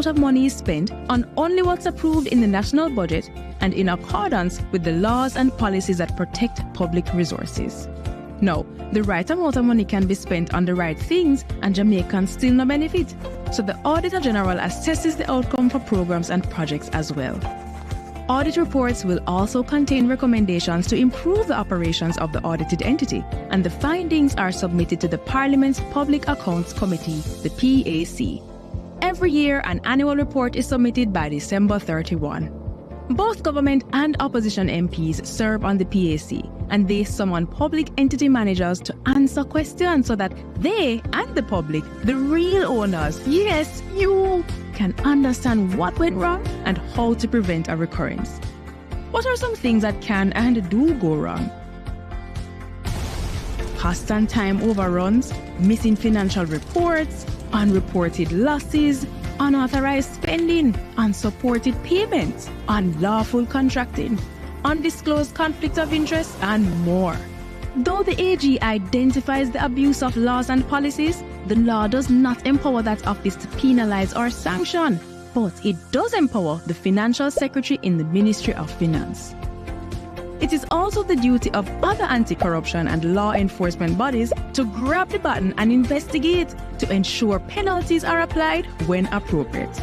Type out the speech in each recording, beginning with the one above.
of money is spent on only what's approved in the national budget and in accordance with the laws and policies that protect public resources. Now, the right amount of money can be spent on the right things and Jamaicans still no benefit. So the Auditor General assesses the outcome for programs and projects as well. Audit reports will also contain recommendations to improve the operations of the audited entity, and the findings are submitted to the Parliament's Public Accounts Committee, the PAC. Every year, an annual report is submitted by December 31. Both government and opposition MPs serve on the PAC, and they summon public entity managers to answer questions so that they and the public, the real owners, yes, you, can understand what went wrong and how to prevent a recurrence. What are some things that can and do go wrong? Cost and time overruns, missing financial reports, unreported losses, unauthorized spending, unsupported payments, unlawful contracting, undisclosed conflict of interest, and more. Though the AG identifies the abuse of laws and policies, the law does not empower that office to penalize or sanction, but it does empower the Financial Secretary in the Ministry of Finance. It is also the duty of other anti-corruption and law enforcement bodies to grab the button and investigate to ensure penalties are applied when appropriate.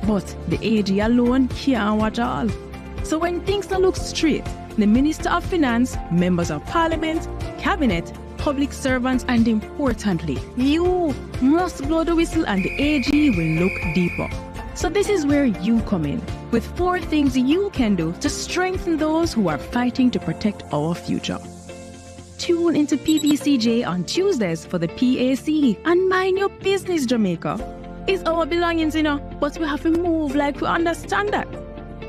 But the AG alone can't watch all. So when things don't look straight, the Minister of Finance, members of Parliament, Cabinet, public servants, and importantly, you must blow the whistle and the AG will look deeper. So this is where you come in, with 4 things you can do to strengthen those who are fighting to protect our future. Tune into PBCJ on Tuesdays for the PAC and mind your business, Jamaica. It's our belongings, but we have to move like we understand that.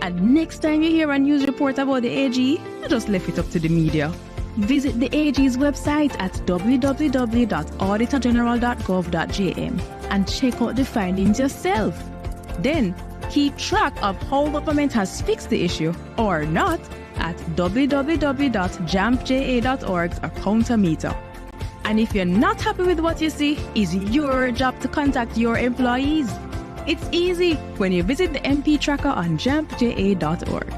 And next time you hear a news report about the AG, you just left it up to the media. Visit the AG's website at www.auditorgeneral.gov.jm and check out the findings yourself. Then, keep track of how government has fixed the issue or not at www.jampja.org's accountometer. And if you're not happy with what you see, it's your job to contact your employees. It's easy when you visit the MP tracker on jampja.org.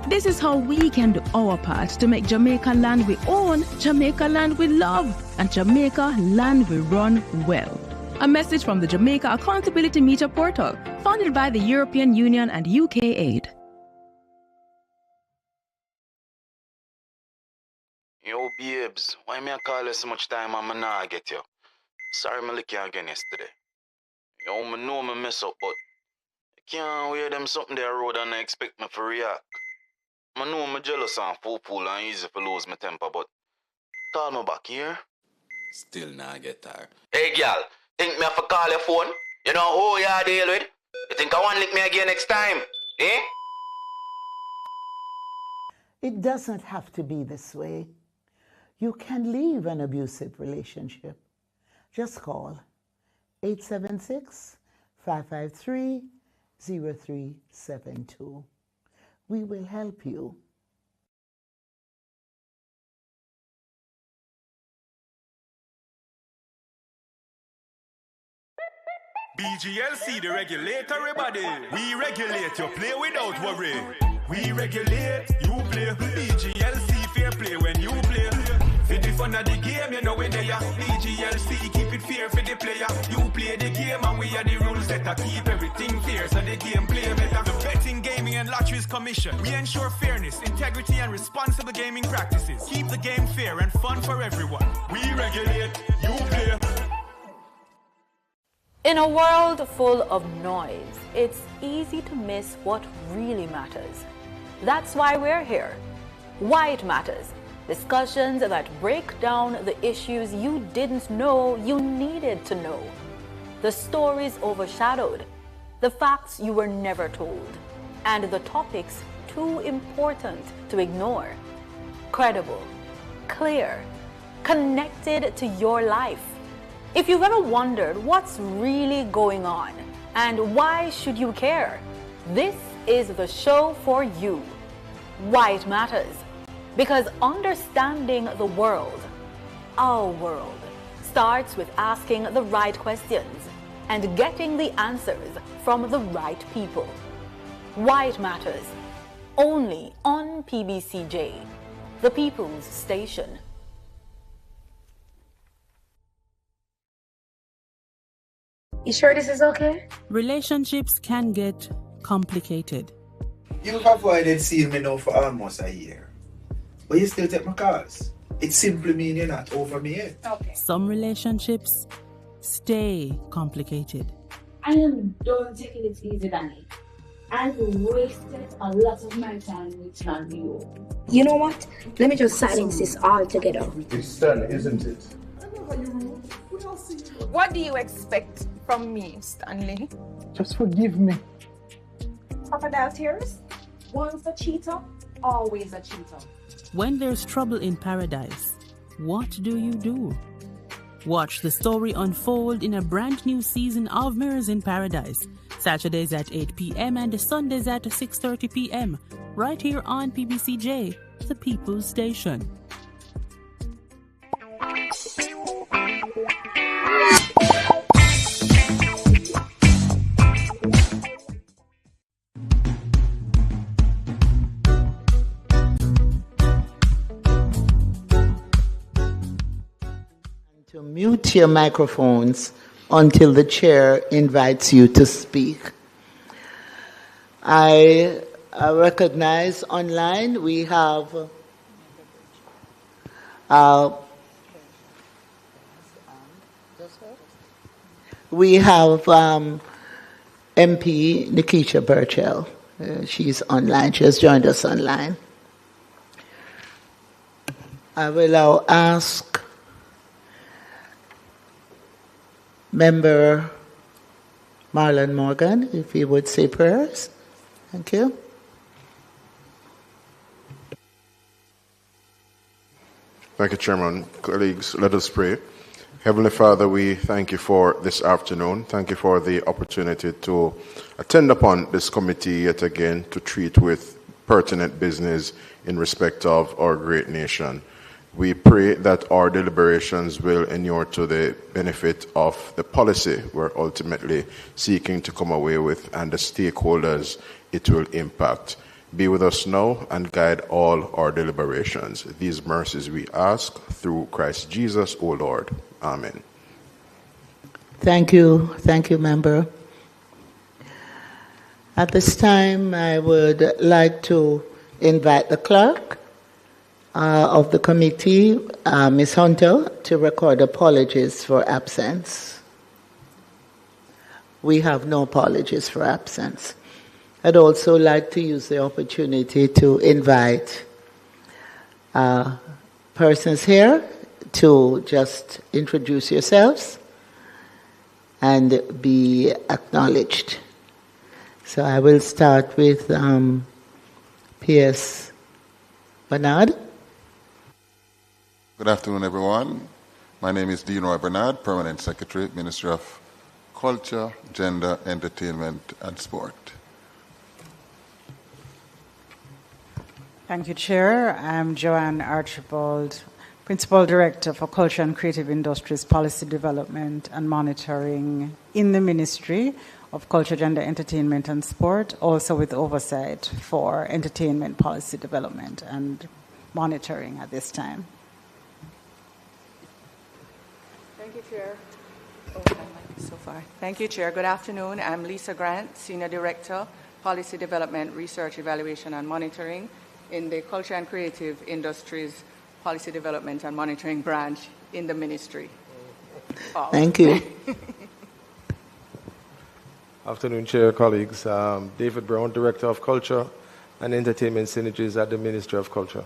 This is how we can do our part to make Jamaica land we own, Jamaica land we love, and Jamaica land we run well. A message from the Jamaica Accountability Meter portal, funded by the European Union and UK Aid. Yo, babes, why me I call you so much time and I not get you? Sorry me lick you again yesterday. Yo, me know me mess up, but I can't wear them something there road and I expect me to react. I know me jealous and fool and easy to lose my temper, but call me back here. Still not get tired. Hey, girl. Think me have to call your phone? You know who you deal with? You think I want to lick me again next time? Eh? It doesn't have to be this way. You can leave an abusive relationship. Just call 876-553-0372. We will help you. BGLC, the regulatory body. We regulate, you play without worry. We regulate, you play. BGLC, fair play when you play. For the fun of the game, you know when they are. BGLC, keep it fair for the player. You play the game and we are the rules that keep everything fair so the game play better. The Betting, Gaming and Lotteries Commission. We ensure fairness, integrity and responsible gaming practices. Keep the game fair and fun for everyone. We regulate, you play. In a world full of noise, it's easy to miss what really matters. That's why we're here. Why it matters. Discussions that break down the issues you didn't know you needed to know. The stories overshadowed. The facts you were never told. And the topics too important to ignore. Credible, clear, connected to your life. If you've ever wondered what's really going on and why should you care, this is the show for you. Why it matters. Because understanding the world, our world, starts with asking the right questions. and getting the answers from the right people. Why it matters, only on PBCJ, the People's Station. You sure this is okay? Relationships can get complicated. You've avoided seeing me now for almost a year, but you still take my calls. It simply means you're not over me yet. Okay. Some relationships stay complicated. I am done taking it easy, Danny. I've wasted a lot of my time with you. You know what? Let me just silence this altogether. It's done, isn't it? What do you expect from me, Stanley? Just forgive me. Crocodile tears? Once a cheater, always a cheater. When there's trouble in paradise, what do? Watch the story unfold in a brand new season of Mirrors in Paradise, Saturdays at 8 p.m. and Sundays at 6:30 p.m. right here on PBCJ, the People's Station. To mute your microphones until the chair invites you to speak. I recognize online we have MP Nikisha Burchell. She's online. She has joined us online. I will now ask Member Marlon Morgan, if he would say prayers. Thank you. Thank you, Chairman. Colleagues, let us pray. Heavenly Father, we thank you for this afternoon. Thank you for the opportunity to attend upon this committee yet again to treat with pertinent business in respect of our great nation. We pray that our deliberations will inure to the benefit of the policy we're ultimately seeking to come away with and the stakeholders it will impact. Be with us now and guide all our deliberations. These mercies we ask through Christ Jesus, O Lord. Amen. Thank you, Member. At this time, I would like to invite the clerk of the committee, Ms. Hunter, to record apologies for absence. We have no apologies for absence. I'd also like to use the opportunity to invite persons here to just introduce yourselves and be acknowledged. So I will start with P.S. Bernard. Good afternoon, everyone. My name is Dean Roy Bernard, Permanent Secretary, Ministry of Culture, Gender, Entertainment, and Sport. Thank you, Chair. I'm Joanne Archibald, Principal Director for Culture and Creative Industries Policy Development and Monitoring in the Ministry of Culture, Gender, Entertainment, and Sport, also with oversight for entertainment policy development and monitoring at this time. Thank you, Chair. So far. Thank you, Chair. Good afternoon. I'm Lisa Grant, Senior Director, Policy Development, Research, Evaluation, and Monitoring in the Culture and Creative Industries Policy Development and Monitoring branch in the Ministry. Thank you. Afternoon, Chair, colleagues. David Brown, Director of Culture and Entertainment Synergies at the Ministry of Culture.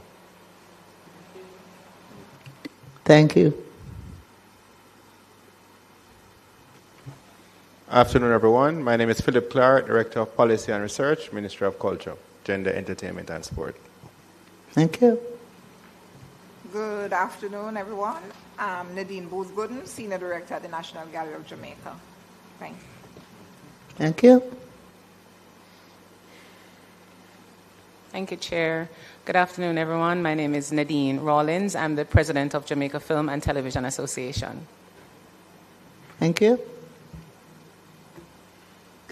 Thank you. Afternoon, everyone. My name is Philip Clark, Director of Policy and Research, Ministry of Culture, Gender, Entertainment, and Sport. Thank you. Good afternoon, everyone. I'm Nadine Booth-Gooden, Senior Director at the National Gallery of Jamaica. Thank you. Thank you. Thank you, Chair. Good afternoon, everyone. My name is Nadine Rawlins. I'm the President of Jamaica Film and Television Association. Thank you.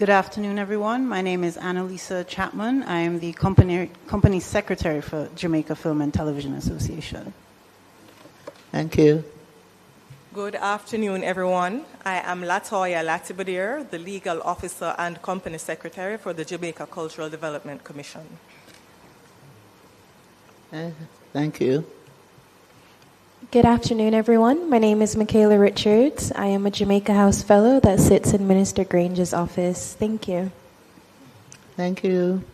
Good afternoon, everyone. My name is Annalisa Chapman. I am the company secretary for Jamaica Film and Television Association. Thank you. Good afternoon, everyone. I am Latoya Latibadir, the legal officer and company secretary for the Jamaica Cultural Development Commission. Thank you. Good afternoon, everyone. My name is Michaela Richards. I am a Jamaica House Fellow that sits in Minister Grange's office. Thank you. Thank you.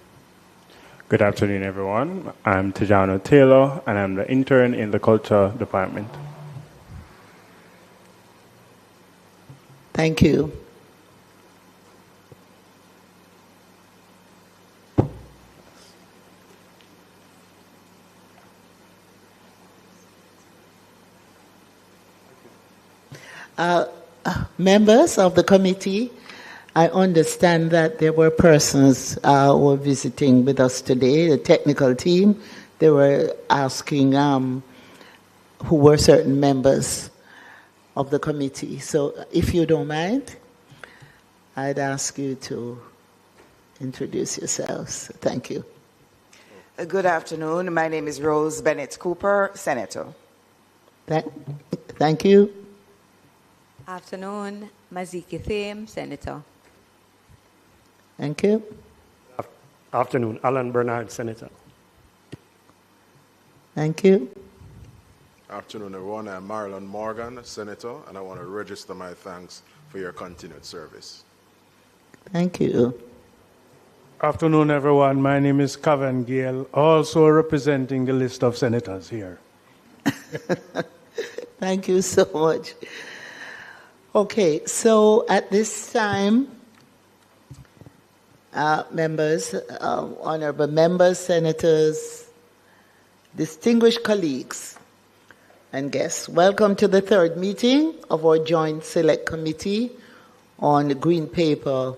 Good afternoon, everyone. I'm Tejano Taylor, and I'm the intern in the Culture Department. Thank you. Members of the committee, I understand that there were persons who were visiting with us today, the technical team. They were asking who were certain members of the committee. So if you don't mind, I'd ask you to introduce yourselves. Thank you. Good afternoon. My name is Rose Bennett Cooper, Senator. Thank you. Afternoon, Maziki Thame, Senator. Thank you. Afternoon, Alan Bernard, Senator. Thank you. Afternoon, everyone. I'm Marlon Morgan, Senator, and I want to register my thanks for your continued service. Thank you. Afternoon, everyone. My name is Kevin Gale, also representing the list of senators here. Thank you so much. Okay, so at this time, members, honorable members, senators, distinguished colleagues, and guests, welcome to the third meeting of our Joint Select Committee on the Green Paper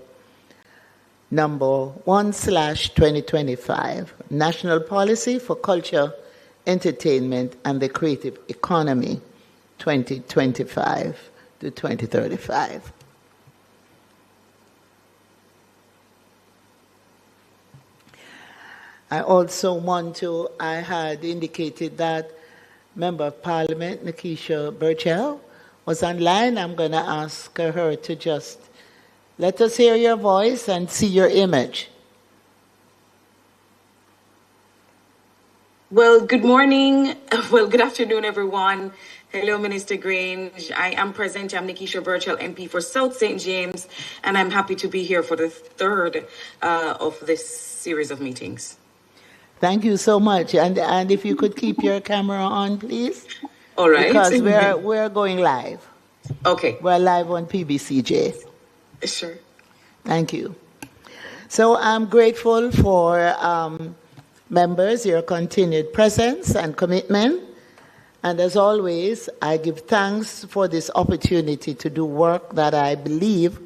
number 1/2025, National Policy for Culture, Entertainment, and the Creative Economy, 2025 to 2035. I also I had indicated that Member of Parliament, Nikisha Burchell, was online. I'm going to ask her to just let us hear your voice and see your image. Well, good morning. Well, good afternoon, everyone. Hello, Minister Grange. I am present. I'm Nikisha Burchell, MP for South St. James, and I'm happy to be here for the third of this series of meetings. Thank you so much. And if you could keep your camera on, please. All right. Because we're going live. Okay. We're live on PBCJ. Sure. Thank you. So I'm grateful for members, your continued presence and commitment. And as always, I give thanks for this opportunity to do work that I believe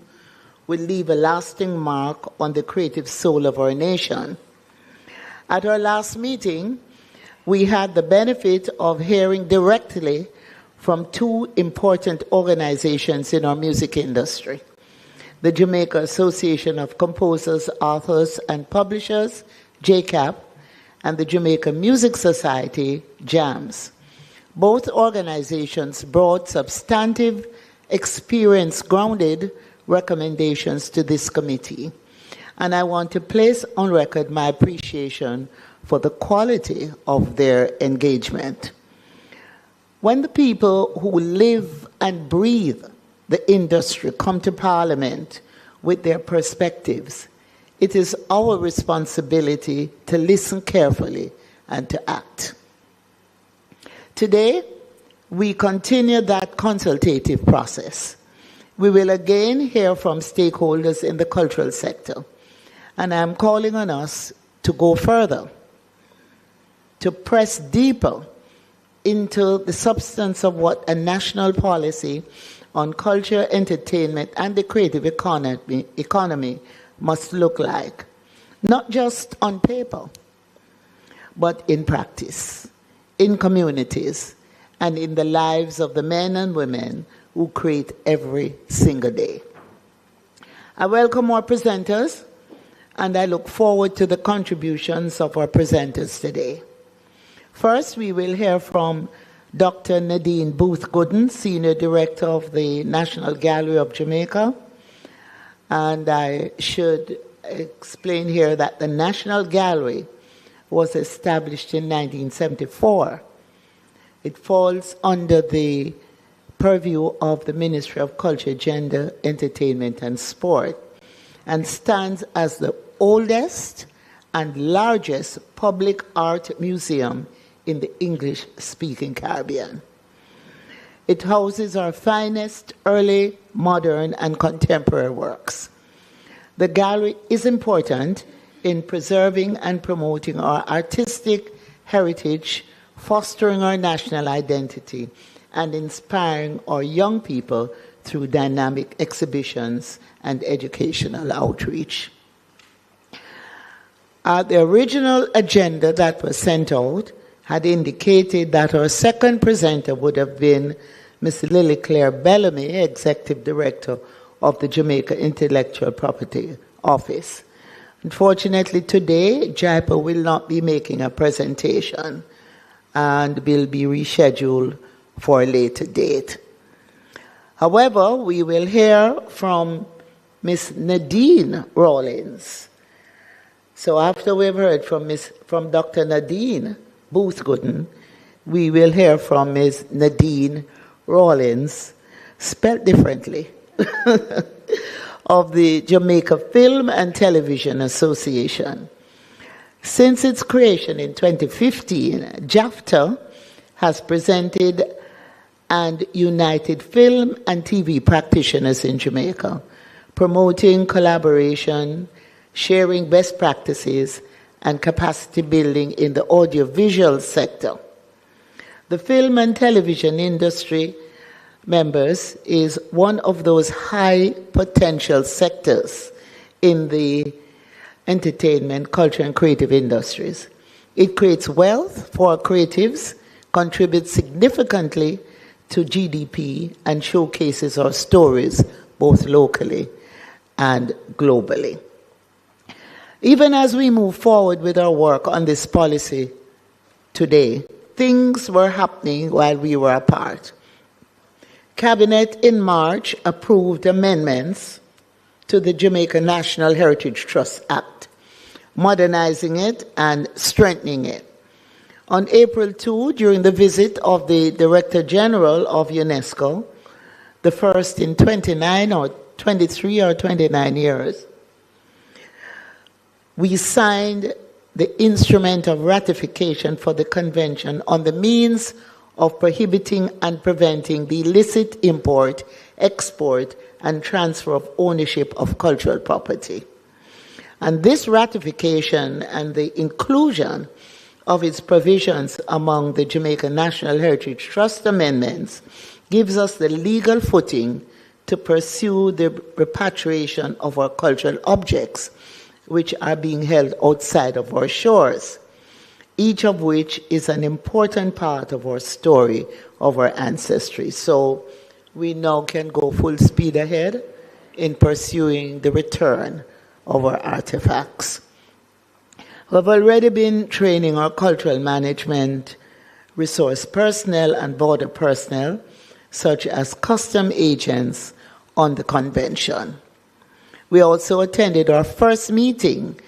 will leave a lasting mark on the creative soul of our nation. At our last meeting, we had the benefit of hearing directly from two important organizations in our music industry: the Jamaica Association of Composers, Authors, and Publishers, JCAP, and the Jamaica Music Society, JAMS. Both organizations brought substantive, experience-grounded recommendations to this committee. And I want to place on record my appreciation for the quality of their engagement. When the people who live and breathe the industry come to Parliament with their perspectives, it is our responsibility to listen carefully and to act. Today, we continue that consultative process. We will again hear from stakeholders in the cultural sector. And I'm calling on us to go further, to press deeper into the substance of what a national policy on culture, entertainment, and the creative economy must look like, not just on paper, but in practice, in communities, and in the lives of the men and women who create every single day. I welcome our presenters, and I look forward to the contributions of our presenters today. First, we will hear from Dr. Nadine Booth-Gooden, Senior Director of the National Gallery of Jamaica. And I should explain here that the National Gallery was established in 1974. It falls under the purview of the Ministry of Culture, Gender, Entertainment and Sport, and stands as the oldest and largest public art museum in the English-speaking Caribbean. It houses our finest early, modern, and contemporary works. The gallery is important in preserving and promoting our artistic heritage, fostering our national identity, and inspiring our young people through dynamic exhibitions and educational outreach. The original agenda that was sent out had indicated that our second presenter would have been Ms. Lily Claire Bellamy, Executive Director of the Jamaica Intellectual Property Office. Unfortunately, today, JIPA will not be making a presentation and will be rescheduled for a later date. However, we will hear from Ms. Nadine Rawlins. So after we've heard from Dr. Nadine Booth-Gooden, we will hear from Ms. Nadine Rawlins, spelled differently, of the Jamaica Film and Television Association. Since its creation in 2015, JAFTA has presented and united film and TV practitioners in Jamaica, promoting collaboration, sharing best practices, and capacity building in the audiovisual sector. The film and television industry members is one of those high potential sectors in the entertainment, culture, and creative industries. It creates wealth for creatives, contributes significantly to GDP, and showcases our stories both locally and globally. Even as we move forward with our work on this policy today, things were happening while we were apart. Cabinet in March approved amendments to the Jamaica National Heritage Trust Act, modernizing it and strengthening it. On April 2, during the visit of the Director General of UNESCO, the first in 23 or 29 years, we signed the instrument of ratification for the Convention on the means of prohibiting and preventing the illicit import, export, and transfer of ownership of cultural property. And this ratification and the inclusion of its provisions among the Jamaica National Heritage Trust amendments gives us the legal footing to pursue the repatriation of our cultural objects, which are being held outside of our shores, each of which is an important part of our story, of our ancestry. So we now can go full speed ahead in pursuing the return of our artifacts. We've already been training our cultural management resource personnel and border personnel, such as custom agents, on the convention. We also attended our first meeting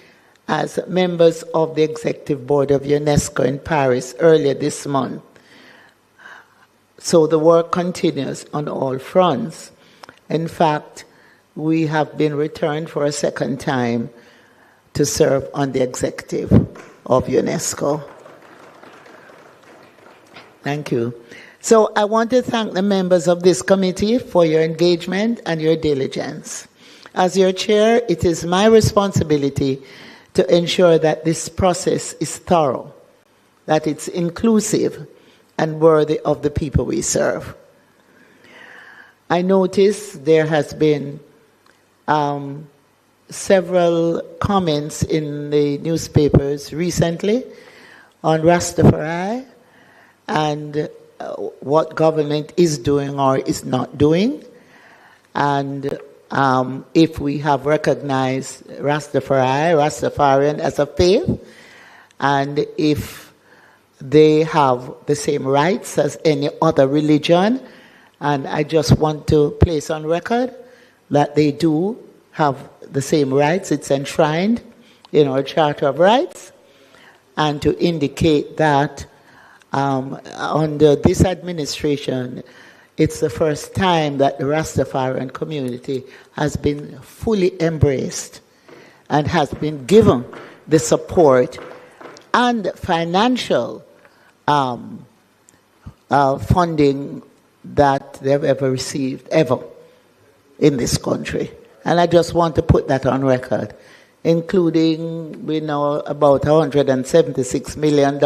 as members of the Executive Board of UNESCO in Paris earlier this month. So the work continues on all fronts. In fact, we have been returned for a second time to serve on the executive of UNESCO. Thank you. So I want to thank the members of this committee for your engagement and your diligence. As your chair, it is my responsibility to ensure that this process is thorough, that it's inclusive and worthy of the people we serve. I notice there has been several comments in the newspapers recently on Rastafari and what government is doing or is not doing. And if we have recognized Rastafarian as a faith, and if they have the same rights as any other religion. And I just want to place on record that they do have the same rights. It's enshrined in our Charter of Rights. And to indicate that under this administration, it's the first time that the Rastafarian community has been fully embraced and has been given the support and financial funding that they've ever received, ever, in this country. And I just want to put that on record, including, we know, about $176 million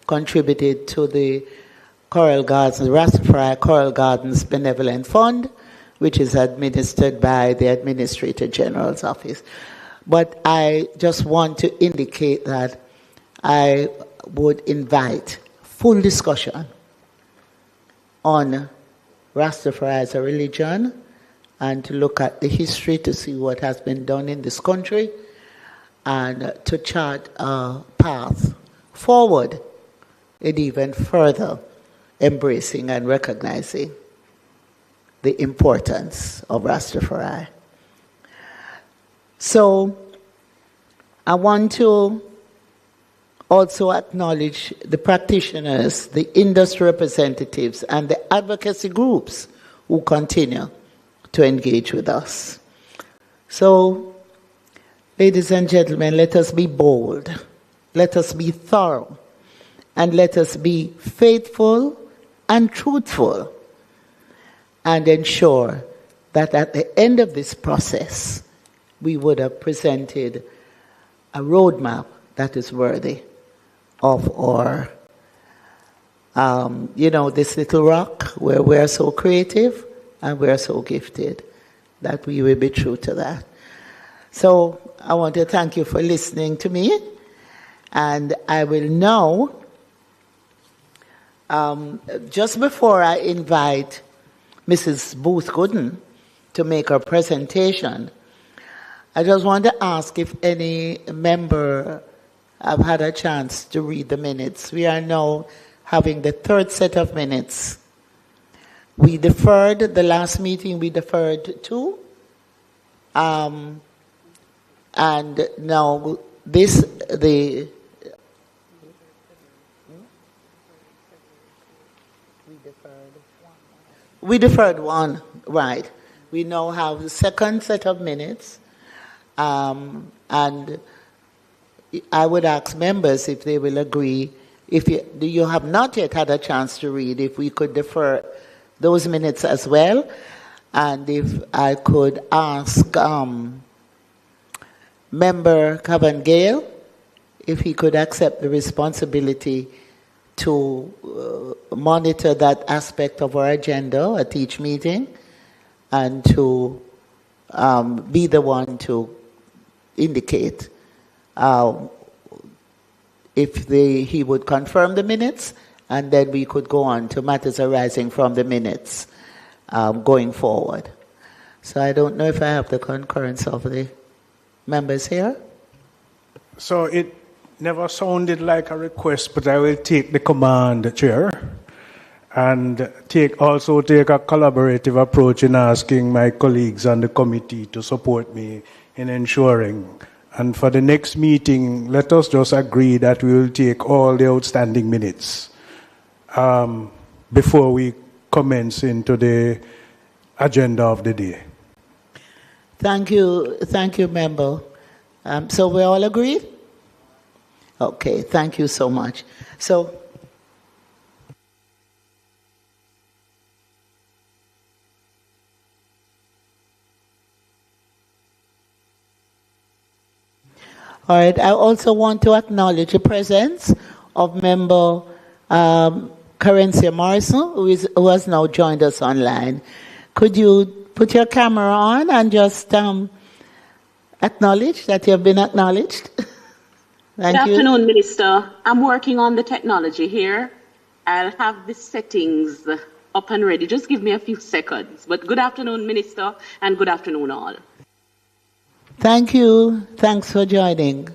contributed to the Coral Gardens, the Rastafari Coral Gardens Benevolent Fund, which is administered by the Administrator General's office. But I just want to indicate that I would invite full discussion on Rastafari as a religion and to look at the history to see what has been done in this country and to chart a path forward in even further embracing and recognizing the importance of Rastafari. So I want to also acknowledge the practitioners, the industry representatives, and the advocacy groups who continue to engage with us. So, ladies and gentlemen, let us be bold, let us be thorough, and let us be faithful and truthful, and ensure that at the end of this process, we would have presented a roadmap that is worthy of our, this little rock where we're so creative and we're so gifted, that we will be true to that. So I want to thank you for listening to me, and I will now, just before I invite Mrs. Booth Gooden to make her presentation, I just want to ask if any member have had a chance to read the minutes. We are now having the third set of minutes. We deferred, the last meeting we deferred to, and now we deferred one, right. We now have the second set of minutes, and I would ask members if they will agree, if you have not yet had a chance to read, if we could defer those minutes as well, and if I could ask Member Cavan Gale if he could accept the responsibility to monitor that aspect of our agenda at each meeting, and to be the one to indicate if he would confirm the minutes, and then we could go on to matters arising from the minutes going forward. So I don't know if I have the concurrence of the members here. So it never sounded like a request, but I will take the command, Chair, and also take a collaborative approach in asking my colleagues on the committee to support me in ensuring. And for the next meeting, let us just agree that we will take all the outstanding minutes before we commence into the agenda of the day. Thank you, member. So we all agree? Okay, thank you so much. So, all right, I also want to acknowledge the presence of member Carencia Morrison, who has now joined us online. Could you put your camera on and just acknowledge that you have been acknowledged? Thank you. Good afternoon, Minister. I'm working on the technology here. I'll have the settings up and ready. Just give me a few seconds. But good afternoon, Minister, and good afternoon, all. Thank you. Thanks for joining.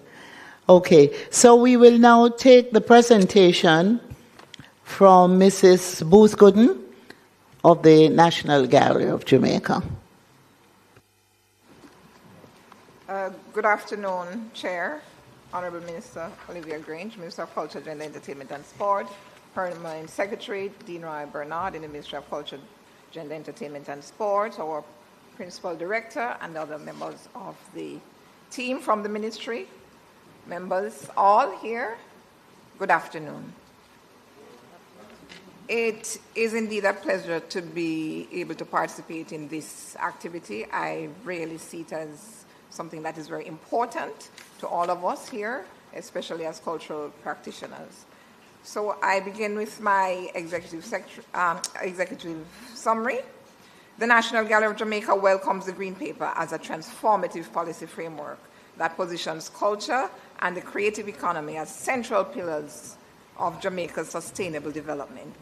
Okay, so we will now take the presentation from Mrs. Booth Gooden of the National Gallery of Jamaica. Good afternoon, Chair, Honorable Minister Olivia Grange, Minister of Culture, Gender, Entertainment and Sport, Permanent Secretary Dean Roy Bernard in the Ministry of Culture, Gender, Entertainment and Sport, our Principal Director and other members of the team from the Ministry, members all here, good afternoon. It is indeed a pleasure to be able to participate in this activity. I really see it as something that is very important to all of us here, especially as cultural practitioners. So I begin with my executive summary. The National Gallery of Jamaica welcomes the Green Paper as a transformative policy framework that positions culture and the creative economy as central pillars of Jamaica's sustainable development.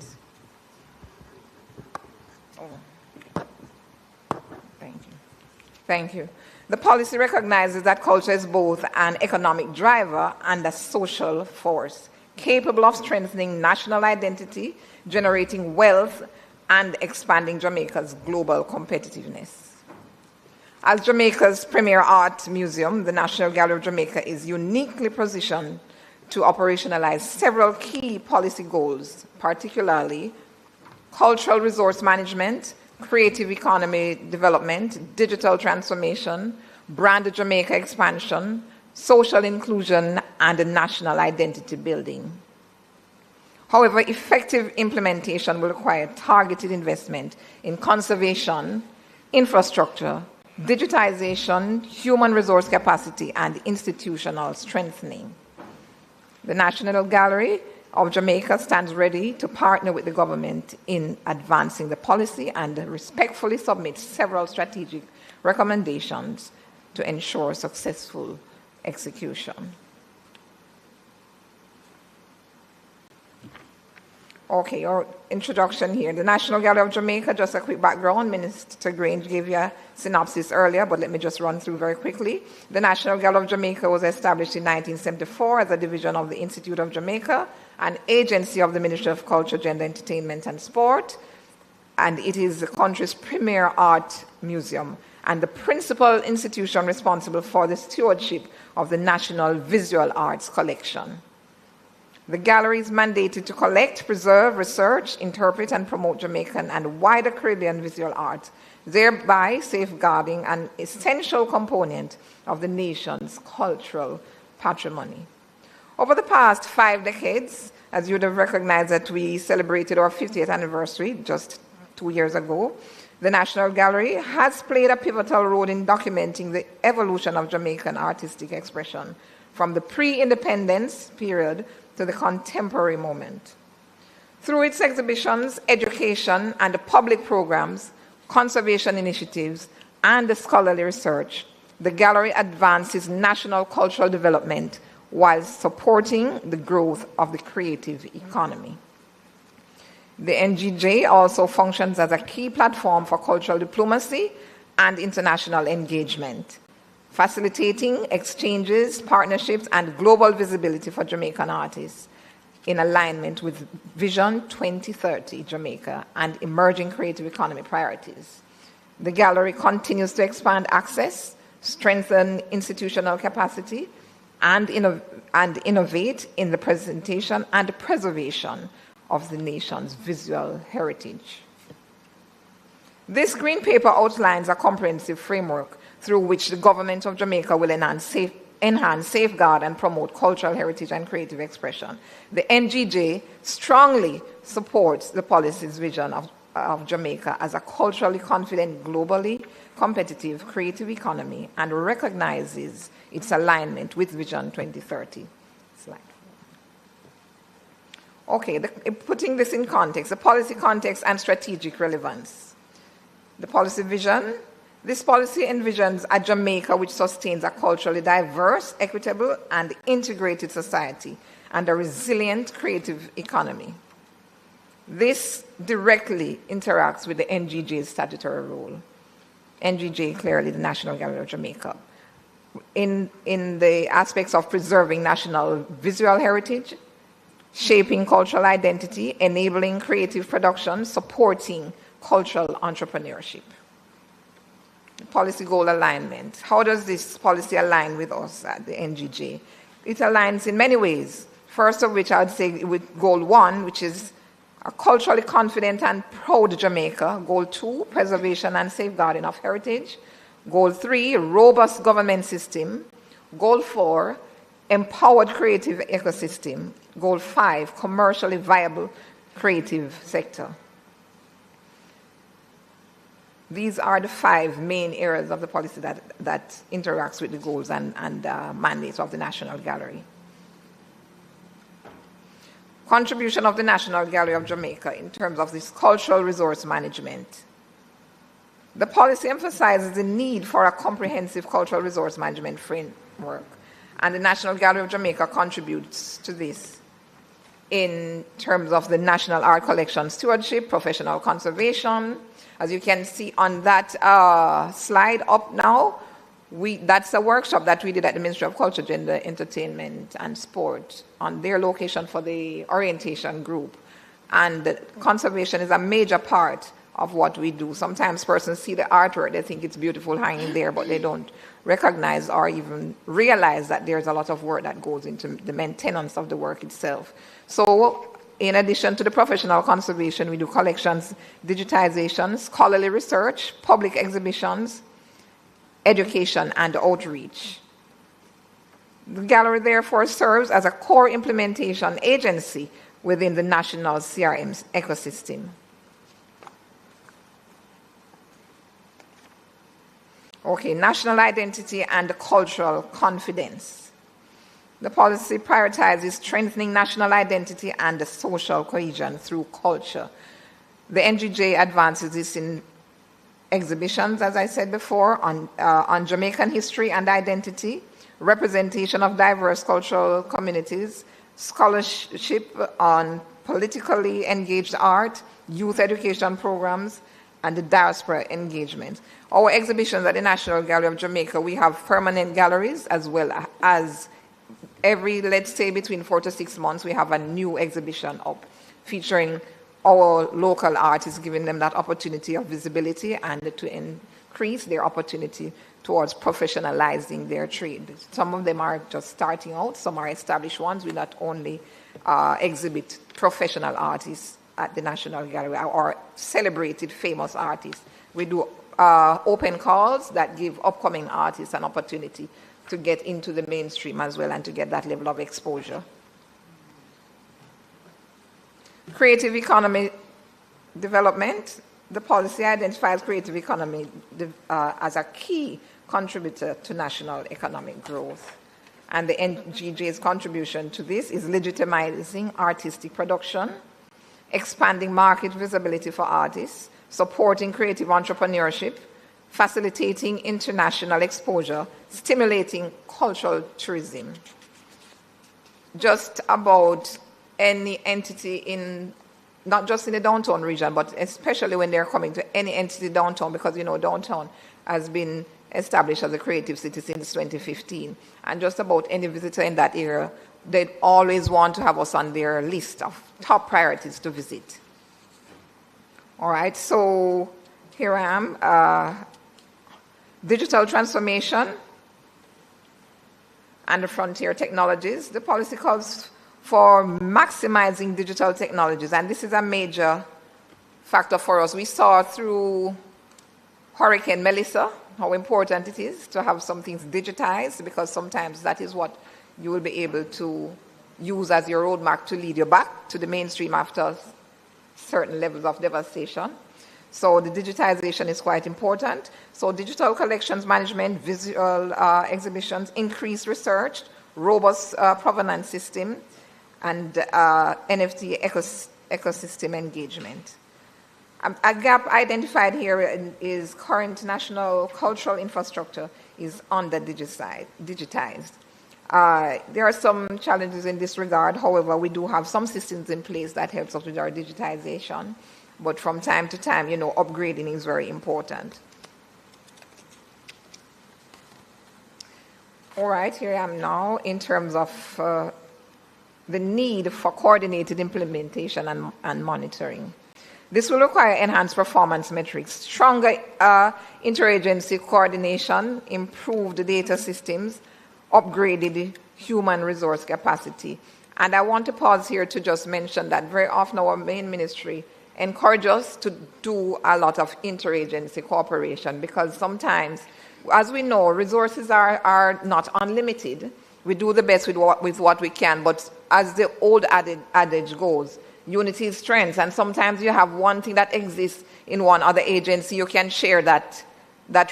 Thank you. The policy recognizes that culture is both an economic driver and a social force, capable of strengthening national identity, generating wealth, and expanding Jamaica's global competitiveness. As Jamaica's premier art museum, the National Gallery of Jamaica is uniquely positioned to operationalize several key policy goals, particularly cultural resource management, creative economy development, digital transformation, brand Jamaica expansion, social inclusion, and national identity building. However, effective implementation will require targeted investment in conservation, infrastructure, digitization, human resource capacity, and institutional strengthening. The National Gallery of Jamaica stands ready to partner with the government in advancing the policy and respectfully submit several strategic recommendations to ensure successful execution. Okay, your introduction here. The National Gallery of Jamaica, just a quick background. Minister Grange gave you a synopsis earlier, but let me just run through very quickly. The National Gallery of Jamaica was established in 1974 as a division of the Institute of Jamaica, an agency of the Ministry of Culture, Gender, Entertainment and Sport, and it is the country's premier art museum and the principal institution responsible for the stewardship of the National Visual Arts Collection. The gallery is mandated to collect, preserve, research, interpret, and promote Jamaican and wider Caribbean visual art, thereby safeguarding an essential component of the nation's cultural patrimony. Over the past 5 decades, as you would have recognized that we celebrated our 50th anniversary just 2 years ago, the National Gallery has played a pivotal role in documenting the evolution of Jamaican artistic expression from the pre-independence period to the contemporary moment. Through its exhibitions, education, and public programs, conservation initiatives, and scholarly research, the gallery advances national cultural development while supporting the growth of the creative economy. The NGJ also functions as a key platform for cultural diplomacy and international engagement, facilitating exchanges, partnerships, and global visibility for Jamaican artists in alignment with Vision 2030 Jamaica and emerging creative economy priorities. The gallery continues to expand access, strengthen institutional capacity, and innovate in the presentation and preservation of the nation's visual heritage. This Green Paper outlines a comprehensive framework through which the government of Jamaica will enhance, safeguard, and promote cultural heritage and creative expression. The NGJ strongly supports the policy's vision of Jamaica as a culturally confident, globally competitive, creative economy and recognizes its alignment with Vision 2030. Okay, putting this in context, the policy context and strategic relevance. The policy vision. This policy envisions a Jamaica which sustains a culturally diverse, equitable, and integrated society and a resilient creative economy. This directly interacts with the NGJ's statutory role. NGJ, clearly the National Gallery of Jamaica. In the aspects of preserving national visual heritage, shaping cultural identity, enabling creative production, supporting cultural entrepreneurship. Policy goal alignment. How does this policy align with us at the NGJ? It aligns in many ways. First of which I would say with goal 1, which is a culturally confident and proud Jamaica. Goal 2, preservation and safeguarding of heritage. Goal 3, robust government system. Goal 4, empowered creative ecosystem. Goal 5, commercially viable creative sector. These are the 5 main areas of the policy that interacts with the goals and mandates of the National Gallery. Contribution of the National Gallery of Jamaica in terms of this cultural resource management. The policy emphasizes the need for a comprehensive cultural resource management framework, and the National Gallery of Jamaica contributes to this in terms of the National Art Collection Stewardship, professional conservation. As you can see on that slide up now, that's a workshop that we did at the Ministry of Culture, Gender, Entertainment and Sport on their location for the orientation group. And conservation is a major part of what we do. Sometimes persons see the artwork, they think it's beautiful hanging there, but they don't recognize or even realize that there's a lot of work that goes into the maintenance of the work itself. So in addition to the professional conservation, we do collections, digitization, scholarly research, public exhibitions, education, and outreach. The gallery therefore serves as a core implementation agency within the national CRM ecosystem. Okay, national identity and cultural confidence. The policy prioritizes strengthening national identity and the social cohesion through culture. The NGJ advances this in exhibitions, as I said before, on Jamaican history and identity, representation of diverse cultural communities, scholarship on politically engaged art, youth education programs, and the diaspora engagement. Our exhibitions at the National Gallery of Jamaica, we have permanent galleries as well as every, let's say, between 4 to 6 months, we have a new exhibition up featuring our local artists, giving them that opportunity of visibility and to increase their opportunity towards professionalizing their trade. Some of them are just starting out, some are established ones. We not only exhibit professional artists at the National Gallery or celebrated famous artists. We do open calls that give upcoming artists an opportunity to get into the mainstream as well and to get that level of exposure. Creative economy development. The policy identifies creative economy as a key contributor to national economic growth. And the NGJ's contribution to this is legitimizing artistic production, expanding market visibility for artists, supporting creative entrepreneurship, facilitating international exposure, stimulating cultural tourism. Just about any entity in, not just in the downtown region, but especially when they're coming to any entity downtown, because you know downtown has been established as a creative city since 2015. And just about any visitor in that area, they always want to have us on their list of top priorities to visit. All right, so here I am. Digital transformation and the frontier technologies. The policy calls for maximizing digital technologies, and this is a major factor for us. We saw through Hurricane Melissa how important it is to have some things digitized, because sometimes that is what you will be able to use as your roadmap to lead you back to the mainstream after certain levels of devastation. So the digitization is quite important. So digital collections management, visual exhibitions, increased research, robust provenance system, and NFT ecosystem engagement. A gap identified here is current national cultural infrastructure is under digitized. There are some challenges in this regard. However, we do have some systems in place that helps us with our digitization. But from time to time, upgrading is very important. All right, here I am now in terms of the need for coordinated implementation and monitoring. This will require enhanced performance metrics, stronger interagency coordination, improved data systems, upgraded human resource capacity. And I want to pause here to just mention that very often our main ministry encourages us to do a lot of interagency cooperation, because sometimes, as we know, resources are not unlimited. We do the best with what we can, but as the old adage goes, unity is strength, and sometimes you have one thing that exists in one other agency, you can share that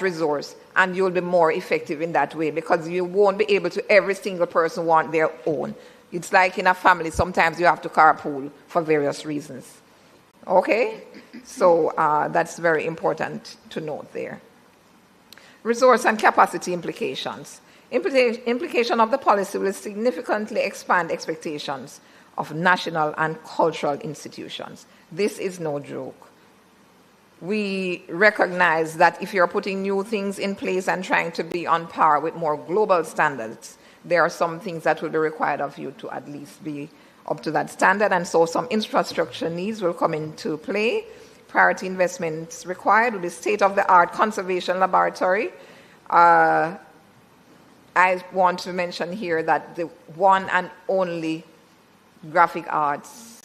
resource, and you'll be more effective in that way, because you won't be able to, every single person want their own. It's like in a family, sometimes you have to carpool for various reasons. Okay? So that's very important to note there. Resource and capacity implications. Implication of the policy will significantly expand expectations of national and cultural institutions. This is no joke. We recognize that if you're putting new things in place and trying to be on par with more global standards, there are some things that will be required of you to at least be up to that standard, and so some infrastructure needs will come into play. Priority investments required will be state-of-the-art conservation laboratory. I want to mention here that the one and only visual arts,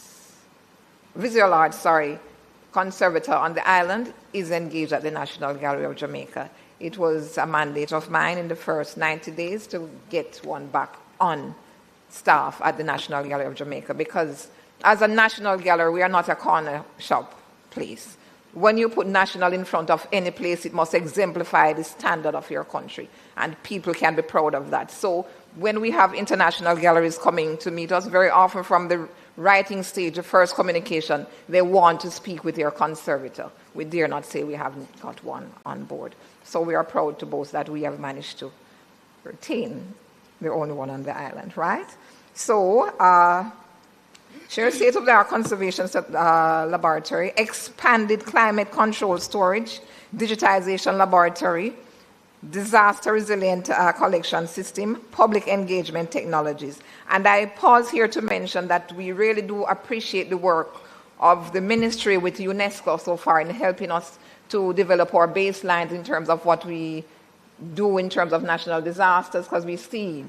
conservator on the island is engaged at the National Gallery of Jamaica. It was a mandate of mine in the first 90 days to get one back on staff at the National Gallery of Jamaica, because as a national gallery, we are not a corner shop place. When you put national in front of any place, it must exemplify the standard of your country, and people can be proud of that. So when we have international galleries coming to meet us, very often from the writing stage, the first communication, they want to speak with their conservator. We dare not say we haven't got one on board. So we are proud to boast that we have managed to retain the only one on the island, right? So, share state-of-the-art conservation laboratory, expanded climate control storage, digitization laboratory, disaster resilient collection system, public engagement technologies. And I pause here to mention that we really do appreciate the work of the ministry with UNESCO so far in helping us to develop our baselines in terms of what we do in terms of national disasters, because we see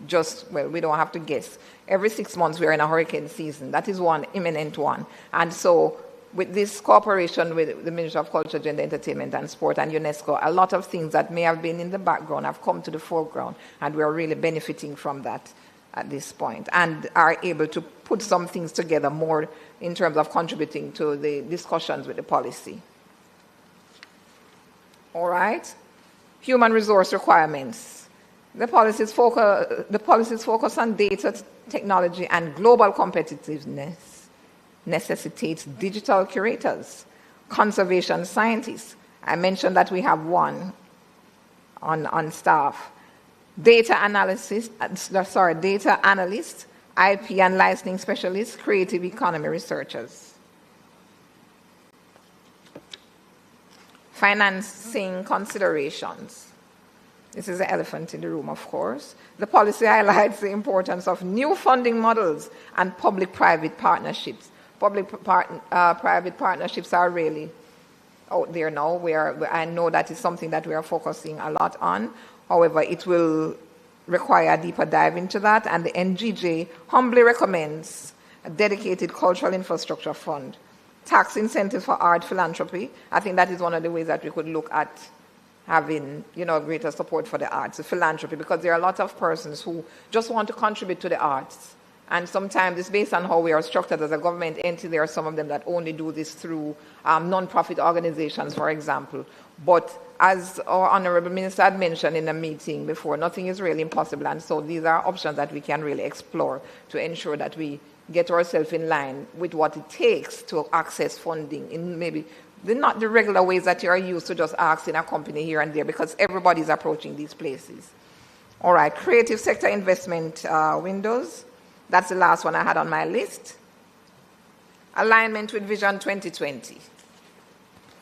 we don't have to guess. Every 6 months we are in a hurricane season. That is one imminent one. And so with this cooperation with the Ministry of Culture, Gender, Entertainment and Sport and UNESCO, a lot of things that may have been in the background have come to the foreground, and we are really benefiting from that at this point, and are able to put some things together more in terms of contributing to the discussions with the policy. All right. Human resource requirements. The policies focus on data, technology, and global competitiveness necessitates digital curators, conservation scientists. I mentioned that we have one on staff. Data analysts, IP and licensing specialists, creative economy researchers. Financing considerations. This is the elephant in the room, of course. The policy highlights the importance of new funding models and public-private partnerships. Public-private partnerships are really out there now. I know that is something that we are focusing a lot on. However, it will require a deeper dive into that, and the NGJ humbly recommends a dedicated cultural infrastructure fund. Tax incentives for art philanthropy. I think that is one of the ways that we could look at having, greater support for the arts, the philanthropy, because there are a lot of persons who just want to contribute to the arts. And sometimes it's based on how we are structured as a government entity. There are some of them that only do this through non-profit organizations, for example. But as our Honorable Minister had mentioned in a meeting before, nothing is really impossible. And so these are options that we can really explore to ensure that we get ourselves in line with what it takes to access funding in maybe not the regular ways that you are used to just asking a company here and there, because everybody's approaching these places. All right, creative sector investment windows. That's the last one I had on my list. Alignment with Vision 2020.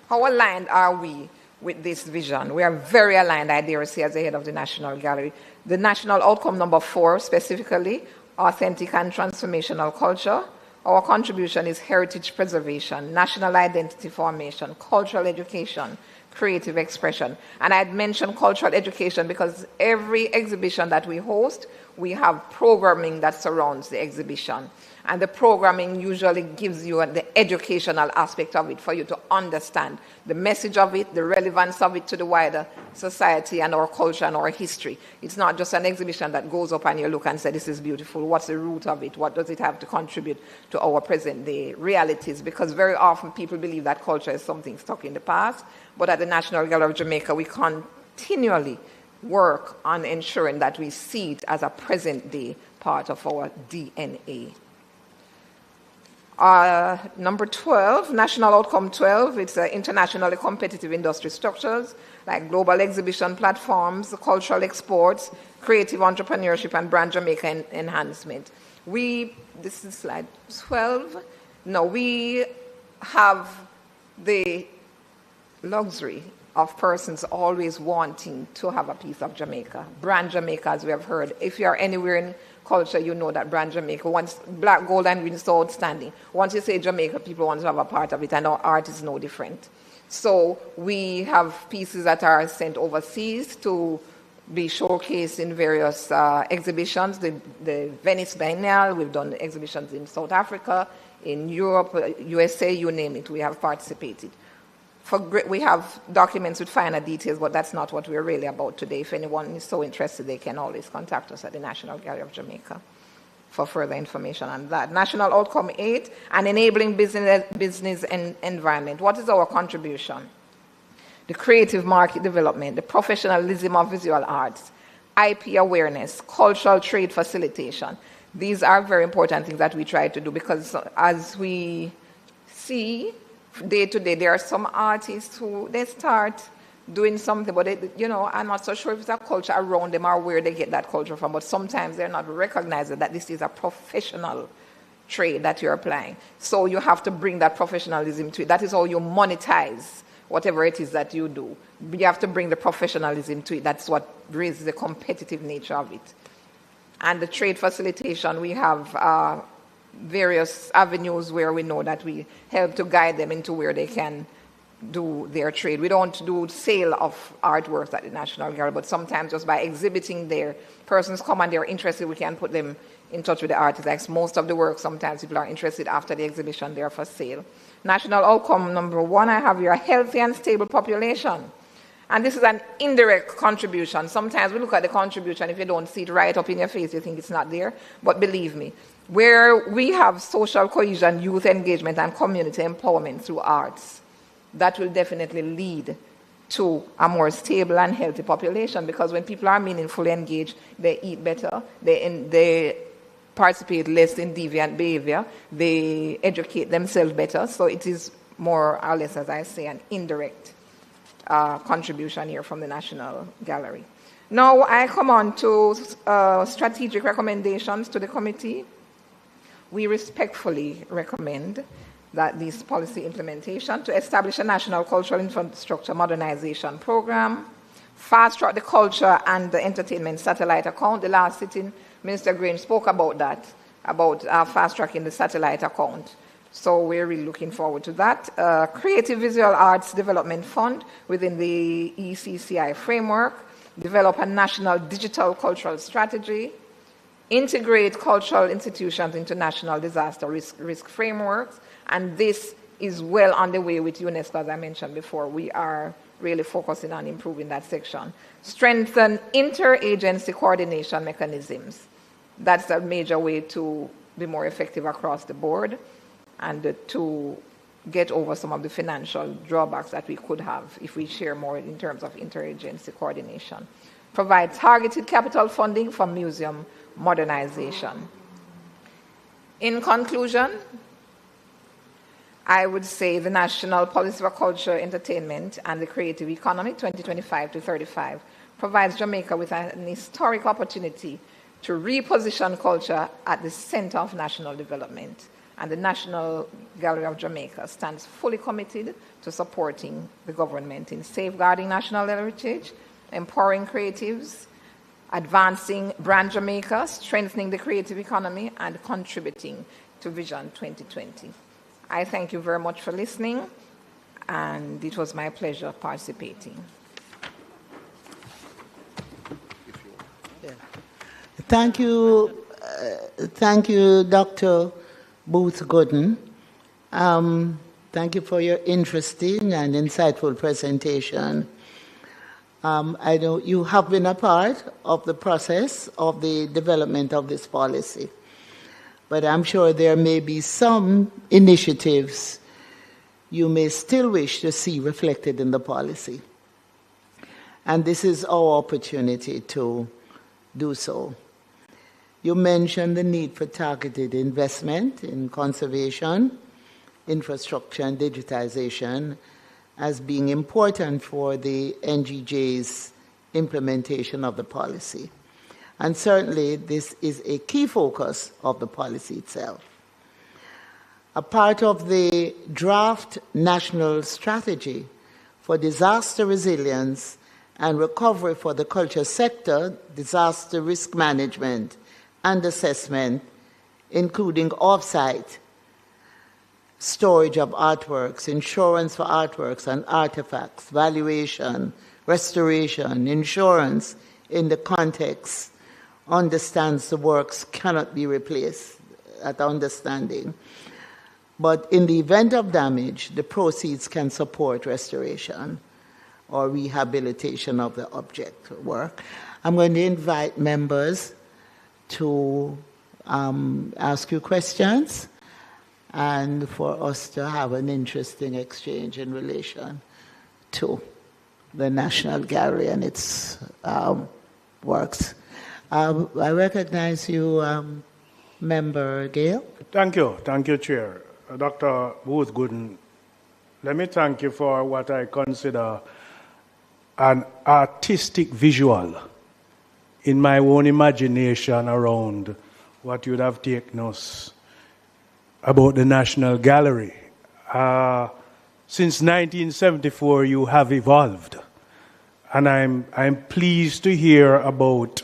How aligned are we with this vision? We are very aligned, I dare say, as the head of the National Gallery. The national outcome number 4, specifically, authentic and transformational culture. Our contribution is heritage preservation, national identity formation, cultural education, creative expression. And I'd mentioned cultural education because every exhibition that we host, we have programming that surrounds the exhibition. And the programming usually gives you the educational aspect of it for you to understand the message of it, the relevance of it to the wider society and our culture and our history. It's not just an exhibition that goes up and you look and say, this is beautiful. What's the root of it? What does it have to contribute to our present day realities? Because very often people believe that culture is something stuck in the past. But at the National Gallery of Jamaica, we continually work on ensuring that we see it as a present day part of our DNA. Number 12, national outcome 12, it's internationally competitive industry structures like global exhibition platforms, cultural exports, creative entrepreneurship, and brand Jamaica enhancement. This is slide 12. No, we have the luxury of persons always wanting to have a piece of Jamaica. Brand Jamaica, as we have heard. If you are anywhere in culture, you know that brand Jamaica, once black, gold, and green is so outstanding. Once you say Jamaica, people want to have a part of it, and our art is no different. So we have pieces that are sent overseas to be showcased in various exhibitions. The Venice Biennale, we've done exhibitions in South Africa, in Europe, USA, you name it, we have participated. We have documents with finer details, but that's not what we're really about today. If anyone is so interested, they can always contact us at the National Gallery of Jamaica for further information on that. National Outcome 8, an enabling business environment. What is our contribution? The creative market development, the professionalism of visual arts, IP awareness, cultural trade facilitation. These are very important things that we try to do because as we see day to day, there are some artists who they start doing something, but I'm not so sure if it's a culture around them or where they get that culture from, but sometimes they're not recognizing that this is a professional trade that you're applying. So you have to bring that professionalism to it. That is how you monetize whatever it is that you do. You have to bring the professionalism to it. That's what raises the competitive nature of it. And the trade facilitation, we have various avenues where we know that we help to guide them into where they can do their trade. We don't do sale of artworks at the National Gallery, but sometimes just by exhibiting there, persons come and they're interested, we can put them in touch with the artists. Most of the work, sometimes people are interested after the exhibition, they're for sale. National outcome number 1, I have here, a healthy and stable population. And this is an indirect contribution. Sometimes we look at the contribution, if you don't see it right up in your face, you think it's not there. But believe me, where we have social cohesion, youth engagement, and community empowerment through arts, that will definitely lead to a more stable and healthy population, because when people are meaningfully engaged, they eat better, they participate less in deviant behavior, they educate themselves better. So it is more or less, as I say, an indirect contribution here from the National Gallery. Now I come on to strategic recommendations to the committee. We respectfully recommend that this policy implementation to establish a national cultural infrastructure modernization program, fast-track the culture and the entertainment satellite account. The last sitting, Minister Green spoke about that, about fast-tracking the satellite account. So we're really looking forward to that. Creative Visual Arts Development Fund within the ECCI framework, develop a national digital cultural strategy, integrate cultural institutions into national disaster risk frameworks, and this is well on the way with UNESCO, as I mentioned before. We are really focusing on improving that section. Strengthen interagency coordination mechanisms. That's a major way to be more effective across the board and to get over some of the financial drawbacks that we could have if we share more in terms of interagency coordination. Provide targeted capital funding for museum modernization. In conclusion, I would say the National Policy for Culture, Entertainment, and the Creative Economy 2025 to 35 provides Jamaica with an historic opportunity to reposition culture at the center of national development. And the National Gallery of Jamaica stands fully committed to supporting the government in safeguarding national heritage, empowering creatives, advancing Brand Jamaica, strengthening the creative economy, and contributing to Vision 2020. I thank you very much for listening, and it was my pleasure participating. Thank you, Dr. Booth Gooden. Thank you for your interesting and insightful presentation. I know you have been a part of the process of the development of this policy, but I'm sure there may be some initiatives you may still wish to see reflected in the policy. And this is our opportunity to do so. You mentioned the need for targeted investment in conservation, infrastructure, and digitization as being important for the NGJ's implementation of the policy. And certainly this is a key focus of the policy itself. A part of the draft national strategy for disaster resilience and recovery for the culture sector, disaster risk management and assessment, including off-site storage of artworks, insurance for artworks and artifacts, valuation, restoration, insurance in the context, understands the works cannot be replaced, that understanding. But in the event of damage, the proceeds can support restoration or rehabilitation of the object work. I'm going to invite members to ask you questions and for us to have an interesting exchange in relation to the National Gallery and its works. I recognize you, Member Gale. Thank you, Chair. Dr. Booth Gooden, let me thank you for what I consider an artistic visual in my own imagination around what you'd have taken us about the National Gallery. Since 1974, you have evolved, and I'm pleased to hear about,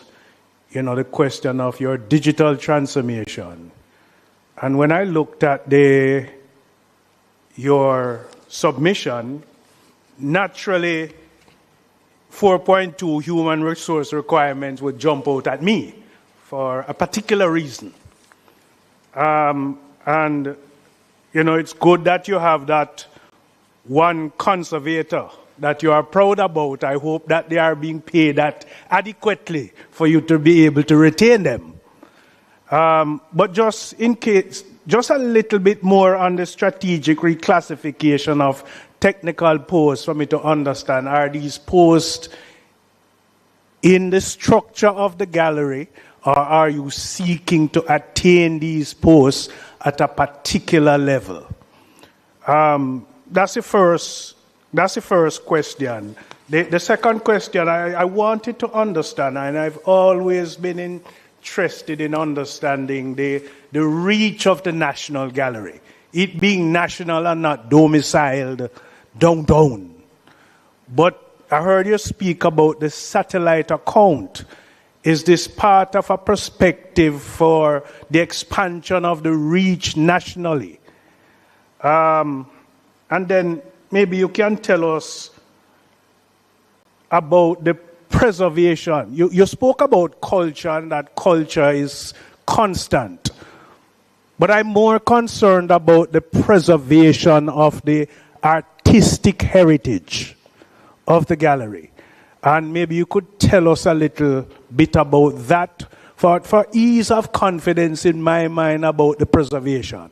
the question of your digital transformation. And when I looked at your submission, naturally 4.2 human resource requirements would jump out at me for a particular reason. And, it's good that you have that one conservator that you are proud about. I hope that they are being paid that adequately for you to be able to retain them. But just in case, just a little bit more on the strategic reclassification of technical posts for me to understand. Are these posts in the structure of the gallery, or are you seeking to attain these posts at a particular level? That's the first question. The second question, I wanted to understand, and I've always been interested in understanding the reach of the National Gallery, it being national and not domiciled downtown. But I heard you speak about the satellite account. Is this part of a perspective for the expansion of the reach nationally? And then maybe you can tell us about the preservation. You spoke about culture and that culture is constant. But I'm more concerned about the preservation of the artistic heritage of the gallery. And maybe you could tell us a little bit about that for ease of confidence in my mind about the preservation.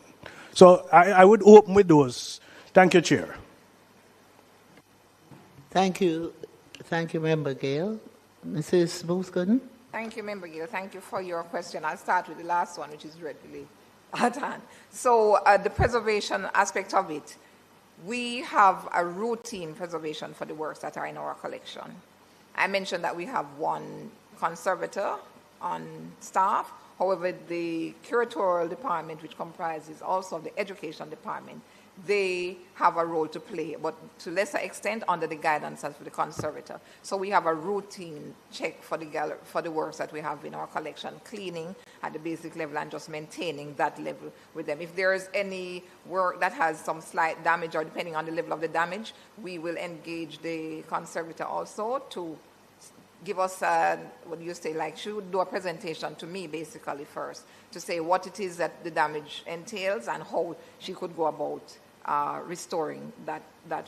So I would open with those. Thank you, Chair. Thank you, Member Gale. Mrs. Booth Gooden. Thank you, Member Gill. Thank you for your question. I'll start with the last one, which is readily at hand. So the preservation aspect of it, we have a routine preservation for the works that are in our collection. I mentioned that we have one conservator on staff. However, the curatorial department, which comprises also the education department, they have a role to play, but to lesser extent under the guidance of the conservator. So we have a routine check for the works that we have in our collection, cleaning at the basic level and just maintaining that level with them. If there is any work that has some slight damage, or depending on the level of the damage, we will engage the conservator also to give us, what do you say, like she would do a presentation to me basically first to say what it is that the damage entails and how she could go about restoring that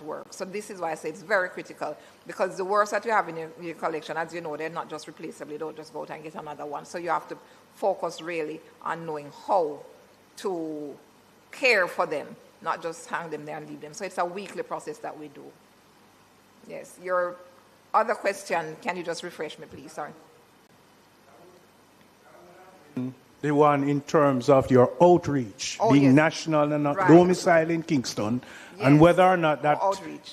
work. So this is why I say it's very critical, because the works that you have in your collection, as you know, they're not just replaceable. You don't just go out and get another one. So you have to focus really on knowing how to care for them, not just hang them there and leave them. So it's a weekly process that we do. Yes, your other question, can you just refresh me, please? Sorry. The one in terms of your outreach, being national and not domiciled in Kingston, and whether or not that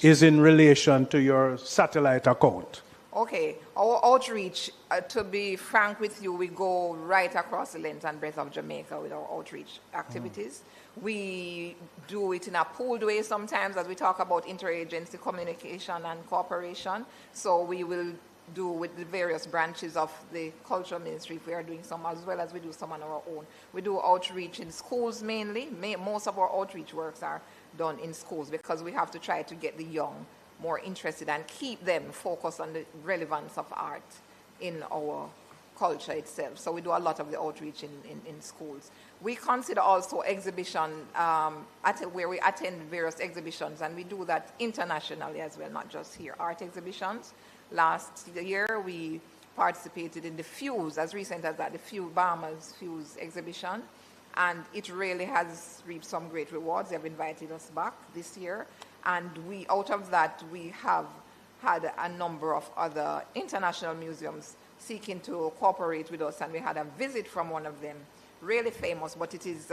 is in relation to your satellite account. Okay, our outreach, to be frank with you, we go right across the length and breadth of Jamaica with our outreach activities. We do it in a pooled way sometimes, as we talk about interagency communication and cooperation. So we will do with the various branches of the cultural ministry if we are doing some, as well as we do some on our own. We do outreach in schools mainly. Most of our outreach works are done in schools because we have to try to get the young more interested and keep them focused on the relevance of art in our culture itself. So we do a lot of the outreach in schools. We consider also exhibition, where we attend various exhibitions, and we do that internationally as well, not just here, art exhibitions. Last year, we participated in the Fuse, as recent as that, the Bahamas Fuse exhibition, and it really has reaped some great rewards. They have invited us back this year, and out of that, we have had a number of other international museums seeking to cooperate with us, and we had a visit from one of them, really famous, but it is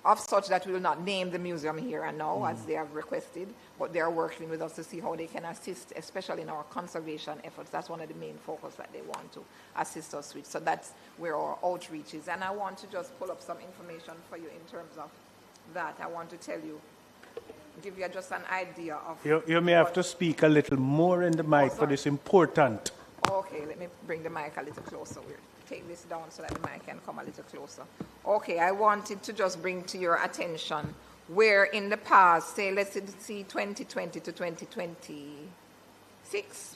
of such that we will not name the museum here and now, as they have requested, but they are working with us to see how they can assist, especially in our conservation efforts. That's one of the main focus that they want to assist us with. So that's where our outreach is. And I want to just pull up some information for you in terms of that. I want to tell you, give you just an idea of... You may have to speak a little more in the mic for this important. Okay, let me bring the mic a little closer. We'll take this down so that the mic can come a little closer. Okay, I wanted to just bring to your attention where in the past, say, let's see 2020 to 2026,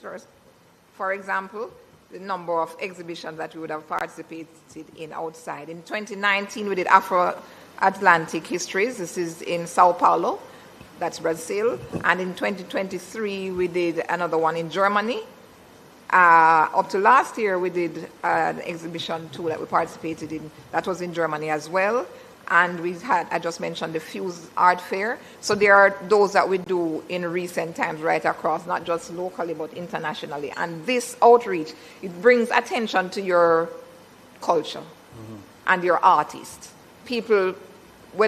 for example, the number of exhibitions that we would have participated in outside. In 2019, we did Afro-Atlantic Histories. This is in Sao Paulo. That's Brazil. And in 2023, we did another one in Germany. Up to last year, we did an exhibition too that we participated in. That was in Germany as well. And we had, I just mentioned the Fuse Art Fair. So there are those that we do in recent times right across, not just locally, but internationally. And this outreach, it brings attention to your culture and your artists. People,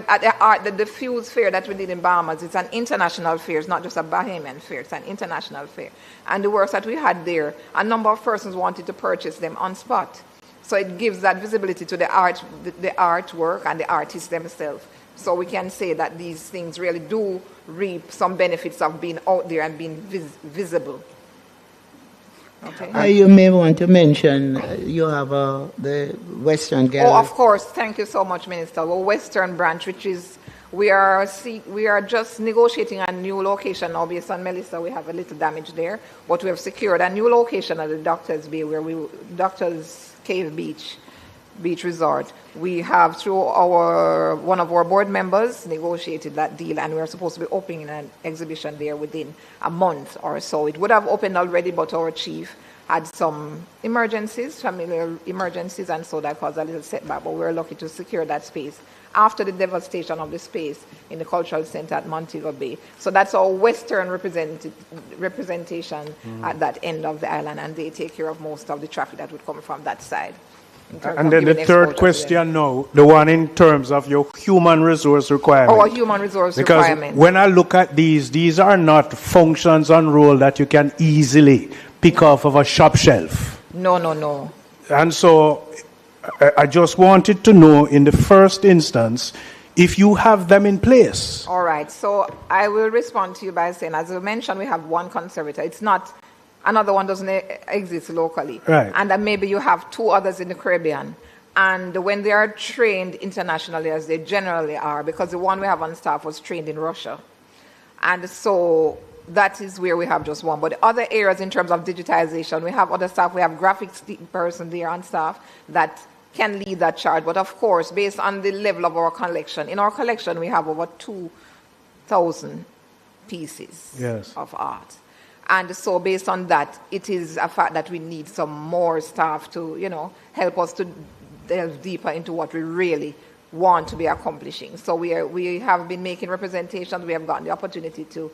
at the Fuse Fair that we did in Bahamas, it's an international fair. It's not just a Bahamian fair. It's an international fair. And the works that we had there, a number of persons wanted to purchase them on spot. So it gives that visibility to the artwork and the artists themselves. So we can say that these things really do reap some benefits of being out there and being visible. Okay. You may want to mention you have the Western Gallery. Oh, of course. Thank you so much, Minister. Our Western branch, which is, we are just negotiating a new location now based on Melissa. We have a little damage there, but we have secured a new location at the Doctors Bay, Doctors Cave Beach Resort. We have, through one of our board members, negotiated that deal, and we're supposed to be opening an exhibition there within a month or so. It would have opened already, but our chief had some familiar emergencies, and so that caused a little setback, but we're lucky to secure that space after the devastation of the space in the Cultural Center at Montego Bay. So that's our Western representation at that end of the island, and they take care of most of the traffic that would come from that side. And then the third question now, the one in terms of your human resource requirement. Our human resource because requirement. When I look at these are not functions on roll that you can easily pick off of a shop shelf. No. And so I just wanted to know in the first instance if you have them in place. All right, so I will respond to you by saying, as I mentioned, we have one conservator. It's not, another one doesn't exist locally. Right. And then maybe you have two others in the Caribbean. And when they are trained internationally, as they generally are, because the one we have on staff was trained in Russia. And so that is where we have just one. But the other areas in terms of digitization, we have other staff. We have graphics person there on staff that can lead that charge. But of course, based on the level of our collection, in our collection we have over 2,000 pieces of art. And so based on that, it is a fact that we need some more staff to, help us to delve deeper into what we really want to be accomplishing. So we have been making representations. We have gotten the opportunity to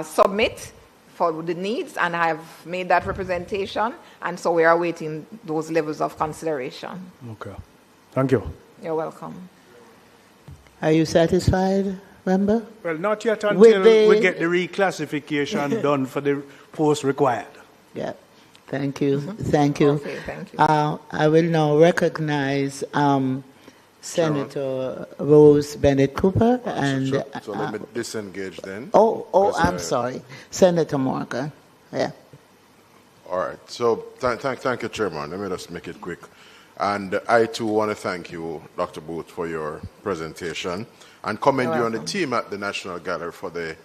submit for the needs, and I have made that representation, and so we are awaiting those levels of consideration. Okay. Thank you. You're welcome. Are you satisfied, member? Well, not yet until we get the reclassification done for the post required. Yeah. Thank you. Thank you. Okay, thank you. I will now recognize Senator Rose Bennett Cooper and. So let me disengage then. I'm sorry, Senator Morgan. Yeah. All right. So thank you, Chairman. Let me just make it quick. And I too want to thank you, Dr. Booth, for your presentation and commend you on the team at the National Gallery for the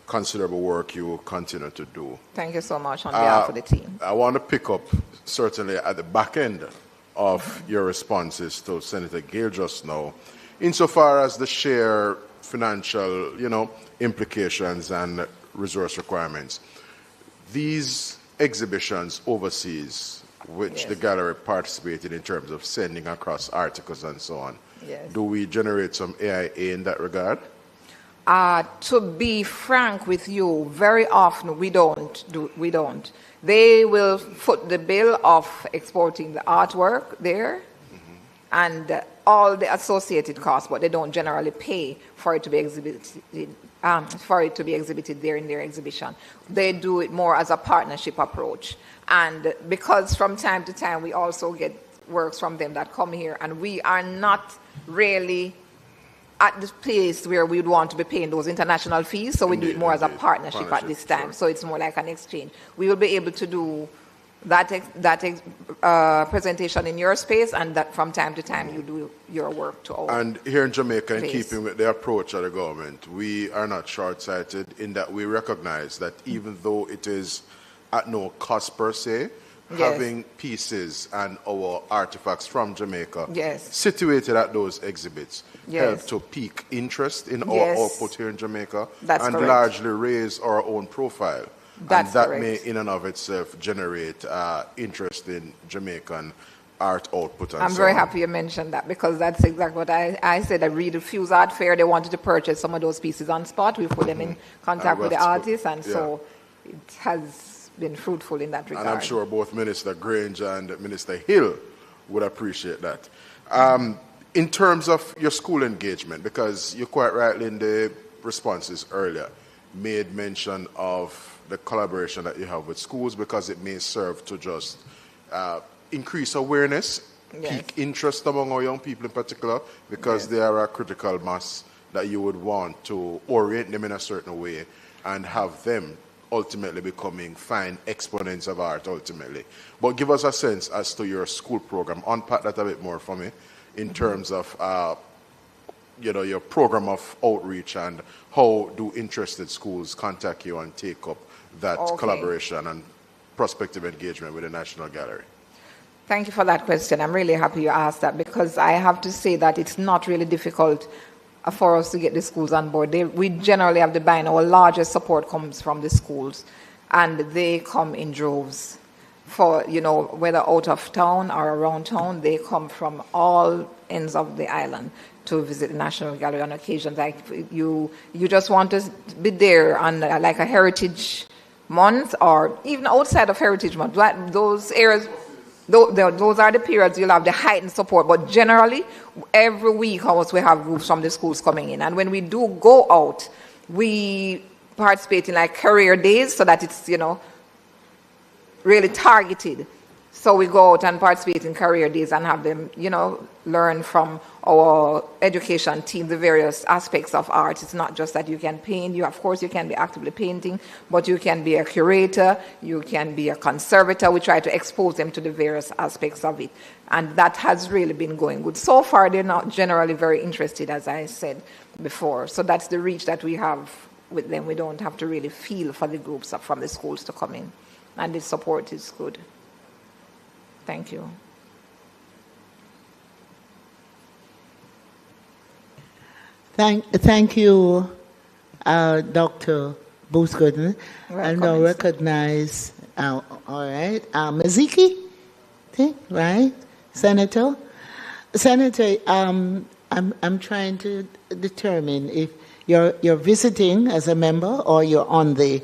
considerable work you continue to do. Thank you so much on behalf of the team. I want to pick up certainly at the back end of your responses to Senator Gale just now, insofar as the sheer financial, implications and resource requirements. These exhibitions overseas, which the gallery participated in terms of sending across articles and so on, do we generate some AIA in that regard? To be frank with you, very often we don't. They will foot the bill of exporting the artwork there and all the associated costs, but they don't generally pay for it to be exhibited. There in their exhibition. They do it more as a partnership approach, and because from time to time we also get works from them that come here, and we are not really at the place where we would want to be paying those international fees, so we do it more as a partnership at this time. Sure. So it's more like an exchange. We will be able to do that presentation in your space, and that from time to time you do your work to our And here in Jamaica, in place. keeping with the approach of the government, we are not short-sighted in that we recognize that even though it is at no cost per se, having pieces and our artifacts from Jamaica situated at those exhibits help to pique interest in our output here in Jamaica and largely raise our own profile. And that may in and of itself generate interest in Jamaican art output and I'm very happy you mentioned that, because that's exactly what I said. I read the Fuse Art Fair. They wanted to purchase some of those pieces on spot. We put them in contact with the artists, and so it has been fruitful in that regard. And I'm sure both Minister Grange and Minister Hill would appreciate that. In terms of your school engagement, because you quite rightly in the responses earlier made mention of the collaboration that you have with schools, because it may serve to just increase awareness, pique interest among our young people in particular, because they are a critical mass that you would want to orient them in a certain way and have them ultimately becoming fine exponents of art ultimately. But give us a sense as to your school program. Unpack that a bit more for me in terms of your program of outreach, and how do interested schools contact you and take up that collaboration and prospective engagement with the National Gallery? Thank you for that question. I'm really happy you asked that, because I have to say that it's not really difficult for us to get the schools on board. We generally have the buy-in. Our largest support comes from the schools, and they come in droves. For, whether out of town or around town, they come from all ends of the island to visit the National Gallery on occasions. Like you just want to be there on like a Heritage Month, or even outside of Heritage Month. Those areas, Those are the periods you'll have the heightened support. But generally, every week almost we have groups from the schools coming in. And when we do go out, we participate in like career days so that it's, really targeted. So we go out and participate in career days and have them, learn from our education team the various aspects of art. It's not just that you can paint. Of course, you can be actively painting, but you can be a curator, you can be a conservator. We try to expose them to the various aspects of it. And that has really been going good. So far, they're not generally very interested, as I said before. So that's the reach that we have with them. We don't have to really feel for the groups from the schools to come in. And the support is good. Thank you. Thank you, Dr. Booth-Gooden. I now recognize, all right, Maziki, right? Senator? Senator, I'm trying to determine if you're visiting as a member or you're on the...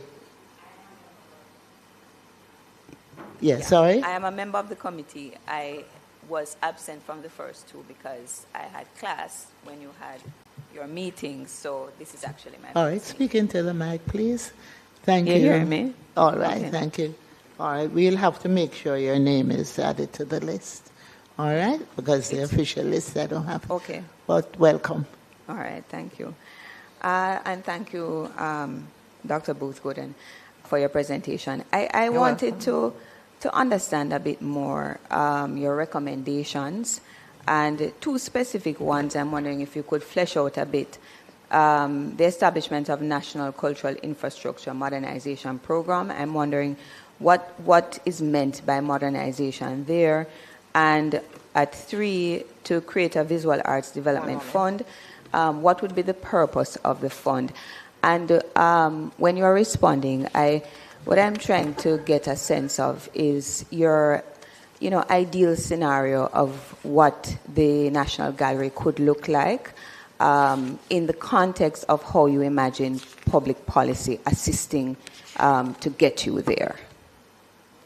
Yeah, sorry? I am a member of the committee. I was absent from the first two because I had class when you had your meetings, so this is actually my All right, speak into the mic, please. Thank you. You hear me? All right, Okay. Thank you. All right, we'll have to make sure your name is added to the list. All right, because the official list, I don't have. Okay. But welcome. All right, thank you. And thank you, Dr. Booth-Gooden, for your presentation. I wanted to understand a bit more your recommendations, and two specific ones I'm wondering if you could flesh out a bit. The establishment of National Cultural Infrastructure Modernization Program. I'm wondering what is meant by modernization there. And at 3, to create a visual arts development fund, what would be the purpose of the fund? And when you're responding, what I'm trying to get a sense of is your, ideal scenario of what the National Gallery could look like in the context of how you imagine public policy assisting to get you there.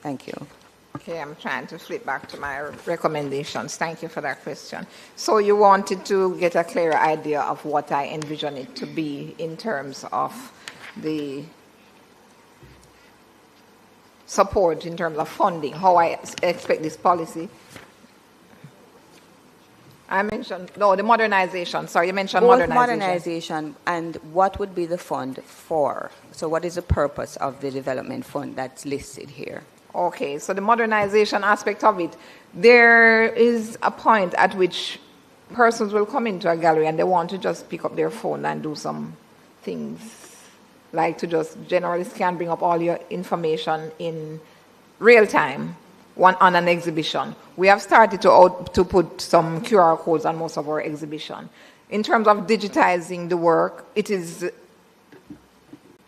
Thank you. Okay, I'm trying to flip back to my recommendations. Thank you for that question. So you wanted to get a clearer idea of what I envision it to be in terms of the support, in terms of funding, how I expect this policy. I mentioned, the modernization. Sorry, you mentioned Both modernization. and what would be the fund for? So what is the purpose of the development fund that's listed here? Okay, so the modernization aspect of it, there is a point at which persons will come into a gallery and they want to just pick up their phone and do some things, like to just generally scan, bring up all your information in real time on an exhibition. We have started to put some QR codes on most of our exhibition. In terms of digitizing the work, it is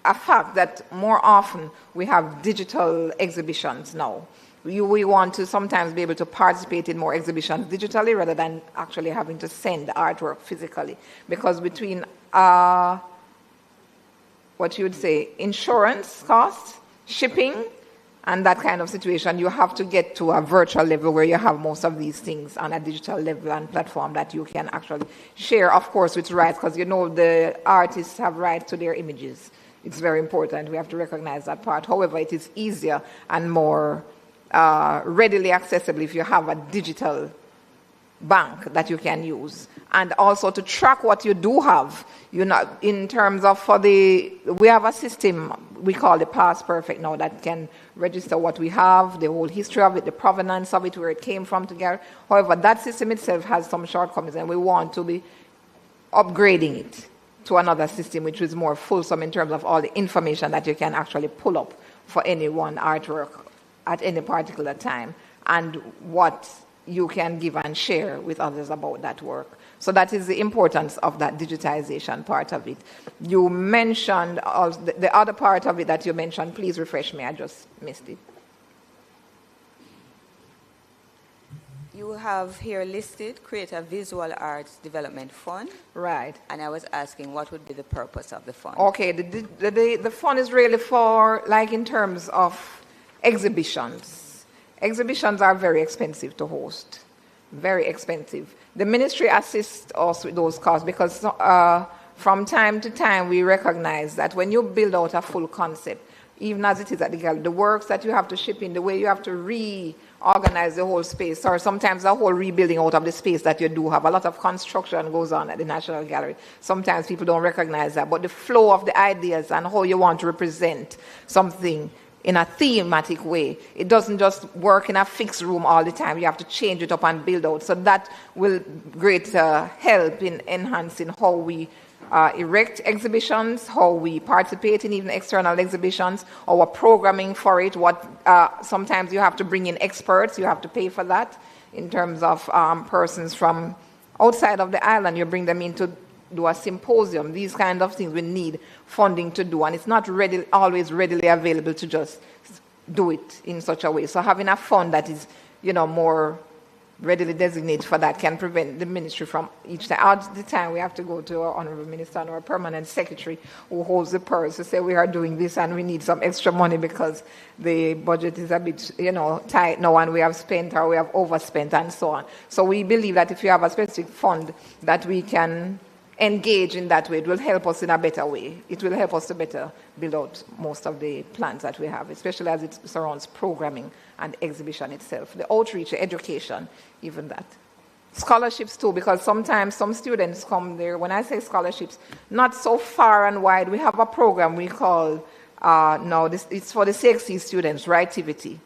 a fact that more often we have digital exhibitions now. We want to sometimes be able to participate in more exhibitions digitally rather than actually having to send artwork physically. Because between, what you would say, insurance costs, shipping, and that kind of situation, you have to get to a virtual level where you have most of these things on a digital level and platform that you can actually share, of course, with rights, because the artists have rights to their images. It's very important. We have to recognize that part. However, it is easier and more readily accessible if you have a digital bank that you can use. And also to track what you do have, in terms of we have a system we call the Past Perfect now that can register what we have, the whole history of it, the provenance of it, where it came from together. However, that system itself has some shortcomings and we want to be upgrading it to another system which is more fulsome in terms of all the information that you can actually pull up for any one artwork at any particular time and what you can give and share with others about that work. So that is the importance of that digitization part of it. You mentioned the other part of it that you mentioned. Please refresh me, I just missed it. You have here listed, create a visual arts development fund. Right. And I was asking what would be the purpose of the fund? Okay, the fund is really for, like in terms of exhibitions. Exhibitions are very expensive to host, very expensive. The ministry assists us with those costs because from time to time we recognize that when you build out a full concept, even as it is at the gallery, the works that you have to ship in, the way you have to reorganize the whole space, or sometimes the whole rebuilding out of the space that you do have. A lot of construction goes on at the National Gallery. Sometimes people don't recognize that, but the flow of the ideas and how you want to represent something in a thematic way, it doesn't just work in a fixed room all the time. You have to change it up and build out. So that will great help in enhancing how we erect exhibitions, how we participate in even external exhibitions, our programming for it. Sometimes you have to bring in experts, you have to pay for that in terms of persons from outside of the island. You bring them in to do a symposium. These kind of things we need funding to do, and it's not always readily available to just do it in such a way. So having a fund that is, more readily designated for that can prevent the ministry from each time. At the time, we have to go to our honorable minister and our permanent secretary who holds the purse to say we are doing this and we need some extra money because the budget is a bit, tight now and we have spent or we have overspent and so on. So we believe that if you have a specific fund that we can engage in that way, it will help us in a better way. It will help us to better build out most of the plans that we have, especially as it surrounds programming and exhibition itself. The outreach, the education, even that. Scholarships too, because sometimes some students come there. When I say scholarships, not so far and wide. We have a program we call, it's for the CXC students, Rightivity.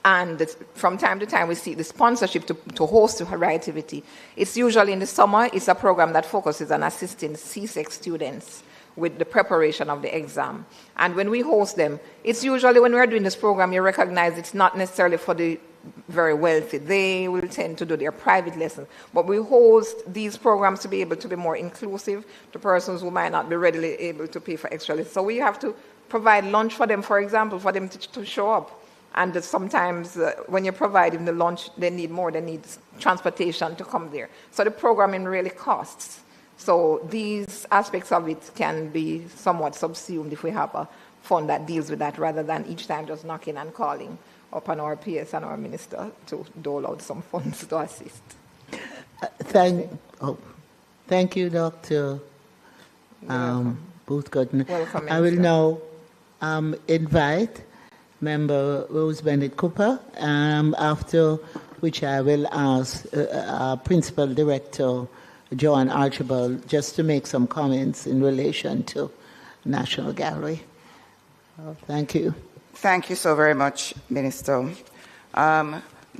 And from time to time, we see the sponsorship to host Rightivity. It's usually in the summer. It's a program that focuses on assisting CSEC students with the preparation of the exam. And when we host them, it's usually when we're doing this program, you recognize it's not necessarily for the very wealthy. They will tend to do their private lessons. But we host these programs to be able to be more inclusive to persons who might not be readily able to pay for extra lessons. So we have to provide lunch for them, for example, for them to show up. And sometimes when you provide them the lunch, they need more. They need transportation to come there. So the programming really costs. So these aspects of it can be somewhat subsumed if we have a fund that deals with that rather than each time just knocking and calling upon our PS and our minister to dole out some funds to assist. Thank you, Dr. Booth-Gooden. Welcome, I will now invite Member Rose Bennett Cooper, after which I will ask Principal Director Joanne Archibald just to make some comments in relation to National Gallery. Thank you. Thank you so very much, Minister.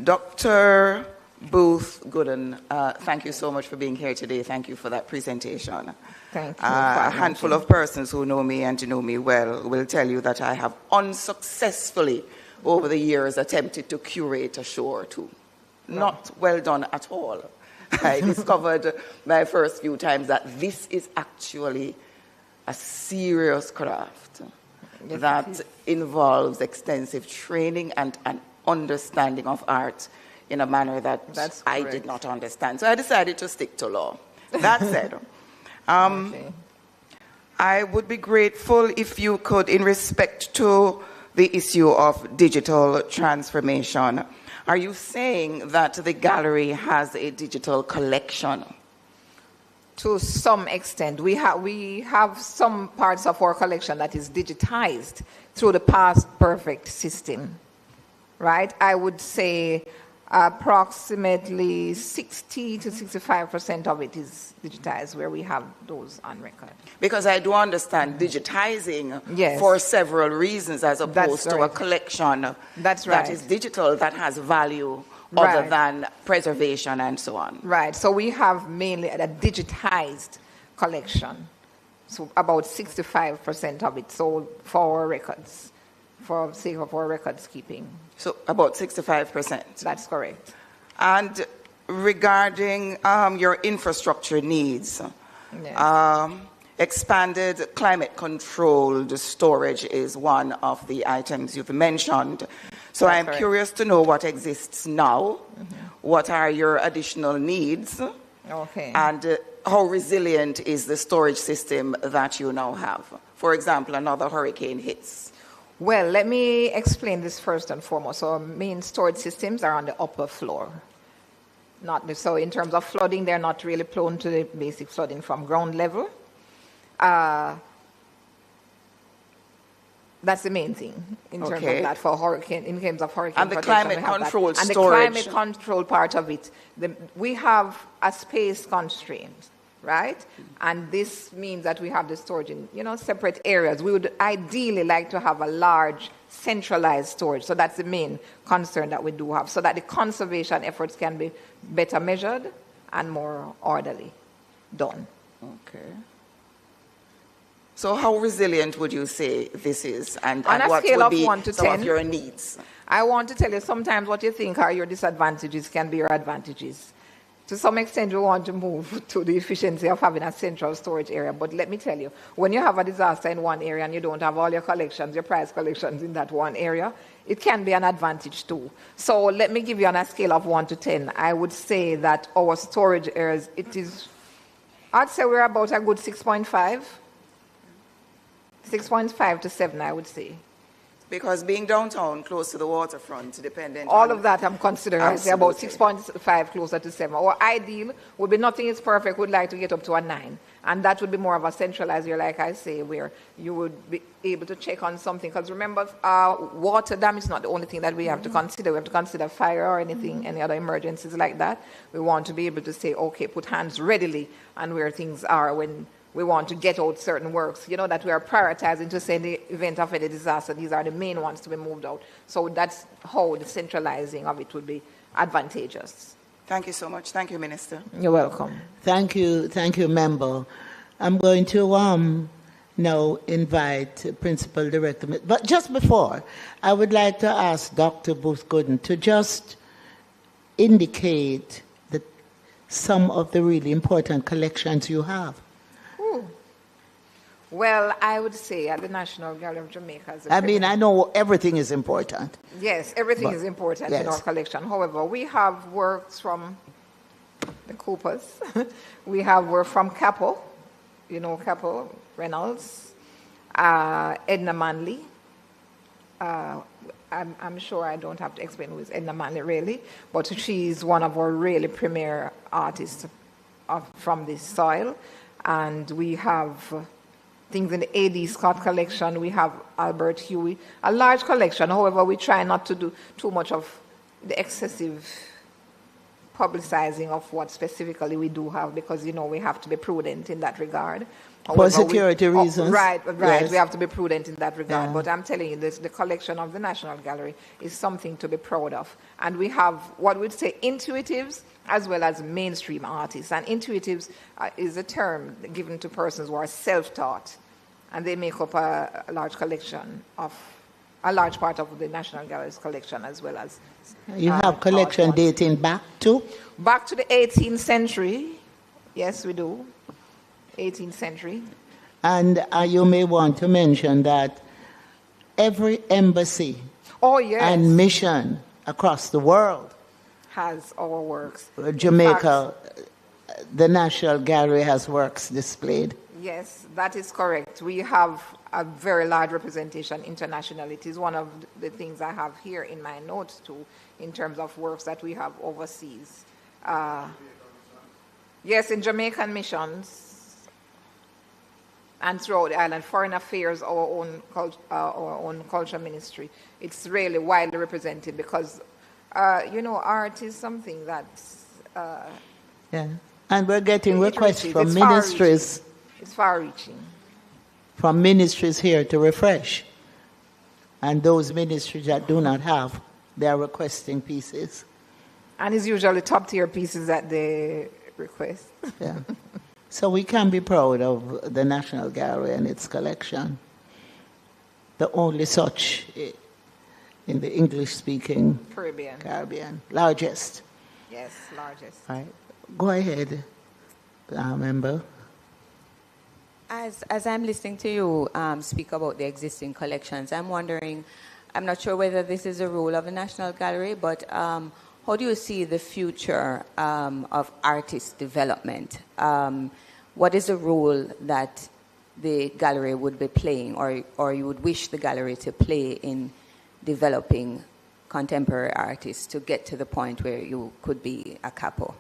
Dr. Booth-Gooden, thank you so much for being here today. Thank you for that presentation. Thank you. A handful of persons who know me and know me well will tell you that I have unsuccessfully, over the years, attempted to curate a show or two. Not well done at all. I discovered my first few times that this is actually a serious craft that involves extensive training and an understanding of art in a manner that I did not understand. So I decided to stick to law. That said, I would be grateful if you could, in respect to the issue of digital transformation, are you saying that the gallery has a digital collection? To some extent. We have some parts of our collection that is digitized through the Past Perfect system, right? I would say approximately 60 to 65% of it is digitized, where we have those on record. Because I do understand digitizing for several reasons, as opposed to a collection that is digital, that has value other than preservation and so on. Right. So we have mainly a digitized collection. So about 65% of it sold for our records, for the sake of our records keeping. So about 65%. That's correct. And regarding your infrastructure needs, expanded climate-controlled storage is one of the items you've mentioned. So I'm curious to know what exists now, what are your additional needs, and how resilient is the storage system that you now have? For example, another hurricane hits. Well, let me explain this first and foremost. So our main storage systems are on the upper floor. So in terms of flooding, they're not really prone to the basic flooding from ground level. That's the main thing in terms of that for hurricane, in terms of hurricane and the protection. climate controlled and storage. the climate control part of it. We have a space constraint, right? And this means that we have the storage in, separate areas. We would ideally like to have a large centralized storage. So that's the main concern that we do have, so that the conservation efforts can be better measured and more orderly done. Okay. So how resilient would you say this is, and On a what scale would of be 1 to some 10, of your needs? I want to tell you, sometimes what you think are your disadvantages can be your advantages. To some extent, we want to move to the efficiency of having a central storage area. But let me tell you, when you have a disaster in one area and you don't have all your collections, your prize collections in that one area, it can be an advantage too. So let me give you on a scale of 1 to 10. I would say that our storage areas, I'd say we're about a good 6.5. 6.5 to 7, I would say. Because being downtown, close to the waterfront, dependent All on of that I'm considering. I say about 6.5, closer to 7. Our ideal would be nothing is perfect. We'd like to get up to a 9. And that would be more of a centralized area, like I say, where you would be able to check on something. Because remember, water dam is not the only thing that we have to consider. We have to consider fire or anything, any other emergencies like that. We want to be able to say, okay, put hands readily on where things are when we want to get out certain works, that we are prioritizing to say in the event of any disaster, these are the main ones to be moved out. So that's how the centralizing of it would be advantageous. Thank you so much. Thank you, Minister. You're welcome. Thank you, member. I'm going to now invite Principal Director. But just before, I would like to ask Dr. Booth Gooden to just indicate some of the really important collections you have. Well, I would say at the National Gallery of Jamaica. I know everything is important. Yes, everything is important in our collection. However, we have works from the Coopers. We have work from Capo, Capo, Reynolds, Edna Manley. I'm sure I don't have to explain who is Edna Manley really, but she's one of our really premier artists from this soil. And we have things in the A.D. Scott collection. We have Albert Huey, a large collection. However, we try not to do too much of the excessive publicizing of what specifically we do have, because, we have to be prudent in that regard. For security reasons. Right. Yes. We have to be prudent in that regard. Yeah. But I'm telling you, the collection of the National Gallery is something to be proud of. And we have what we'd say intuitives as well as mainstream artists. And intuitives is a term given to persons who are self-taught. And they make up a large collection of, a large part of the National Gallery's collection, as well as... You have collection dating back to? Back to the 18th century. Yes, we do. 18th century. And you may want to mention that every embassy and mission across the world has our works. Jamaica, the National Gallery has works displayed. Yes, that is correct. We have a very large representation internationally. It is one of the things I have here in my notes too, in terms of works that we have overseas. Yes, in Jamaican missions and throughout the island, Foreign Affairs, our own culture ministry. It's really widely represented because, art is something that's... And we're getting requests from ministries. It's far-reaching. From ministries here to refresh. And those ministries that do not have, they are requesting pieces. And it's usually top-tier pieces that they request. Yeah. So we can be proud of the National Gallery and its collection. The only such in the English-speaking Caribbean. Largest. Yes, largest. All right. Go ahead, member. As I'm listening to you speak about the existing collections, I'm wondering, I'm not sure whether this is a role of the National Gallery, but how do you see the future of artist development? What is the role that the gallery would be playing, or you would wish the gallery to play in developing contemporary artists to get to the point where you could be a capo?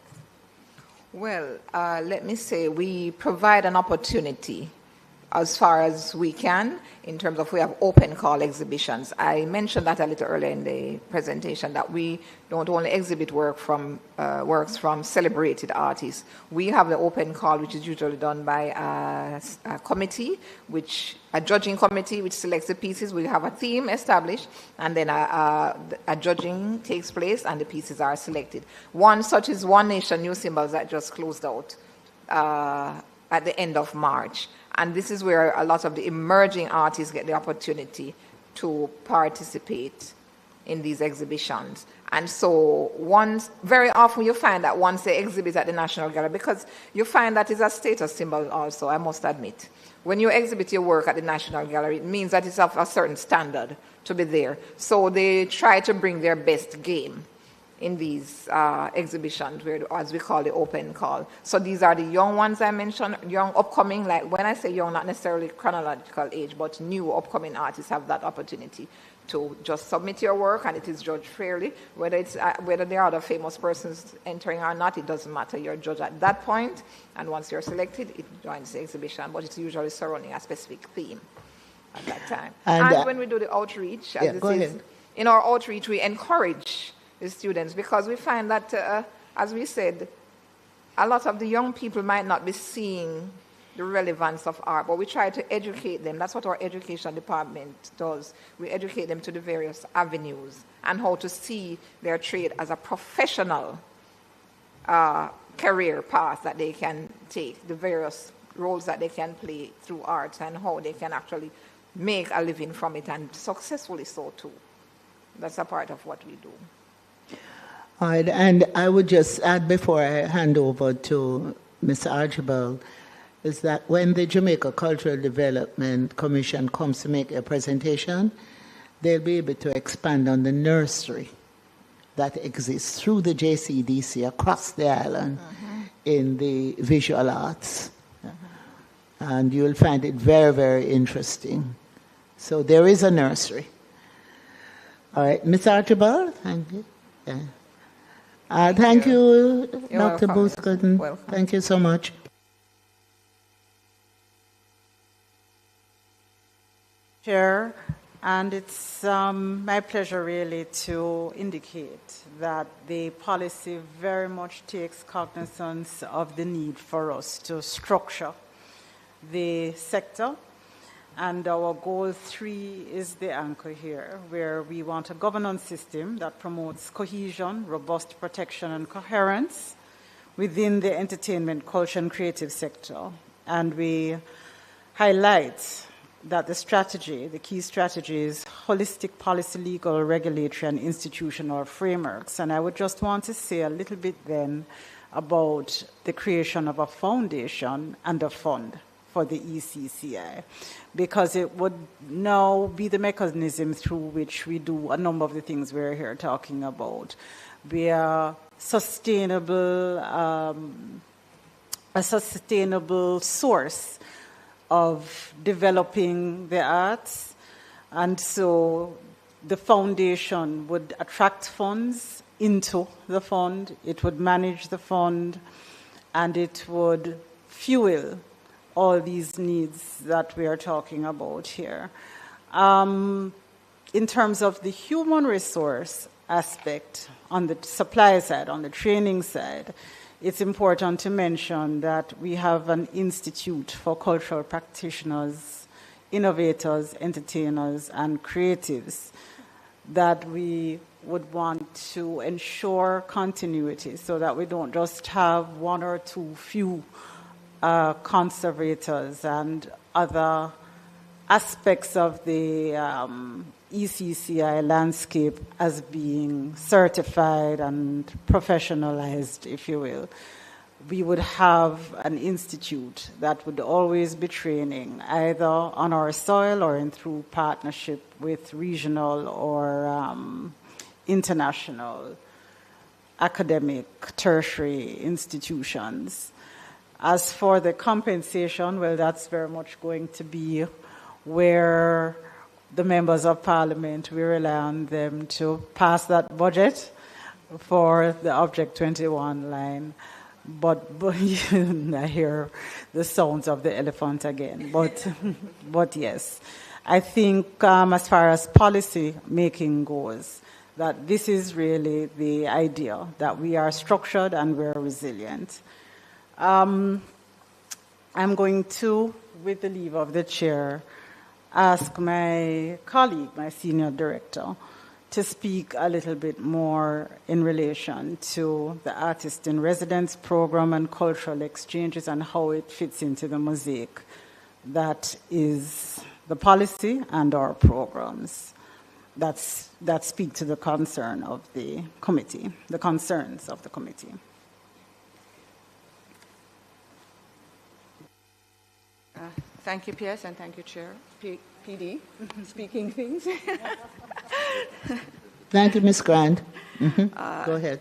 Well, let me say we provide an opportunity as far as we can in terms of we have open call exhibitions. I mentioned that a little earlier in the presentation, that we don't only exhibit works from celebrated artists. We have the open call, which is usually done by a committee, a judging committee, which selects the pieces. We have a theme established, and then a judging takes place, and the pieces are selected. One such is One Nation, New Symbols, that just closed out at the end of March. And this is where a lot of the emerging artists get the opportunity to participate in these exhibitions. And so very often you find that once they exhibit at the National Gallery, because you find that is a status symbol also, I must admit. When you exhibit your work at the National Gallery, it means that it's of a certain standard to be there. So they try to bring their best game in these exhibitions, as we call the open call. So these are the young ones I mentioned, young upcoming, like when I say young, not necessarily chronological age, but new upcoming artists have that opportunity to just submit your work, and it is judged fairly. Whether there are other famous persons entering or not, it doesn't matter. You're judged at that point, and once you're selected, it joins the exhibition, but it's usually surrounding a specific theme at that time. And when we do the outreach, in our outreach, we encourage the students, because we find that, as we said, a lot of the young people might not be seeing the relevance of art, but we try to educate them. That's what our education department does. We educate them to the various avenues and how to see their trade as a professional career path that they can take, the various roles that they can play through art, and how they can actually make a living from it, and successfully so too. That's a part of what we do. All right, and I would just add before I hand over to Mr. Archibald, is that when the Jamaica Cultural Development Commission comes to make a presentation, they'll be able to expand on the nursery that exists through the JCDC across the island in the visual arts. And you'll find it very, very interesting. So there is a nursery. All right, Ms. Archibald, thank you. Yeah. Thank you, Dr. Booth-Gooden. Thank you so much. Chair, and it's my pleasure really to indicate that the policy very much takes cognizance of the need for us to structure the sector. And our goal 3 is the anchor here, where we want a governance system that promotes cohesion, robust protection, and coherence within the entertainment, culture, and creative sector. And we highlight that the key strategy is holistic policy, legal, regulatory, and institutional frameworks. And I would just want to say a little bit then about the creation of a foundation and a fund for the ECCI, because it would now be the mechanism through which we do a number of the things we're here talking about. We are a sustainable source of developing the arts, and so the foundation would attract funds into the fund, it would manage the fund, and it would fuel all these needs that we are talking about here. In terms of the human resource aspect, on the supply side, on the training side, it's important to mention that we have an institute for cultural practitioners, innovators, entertainers, and creatives that we would want to ensure continuity, so that we don't just have one or two few conservators and other aspects of the ECCI landscape as being certified and professionalized, if you will. We would have an institute that would always be training, either on our soil or through partnership with regional or international academic tertiary institutions. As for the compensation, well, that's very much going to be where the members of parliament, we rely on them to pass that budget for the Object 21 line. But I hear the sounds of the elephant again. But yes, I think as far as policy making goes, that this is really the idea, that we are structured and we're resilient. I'm going to, with the leave of the chair, ask my colleague, my senior director, to speak a little bit more in relation to the Artist in Residence program and cultural exchanges and how it fits into the mosaic that is the policy and our programs that speak to the concern of the committee, the concerns of the committee. Thank you, PS, and thank you, Chair. PD, speaking things. Thank you, Ms. Grant. Go ahead.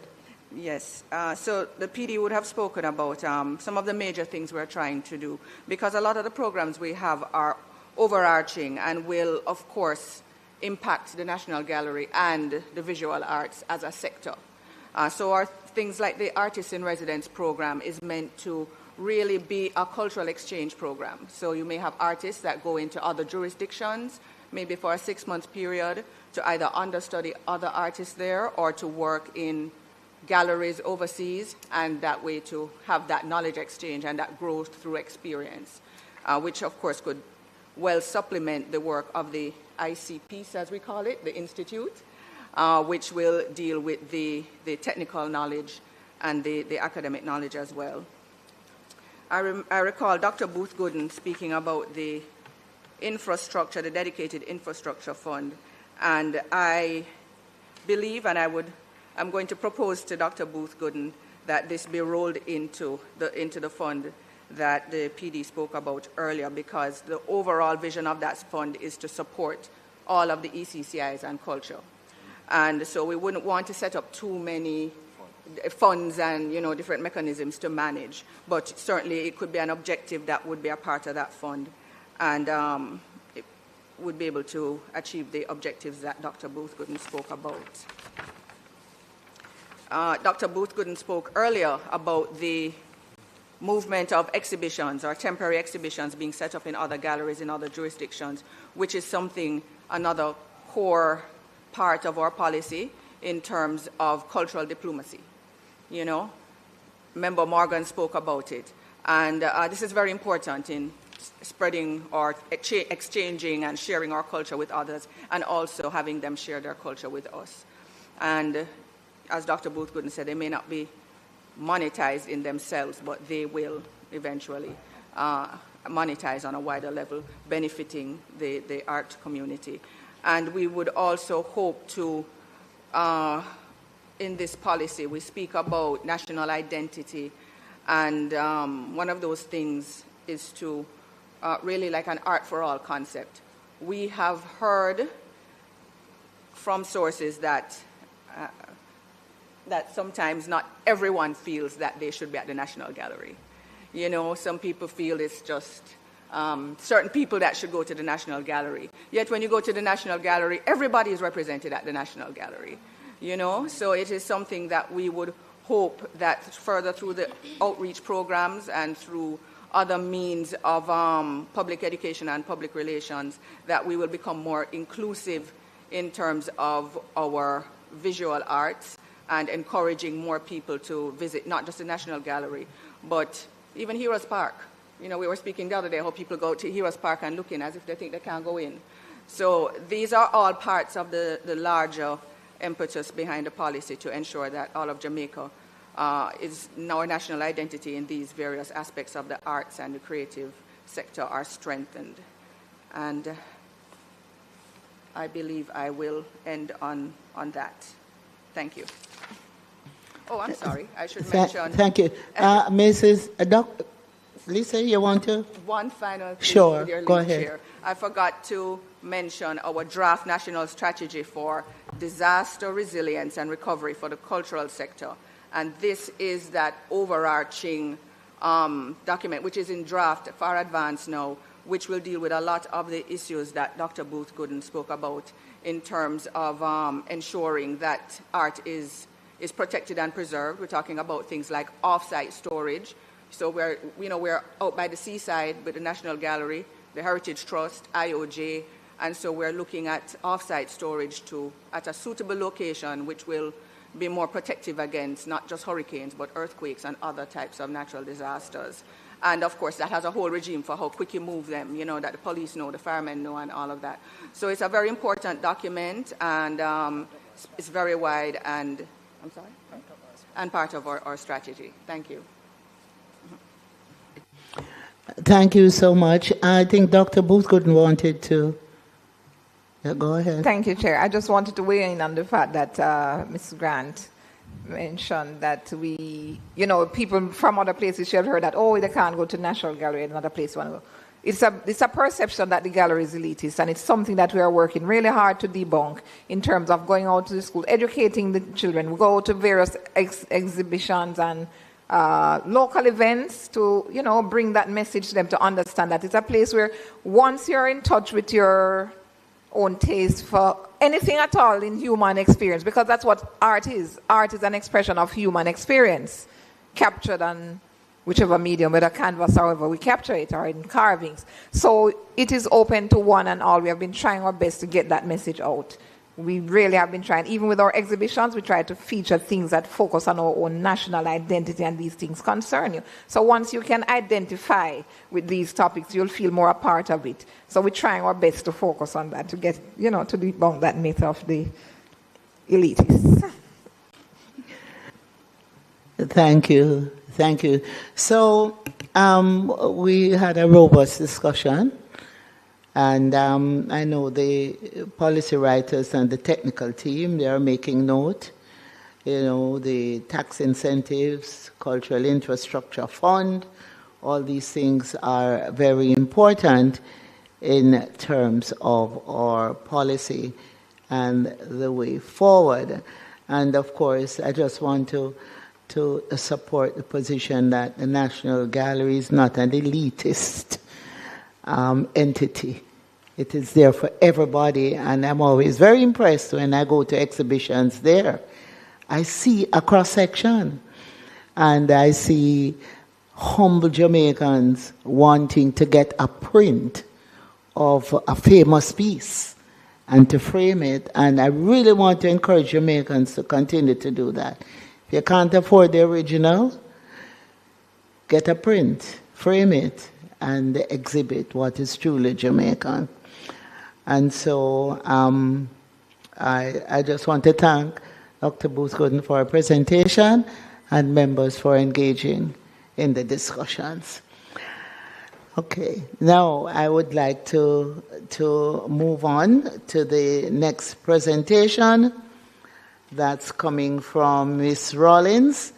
Yes. So the PD would have spoken about some of the major things we're trying to do, because a lot of the programs we have are overarching and will, of course, impact the National Gallery and the visual arts as a sector. So our things like the Artists in Residence program is meant to really be a cultural exchange program. So you may have artists that go into other jurisdictions, maybe for a 6-month period, to either understudy other artists there or to work in galleries overseas, and that way to have that knowledge exchange and that growth through experience, which of course could well supplement the work of the ICP, as we call it, the Institute, which will deal with the technical knowledge and the academic knowledge as well. I recall Dr. Booth Gooden speaking about the infrastructure, the dedicated infrastructure fund, and I believe, and I'm going to propose to Dr. Booth Gooden that this be rolled into the fund that the PD spoke about earlier, because the overall vision of that fund is to support all of the ECCIs and culture. And so we wouldn't want to set up too many funds and different mechanisms to manage, but certainly it could be an objective that would be a part of that fund, and it would be able to achieve the objectives that Dr. Booth Gooden spoke about. Dr. Booth Gooden spoke earlier about the movement of exhibitions or temporary exhibitions being set up in other galleries in other jurisdictions, which is another core part of our policy in terms of cultural diplomacy. Member Morgan spoke about it. And this is very important in spreading or exchanging and sharing our culture with others, and also having them share their culture with us. And as Dr. Booth Gooden said, they may not be monetized in themselves, but they will eventually monetize on a wider level, benefiting the art community. And we would also hope to, in this policy, we speak about national identity, and one of those things is to really like an art for all concept. We have heard from sources that sometimes not everyone feels that they should be at the National Gallery. Some people feel it's just certain people that should go to the National Gallery. Yet when you go to the National Gallery, everybody is represented at the National Gallery. So it is something that we would hope that further through the outreach programs and through other means of public education and public relations, that we will become more inclusive in terms of our visual arts and encouraging more people to visit not just the National Gallery, but even Heroes Park. We were speaking the other day how people go to Heroes Park and look in as if they think they can't go in. So these are all parts of the larger impetus behind the policy to ensure that all of Jamaica is our national identity in these various aspects of the arts and the creative sector are strengthened. And I believe I will end on that. Thank you. Oh, I'm sorry. I should mention. Thank you. Mrs. Dr. Lisa, you want to? One final thing. Sure, dear go lead ahead. Chair. I forgot to mention our draft national strategy for disaster resilience and recovery for the cultural sector. And this is that overarching document, which is in draft far advanced now, which will deal with a lot of the issues that Dr. Booth Gooden spoke about in terms of ensuring that art is protected and preserved. We're talking about things like off-site storage. So we're out by the seaside with the National Gallery, the Heritage Trust, IOJ, and so we're looking at off-site storage at a suitable location, which will be more protective against not just hurricanes, but earthquakes and other types of natural disasters. And of course, that has a whole regime for how quick you move them, that the police know, the firemen know, and all of that. So it's a very important document, and it's very wide and, and part of our strategy. Thank you. Thank you so much. I think Dr. Booth Gooden wanted to. Yeah, go ahead. Thank you, Chair. I just wanted to weigh in on the fact that Ms. Grant mentioned that people from other places should have heard that, they can't go to National Gallery, another place want to go. It's a perception that the gallery is elitist, and it's something that we are working really hard to debunk in terms of going out to the school, educating the children. We go to various exhibitions and local events to, bring that message to them to understand that it's a place where once you're in touch with your own taste for anything at all in human experience, because that's what art is. Art is an expression of human experience, captured on whichever medium, whether canvas, however we capture it, or in carvings. So it is open to one and all. We have been trying our best to get that message out. We really have been trying. Even with our exhibitions, we try to feature things that focus on our own national identity, and these things concern you. So once you can identify with these topics, you'll feel more a part of it. So we're trying our best to focus on that, to get, to debunk that myth of the elitists. Thank you. Thank you. So we had a robust discussion. And I know the policy writers and the technical team, they are making note. The tax incentives, cultural infrastructure fund, all these things are very important in terms of our policy and the way forward. And of course, I just want to support the position that the National Gallery is not an elitist entity. It is there for everybody, and I'm always very impressed when I go to exhibitions there. I see a cross-section, and I see humble Jamaicans wanting to get a print of a famous piece and to frame it, and I really want to encourage Jamaicans to continue to do that. If you can't afford the original, get a print, frame it, and exhibit what is truly Jamaican. And so I just want to thank Dr. Booth Gooden for her presentation and members for engaging in the discussions. Okay, now I would like to move on to the next presentation that's coming from Ms. Rollins.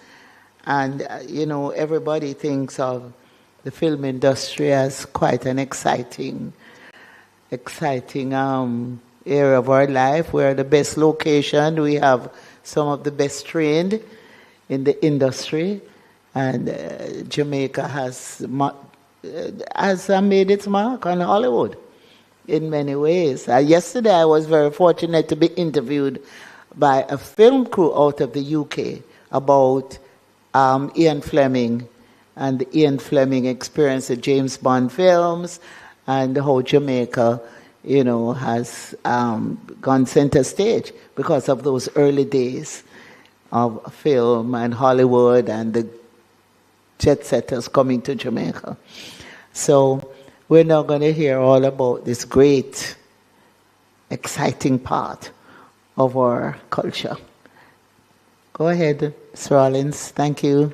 And, everybody thinks of the film industry as quite an exciting area of our life. We're the best location. We have some of the best trained in the industry, and Jamaica has made its mark on Hollywood in many ways. Yesterday, I was very fortunate to be interviewed by a film crew out of the UK about Ian Fleming and the Ian Fleming experience at James Bond films, and how Jamaica, has gone center stage because of those early days of film and Hollywood and the jet setters coming to Jamaica. So we're now going to hear all about this great, exciting part of our culture. Go ahead, Ms. Rollins. Thank you.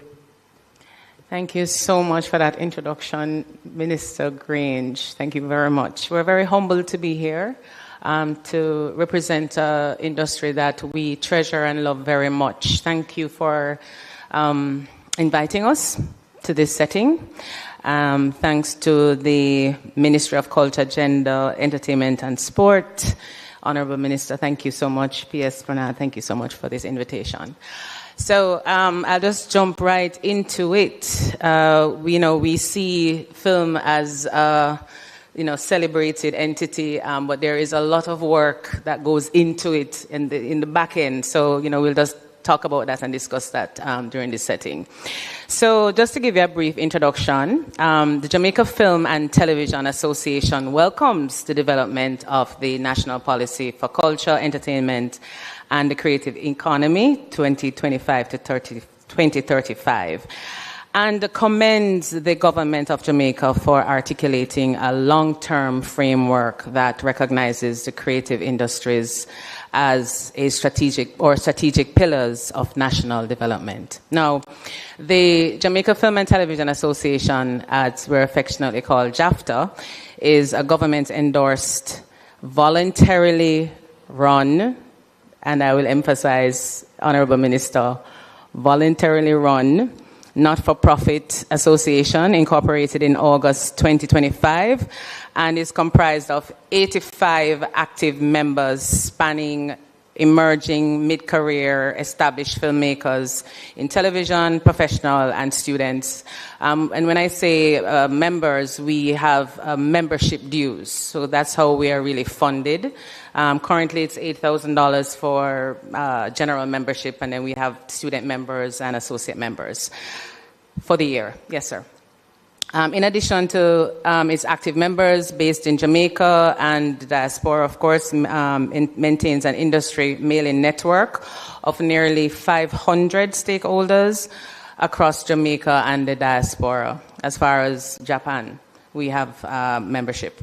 Thank you so much for that introduction, Minister Grange. Thank you very much. We're very humbled to be here to represent an industry that we treasure and love very much. Thank you for inviting us to this setting. Thanks to the Ministry of Culture, Gender, Entertainment and Sport. Honorable Minister, thank you so much. P.S. Bernard, thank you so much for this invitation. So I'll just jump right into it. We see film as celebrated entity, but there is a lot of work that goes into it in the back end. So we'll just talk about that and discuss that during this setting. So just to give you a brief introduction, the Jamaica Film and Television Association welcomes the development of the National Policy for Culture, Entertainment, and the Creative Economy 2025 to 2035, and commends the government of Jamaica for articulating a long-term framework that recognizes the creative industries as a strategic pillars of national development. Now, the Jamaica Film and Television Association, as we're affectionately called JAFTA, is a government-endorsed, voluntarily run, and I will emphasize, Honorable Minister, voluntarily run, not-for-profit association incorporated in August 2025 and is comprised of 85 active members spanning emerging, mid-career, established filmmakers in television, professional, and students. And when I say members, we have membership dues. So that's how we are really funded. Currently, it's $8,000 for general membership, and then we have student members and associate members for the year. Yes, sir. In addition to its active members based in Jamaica and the diaspora, of course, maintains an industry mailing network of nearly 500 stakeholders across Jamaica and the diaspora. As far as Japan, we have membership.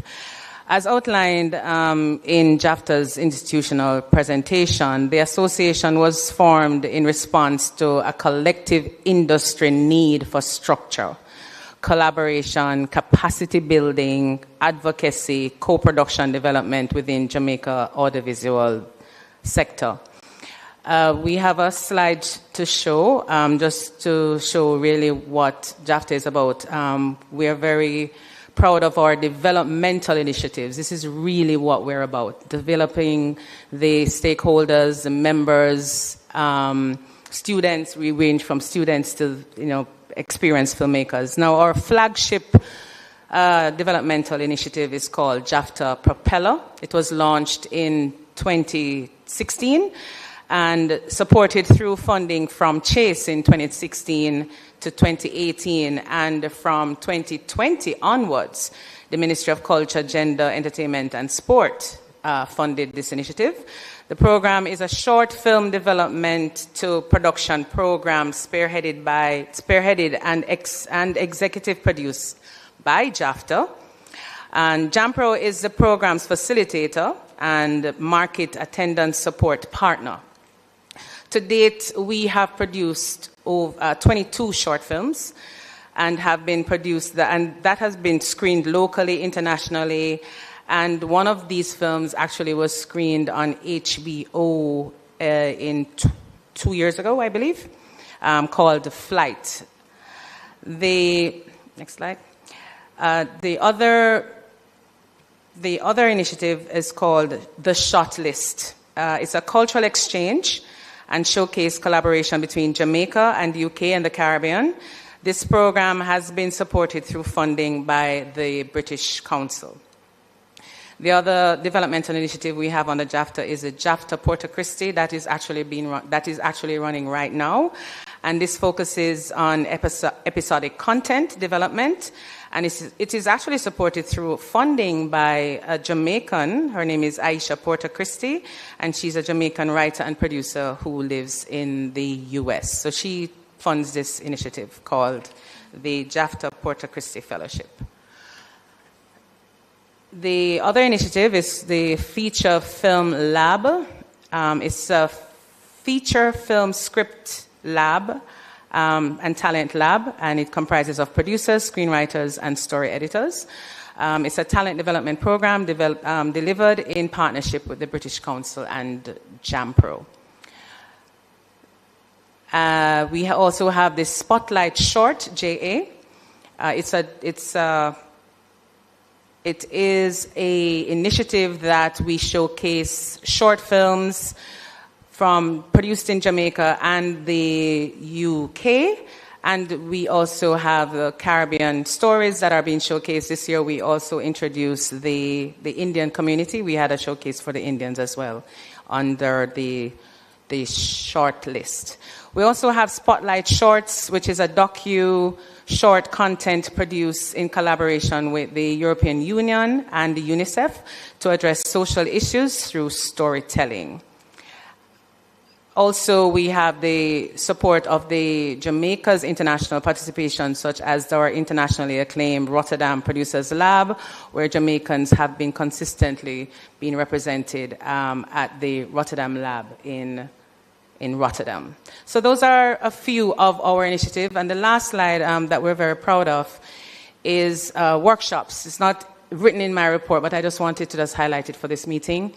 As outlined in JAFTA's institutional presentation, the association was formed in response to a collective industry need for structure, collaboration, capacity building, advocacy, co-production development within Jamaica audiovisual sector. We have a slide to show, just to show really what JAFTA is about. We are very proud of our developmental initiatives. This is really what we're about, developing the stakeholders, the members, students. We range from students to, experienced filmmakers. Now, our flagship developmental initiative is called JAFTA Propeller. It was launched in 2016 and supported through funding from Chase in 2016 to 2018, and from 2020 onwards, the Ministry of Culture, Gender, Entertainment and Sport funded this initiative. The program is a short film development to production program spearheaded and executive produced by JAFTA. And JAMPRO is the program's facilitator and market attendance support partner. To date, we have produced 22 short films and have been produced, and that has been screened locally, internationally, and one of these films actually was screened on HBO in 2 years ago, I believe, called Flight. Next slide. The other initiative is called The Shot List. It's a cultural exchange and showcase collaboration between Jamaica and the UK and the Caribbean. This program has been supported through funding by the British Council. The other developmental initiative we have on the JAFTA is the JAFTA Porta Christi that is actually running right now, and this focuses on episodic content development, and it is actually supported through funding by a Jamaican. Her name is Aisha Porta Christi, and she's a Jamaican writer and producer who lives in the US. So she funds this initiative called the JAFTA Porta Christi Fellowship. The other initiative is the Feature Film Lab. It's a feature film script lab and talent lab, and it comprises of producers, screenwriters, and story editors. It's a talent development program delivered in partnership with the British Council and JAMPRO. We also have the Spotlight Short, JA. It is an initiative that we showcase short films produced in Jamaica and the UK. And we also have the Caribbean stories that are being showcased. This year we also introduced the Indian community. We had a showcase for the Indians as well under the short list. We also have Spotlight Shorts, which is a docu-short content produced in collaboration with the European Union and the UNICEF to address social issues through storytelling. Also, we have the support of the Jamaica's international participation, such as our internationally acclaimed Rotterdam Producers Lab, where Jamaicans have been consistently being represented at the Rotterdam Lab in Rotterdam. So those are a few of our initiatives. And the last slide that we're very proud of is workshops. It's not written in my report, but I just wanted to just highlight it for this meeting.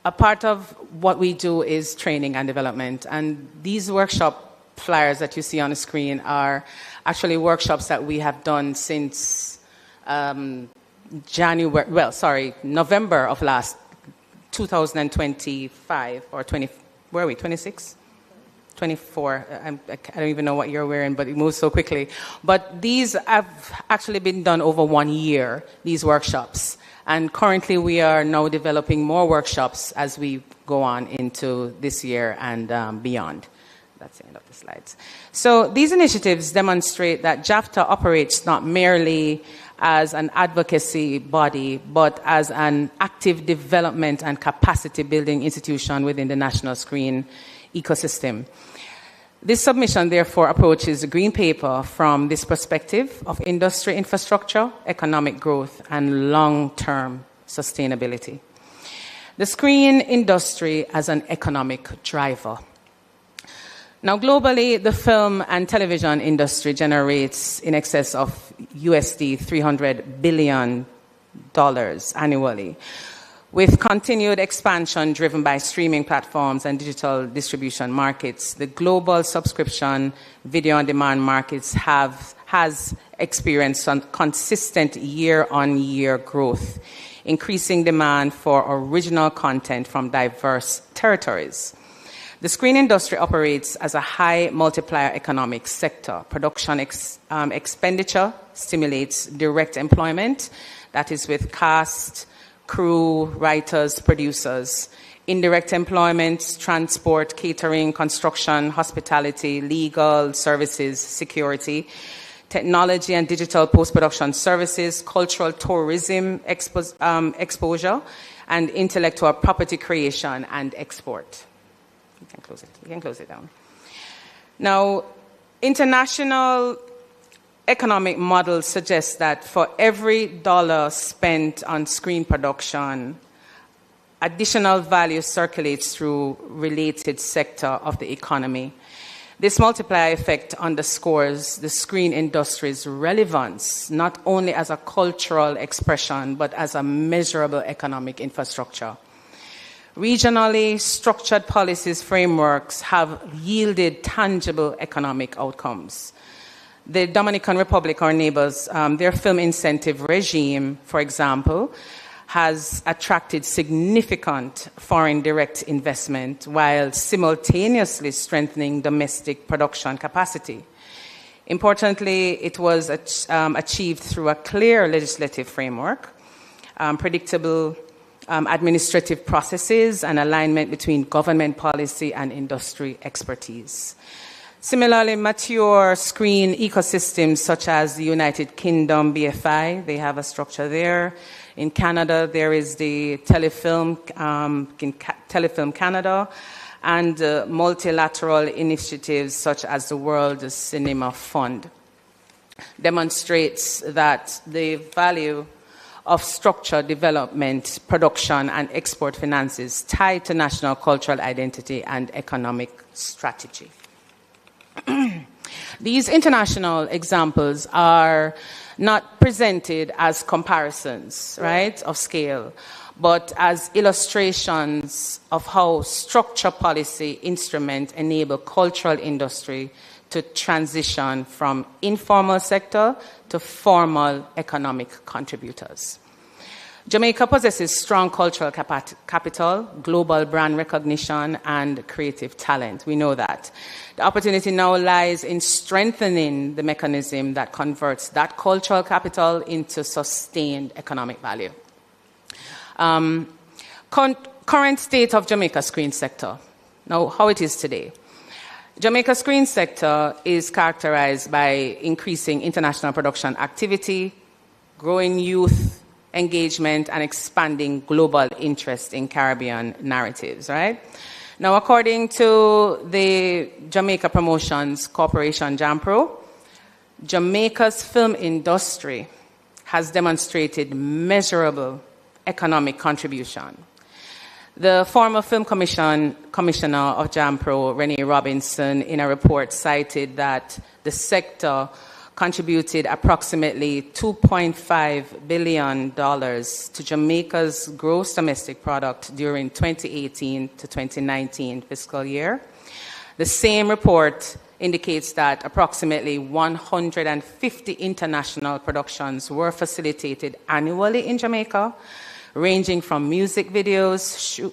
A part of what we do is training and development. And these workshop flyers that you see on the screen are actually workshops that we have done since November of 2025 or 20. Where are we? 26? 24. I don't even know what you're wearing, but it moves so quickly. But these have actually been done over 1 year, these workshops. And currently we are now developing more workshops as we go on into this year and beyond. That's the end of the slides. So these initiatives demonstrate that JAFTA operates not merely as an advocacy body, but as an active development and capacity building institution within the national screen ecosystem. This submission, therefore, approaches the Green Paper from this perspective of industry infrastructure, economic growth, and long-term sustainability. The screen industry as an economic driver. Now, globally, the film and television industry generates in excess of USD $300 billion annually, with continued expansion driven by streaming platforms and digital distribution markets. The global subscription video-on-demand markets has experienced some consistent year-on-year growth, increasing demand for original content from diverse territories. The screen industry operates as a high multiplier economic sector. Production expenditure stimulates direct employment, that is with cast, crew, writers, producers. Indirect employment, transport, catering, construction, hospitality, legal services, security, technology and digital post-production services, cultural tourism exposure, and intellectual property creation and export. You can close it down. Now, international economic models suggest that for every dollar spent on screen production, additional value circulates through related sector of the economy. This multiplier effect underscores the screen industry's relevance, not only as a cultural expression, but as a measurable economic infrastructure. Regionally structured policies frameworks have yielded tangible economic outcomes. The Dominican Republic, our neighbors, their film incentive regime, for example, has attracted significant foreign direct investment while simultaneously strengthening domestic production capacity. Importantly, it was achieved through a clear legislative framework, predictable administrative processes, and alignment between government policy and industry expertise. Similarly, mature screen ecosystems such as the United Kingdom, BFI, they have a structure there. In Canada, there is the Telefilm Canada, and multilateral initiatives such as the World Cinema Fund demonstrates that the value of structured development, production, and export finances tied to national cultural identity and economic strategy. These international examples are not presented as comparisons, right, of scale, but as illustrations of how structure policy instruments enable cultural industry to transition from informal sector to formal economic contributors. Jamaica possesses strong cultural capital, global brand recognition, and creative talent. We know that. The opportunity now lies in strengthening the mechanism that converts that cultural capital into sustained economic value. Current state of Jamaica screen sector. Now, how it is today. Jamaica screen sector is characterized by increasing international production activity, growing youth engagement, and expanding global interest in Caribbean narratives, right? Now, according to the Jamaica Promotions Corporation, JAMPRO, Jamaica's film industry has demonstrated measurable economic contribution. The former film commissioner of JAMPRO, Renee Robinson, in a report cited that the sector contributed approximately $2.5 billion to Jamaica's gross domestic product during 2018 to 2019 fiscal year. The same report indicates that approximately 150 international productions were facilitated annually in Jamaica, ranging from music videos,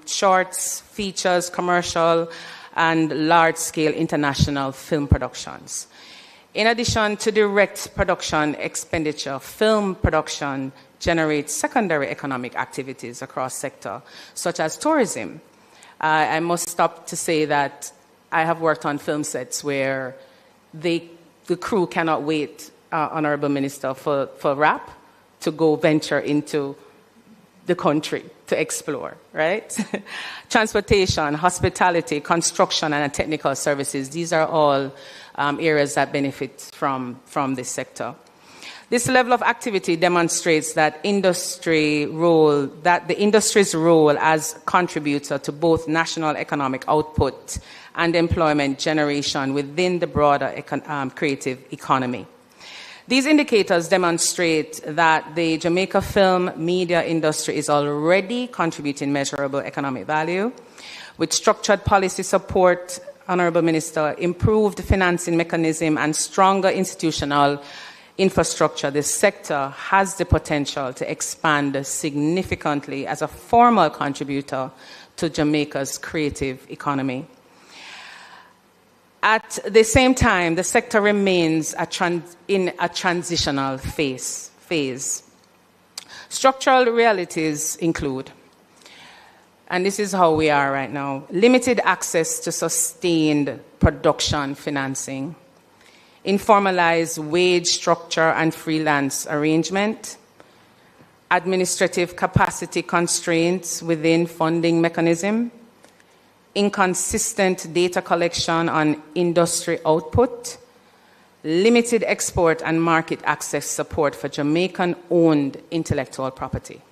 shorts, features, commercial, and large-scale international film productions. In addition to direct production expenditure, film production generates secondary economic activities across sector, such as tourism. I must stop to say that I have worked on film sets where the crew cannot wait, Honorable Minister, for RAP to go venture into the country to explore, right? Transportation, hospitality, construction, and technical services, these are all areas that benefit from this sector. This level of activity demonstrates that the industry's role as contributor to both national economic output and employment generation within the broader creative economy. These indicators demonstrate that the Jamaica film media industry is already contributing measurable economic value. With structured policy support, Honourable Minister, improved financing mechanism and stronger institutional infrastructure, the sector has the potential to expand significantly as a formal contributor to Jamaica's creative economy. At the same time, the sector remains in a transitional phase. Structural realities include, and this is how we are right now, limited access to sustained production financing, informalized wage structure and freelance arrangement, administrative capacity constraints within funding mechanism, inconsistent data collection on industry output, limited export and market access support for Jamaican-owned intellectual property.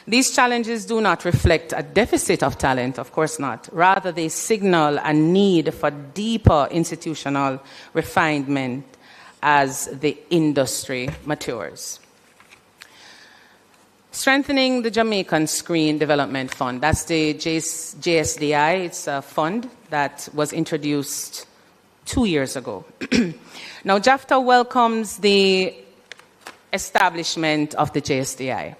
These challenges do not reflect a deficit of talent, of course not. Rather, they signal a need for deeper institutional refinement as the industry matures. Strengthening the Jamaican Screen Development Fund. That's the JSDI. It's a fund that was introduced 2 years ago. Now, JAFTA welcomes the establishment of the JSDI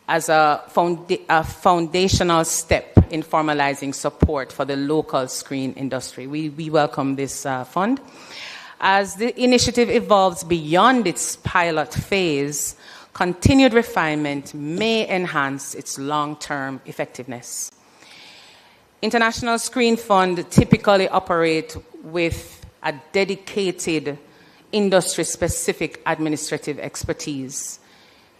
as a foundational step in formalizing support for the local screen industry. We welcome this fund. As the initiative evolves beyond its pilot phase, continued refinement may enhance its long-term effectiveness. International Screen Fund typically operate with a dedicated industry-specific administrative expertise,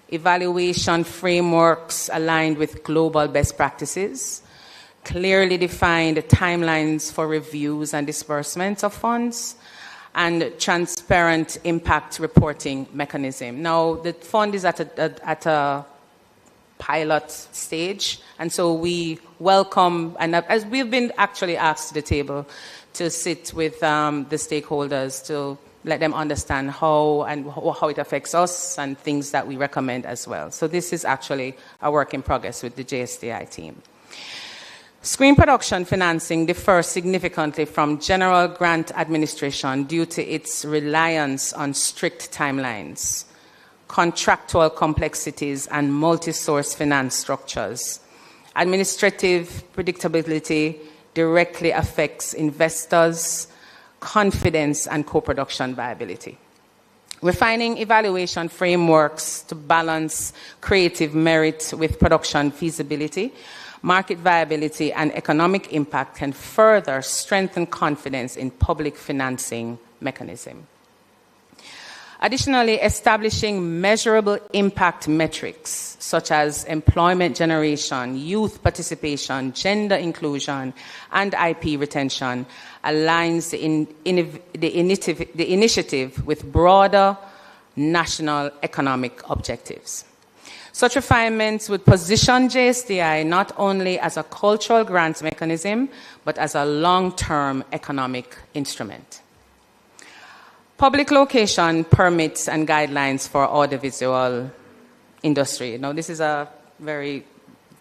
evaluation frameworks aligned with global best practices, clearly defined timelines for reviews and disbursements of funds, and transparent impact reporting mechanism. Now, the fund is at a pilot stage, and so we welcome, and as we've been actually asked to the table to sit with the stakeholders to let them understand how it affects us and things that we recommend as well. So this is actually a work in progress with the JSDI team. Screen production financing differs significantly from general grant administration due to its reliance on strict timelines, contractual complexities, and multi-source finance structures. Administrative predictability directly affects investors' confidence and co-production viability. Refining evaluation frameworks to balance creative merit with production feasibility, market viability, and economic impact can further strengthen confidence in public financing mechanism. Additionally, establishing measurable impact metrics such as employment generation, youth participation, gender inclusion, and IP retention aligns the initiative with broader national economic objectives. Such refinements would position JSDI not only as a cultural grants mechanism, but as a long-term economic instrument. Public location permits and guidelines for audiovisual industry. Now, this is a very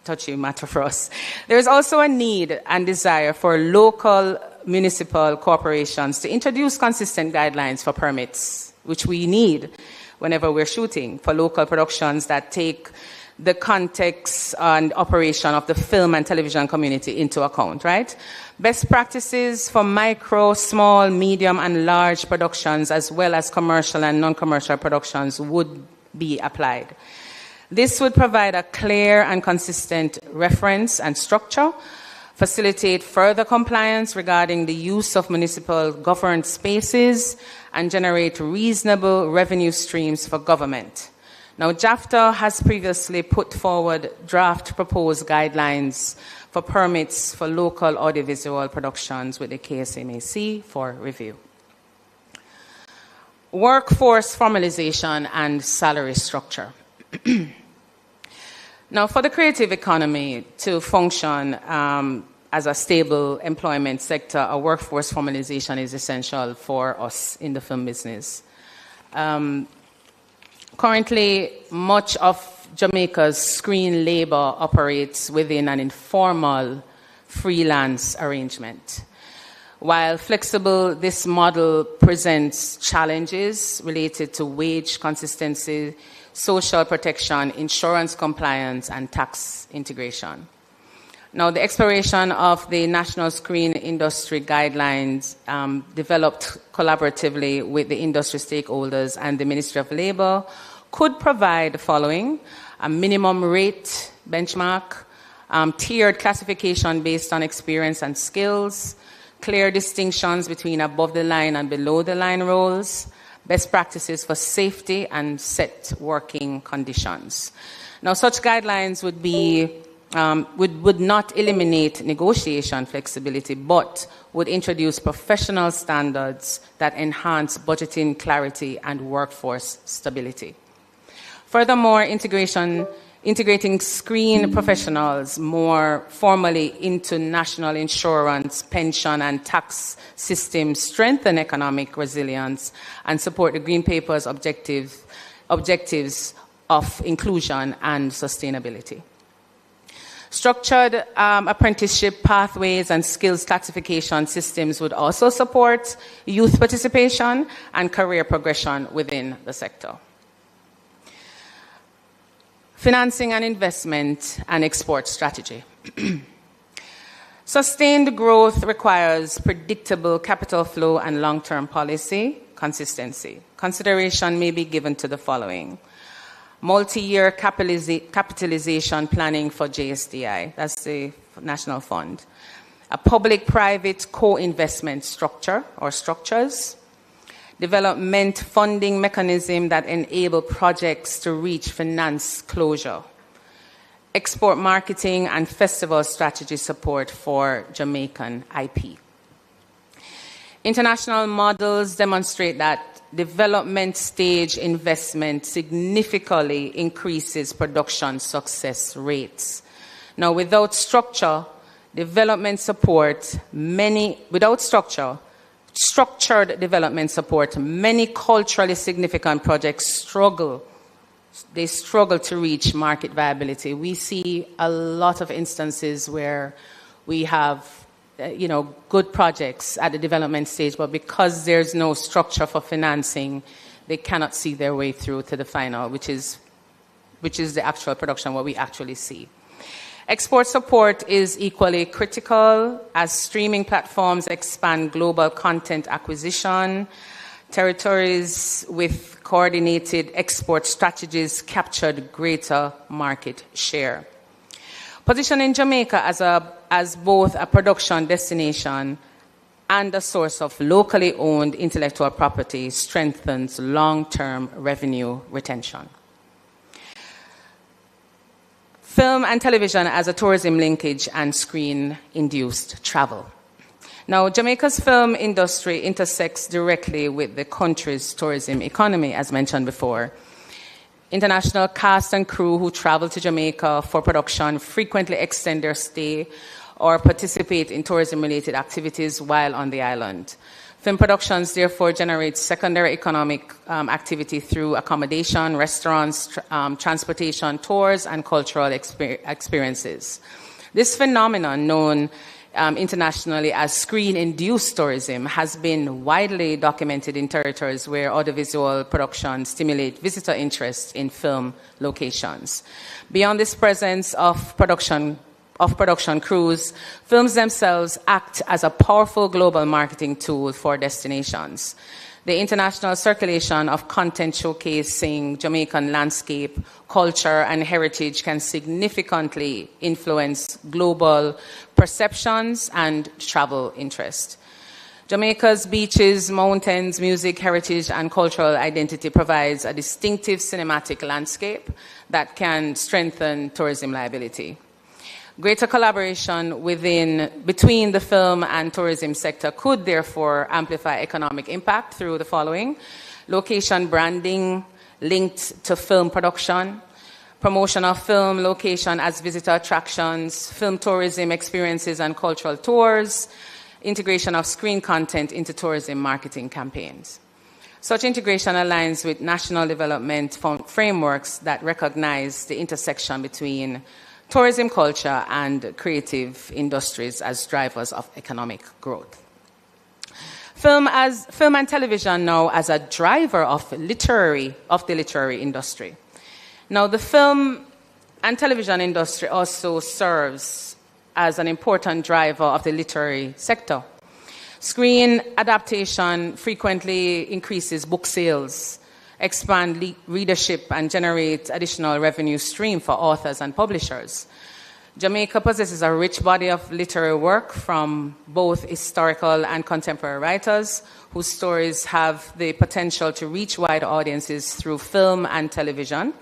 touchy matter for us. There is also a need and desire for local municipal corporations to introduce consistent guidelines for permits, which we need whenever we're shooting, for local productions that take the context and operation of the film and television community into account, right? Best practices for micro, small, medium, and large productions, as well as commercial and non-commercial productions, would be applied. This would provide a clear and consistent reference and structure, facilitate further compliance regarding the use of municipal governed spaces, and generate reasonable revenue streams for government. Now, JAFTA has previously put forward draft proposed guidelines for permits for local audiovisual productions with the KSMAC for review. Workforce formalization and salary structure. Now, for the creative economy to function as a stable employment sector, a workforce formalization is essential for us in the film business. Currently, much of Jamaica's screen labor operates within an informal freelance arrangement. While flexible, this model presents challenges related to wage consistency, social protection, insurance compliance, and tax integration. Now, the exploration of the National Screen Industry Guidelines developed collaboratively with the industry stakeholders and the Ministry of Labour could provide the following: a minimum rate benchmark, tiered classification based on experience and skills, clear distinctions between above-the-line and below-the-line roles, best practices for safety, and set working conditions. Now, such guidelines would be would not eliminate negotiation flexibility, but would introduce professional standards that enhance budgeting clarity and workforce stability. Furthermore, integrating screen professionals more formally into national insurance, pension, and tax systems strengthen economic resilience and support the Green Paper's objectives of inclusion and sustainability. Structured apprenticeship pathways and skills classification systems would also support youth participation and career progression within the sector. Financing and investment and export strategy. Sustained growth requires predictable capital flow and long-term policy consistency. Consideration may be given to the following: multi-year capitalization planning for JSDI, that's the National Fund, a public-private co-investment structure or structures, development funding mechanism that enable projects to reach finance closure, export marketing and festival strategy support for Jamaican IP. International models demonstrate that development stage investment significantly increases production success rates. Now, without structure, development support, structured development support, many culturally significant projects struggle to reach market viability. We see a lot of instances where we have good projects at the development stage, but because there's no structure for financing, they cannot see their way through to the final, which is the actual production, what we actually see. Export support is equally critical as streaming platforms expand global content acquisition. Territories with coordinated export strategies captured greater market share. Positioning Jamaica as both a production destination and a source of locally owned intellectual property strengthens long-term revenue retention. Film and television as a tourism linkage and screen-induced travel. Now, Jamaica's film industry intersects directly with the country's tourism economy, as mentioned before. International cast and crew who travel to Jamaica for production frequently extend their stay or participate in tourism-related activities while on the island. Film productions therefore generate secondary economic activity through accommodation, restaurants, transportation, tours, and cultural experiences. This phenomenon, known internationally as screen-induced tourism, has been widely documented in territories where audiovisual production stimulate visitor interest in film locations. Beyond this presence of production crews, films themselves act as a powerful global marketing tool for destinations. The international circulation of content showcasing Jamaican landscape, culture, and heritage can significantly influence global perceptions and travel interest. Jamaica's beaches, mountains, music, heritage, and cultural identity provides a distinctive cinematic landscape that can strengthen tourism liability. Greater collaboration between the film and tourism sector could therefore amplify economic impact through the following: location branding linked to film production, promotion of film location as visitor attractions, film tourism experiences and cultural tours, integration of screen content into tourism marketing campaigns. Such integration aligns with national development frameworks that recognize the intersection between tourism culture and creative industries as drivers of economic growth. Film and television now as a driver of the literary industry. Now, the film and television industry also serves as an important driver of the literary sector. Screen adaptation frequently increases book sales, expand readership, and generate additional revenue stream for authors and publishers. Jamaica possesses a rich body of literary work from both historical and contemporary writers whose stories have the potential to reach wide audiences through film and television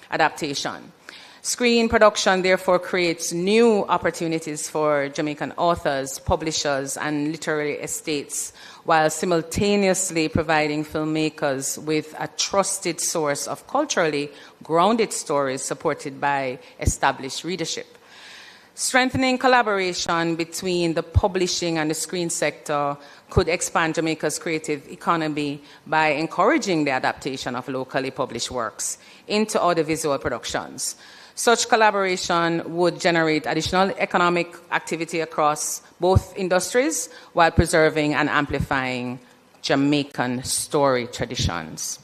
adaptation. Screen production therefore creates new opportunities for Jamaican authors, publishers, and literary estates, while simultaneously providing filmmakers with a trusted source of culturally grounded stories supported by established readership. Strengthening collaboration between the publishing and the screen sector could expand Jamaica's creative economy by encouraging the adaptation of locally published works into audiovisual productions. Such collaboration would generate additional economic activity across both industries while preserving and amplifying Jamaican story traditions.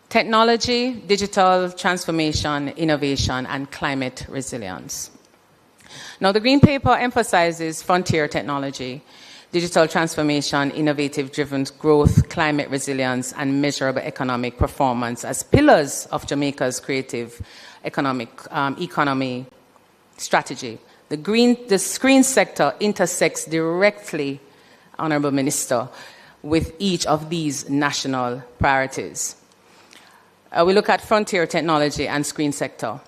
Technology, digital transformation, innovation, and climate resilience. Now, the Green Paper emphasizes frontier technology, digital transformation, innovative-driven growth, climate resilience, and measurable economic performance as pillars of Jamaica's creative economy strategy. The screen sector intersects directly, Honorable Minister, with each of these national priorities. We look at frontier technology and screen sector.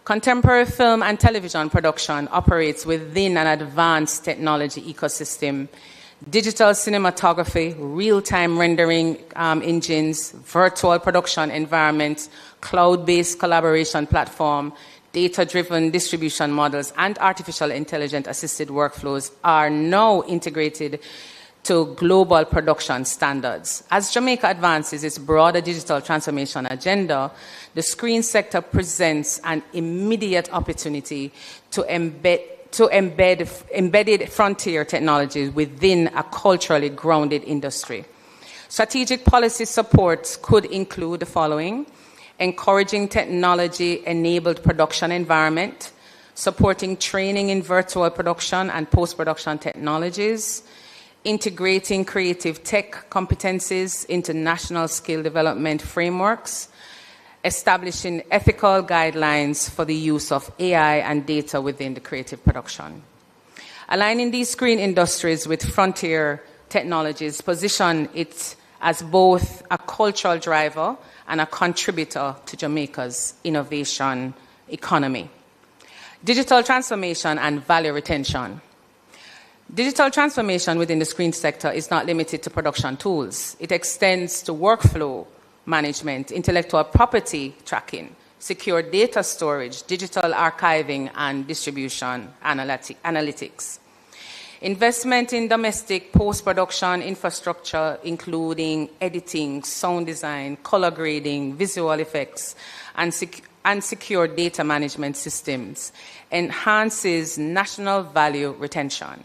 Contemporary film and television production operates within an advanced technology ecosystem. Digital cinematography, real-time rendering engines, virtual production environments, cloud-based collaboration platform, data-driven distribution models, and artificial intelligence-assisted workflows are now integrated to global production standards. As Jamaica advances its broader digital transformation agenda, the screen sector presents an immediate opportunity to embedded frontier technologies within a culturally grounded industry. Strategic policy supports could include the following: encouraging technology-enabled production environment, supporting training in virtual production and post-production technologies, integrating creative tech competencies into national skill development frameworks, establishing ethical guidelines for the use of AI and data within the creative production. Aligning these green industries with frontier technologies position it as both a cultural driver and a contributor to Jamaica's innovation economy. Digital transformation and value retention. Digital transformation within the screen sector is not limited to production tools. It extends to workflow management, intellectual property tracking, secure data storage, digital archiving, and distribution analytics. Investment in domestic post-production infrastructure, including editing, sound design, color grading, visual effects, and secure data management systems, enhances national value retention.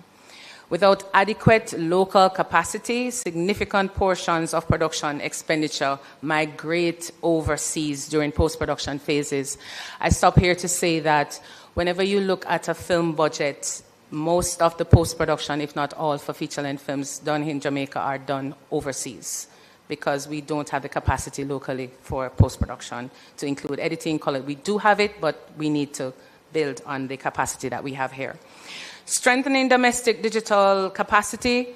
Without adequate local capacity, significant portions of production expenditure migrate overseas during post-production phases. I stop here to say that whenever you look at a film budget, most of the post-production, if not all, for feature-length films done in Jamaica are done overseas because we don't have the capacity locally for post-production to include editing, color. We do have it, but we need to build on the capacity that we have here. Strengthening domestic digital capacity,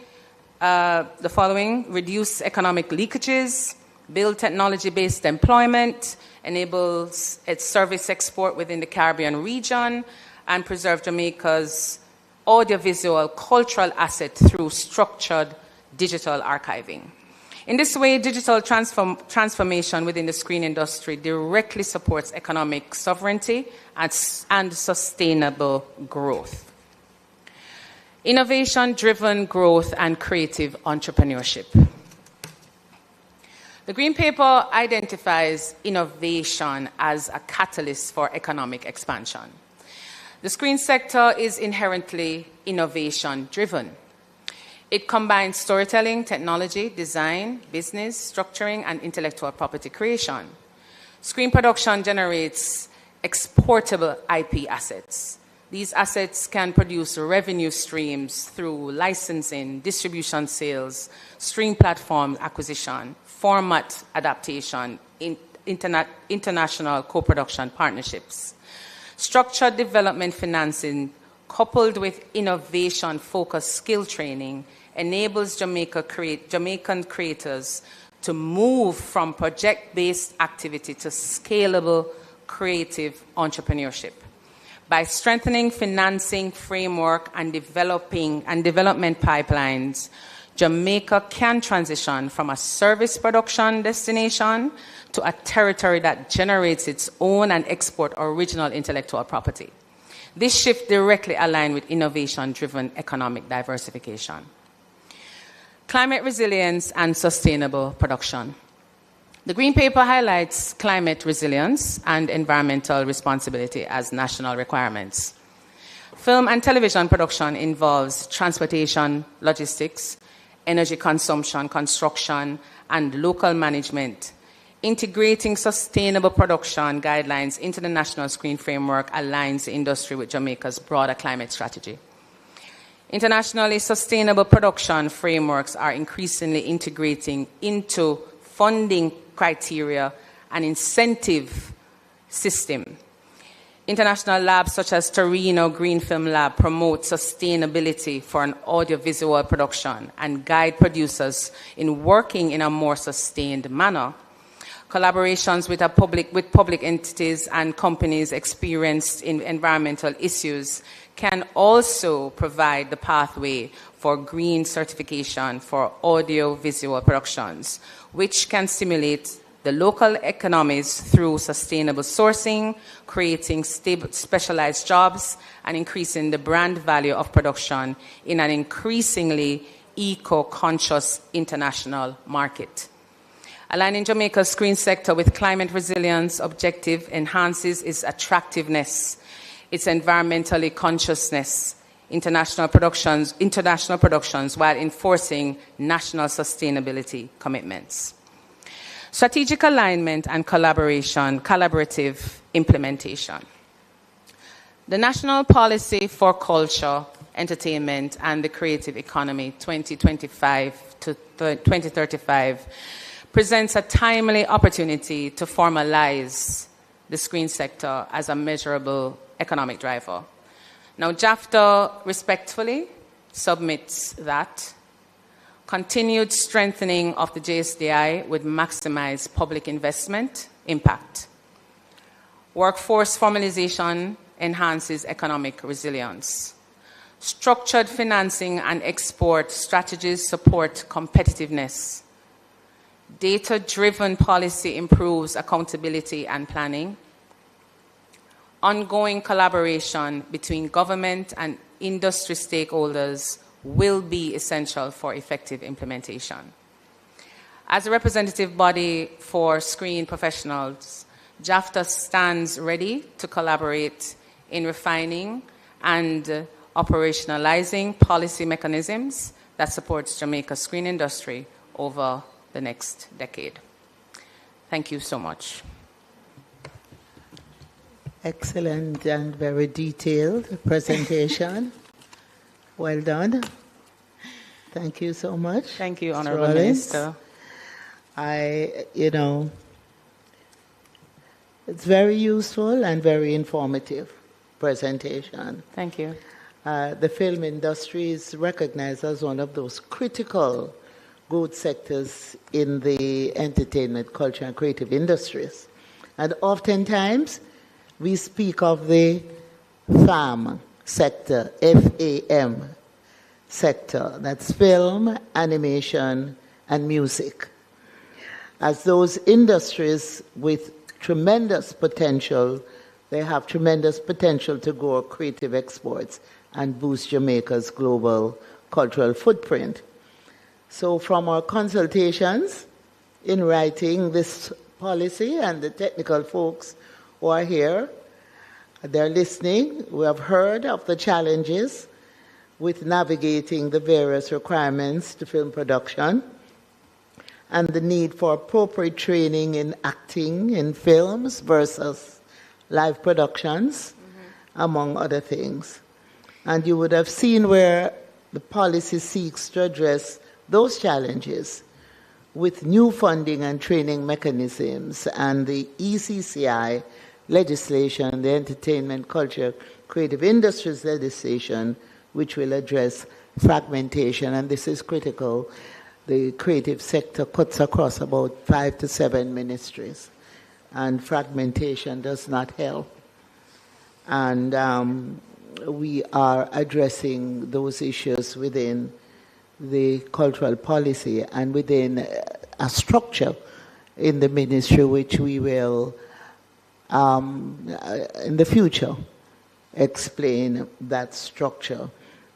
the following: reduce economic leakages, build technology-based employment, enables its service export within the Caribbean region, and preserve Jamaica's audiovisual cultural asset through structured digital archiving. In this way, digital transformation within the screen industry directly supports economic sovereignty and sustainable growth. Innovation-driven growth and creative entrepreneurship. The Green Paper identifies innovation as a catalyst for economic expansion. The screen sector is inherently innovation-driven. It combines storytelling, technology, design, business, structuring, and intellectual property creation. Screen production generates exportable IP assets. These assets can produce revenue streams through licensing, distribution sales, stream platform acquisition, format adaptation, international co-production partnerships. Structured development financing, coupled with innovation-focused skill training, enables Jamaican creators to move from project-based activity to scalable creative entrepreneurship. By strengthening financing framework and development pipelines, Jamaica can transition from a service production destination to a territory that generates its own and export original intellectual property. This shift directly aligns with innovation-driven economic diversification. Climate resilience and sustainable production. The Green Paper highlights climate resilience and environmental responsibility as national requirements. Film and television production involves transportation, logistics, energy consumption, construction, and local management. Integrating sustainable production guidelines into the National Screen Framework aligns the industry with Jamaica's broader climate strategy. Internationally, sustainable production frameworks are increasingly integrating into funding criteria and incentive system. International labs such as Torino Green Film Lab promote sustainability for an audiovisual production and guide producers in working in a more sustained manner. Collaborations with public entities and companies experienced in environmental issues can also provide the pathway for green certification for audiovisual productions, which can stimulate the local economies through sustainable sourcing, creating stable, specialized jobs, and increasing the brand value of production in an increasingly eco-conscious international market. Aligning Jamaica's screen sector with climate resilience objective enhances its attractiveness, its environmentally consciousness, international productions while enforcing national sustainability commitments. Strategic alignment and collaborative implementation. The National Policy for Culture, Entertainment and the Creative Economy 2025 to 2035 presents a timely opportunity to formalize the screen sector as a measurable economic driver. Now, JAFTA respectfully submits that continued strengthening of the JSDI would maximize public investment impact. Workforce formalization enhances economic resilience. Structured financing and export strategies support competitiveness. Data-driven policy improves accountability and planning. Ongoing collaboration between government and industry stakeholders will be essential for effective implementation. As a representative body for screen professionals, JAFTA stands ready to collaborate in refining and operationalizing policy mechanisms that supports Jamaica's screen industry over the next decade. Thank you so much. Excellent and very detailed presentation. Well done. Thank you so much. Thank you, Honorable Minister. It's very useful and very informative presentation. Thank you. The film industry is recognized as one of those critical growth sectors in the entertainment, culture, and creative industries. And oftentimes, we speak of the FAM sector, FAM sector, that's film, animation, and music, as those industries with tremendous potential. They have tremendous potential to grow creative exports and boost Jamaica's global cultural footprint. So from our consultations in writing this policy, and the technical folks who are here, they're listening. We have heard of the challenges with navigating the various requirements to film production and the need for appropriate training in acting in films versus live productions, among other things. And you would have seen where the policy seeks to address those challenges with new funding and training mechanisms and the ECCI legislation, the Entertainment, Culture, Creative Industries legislation, which will address fragmentation, and this is critical. The creative sector cuts across about 5 to 7 ministries, and fragmentation does not help. And we are addressing those issues within the cultural policy and within a structure in the ministry which we will, in the future, explain that structure.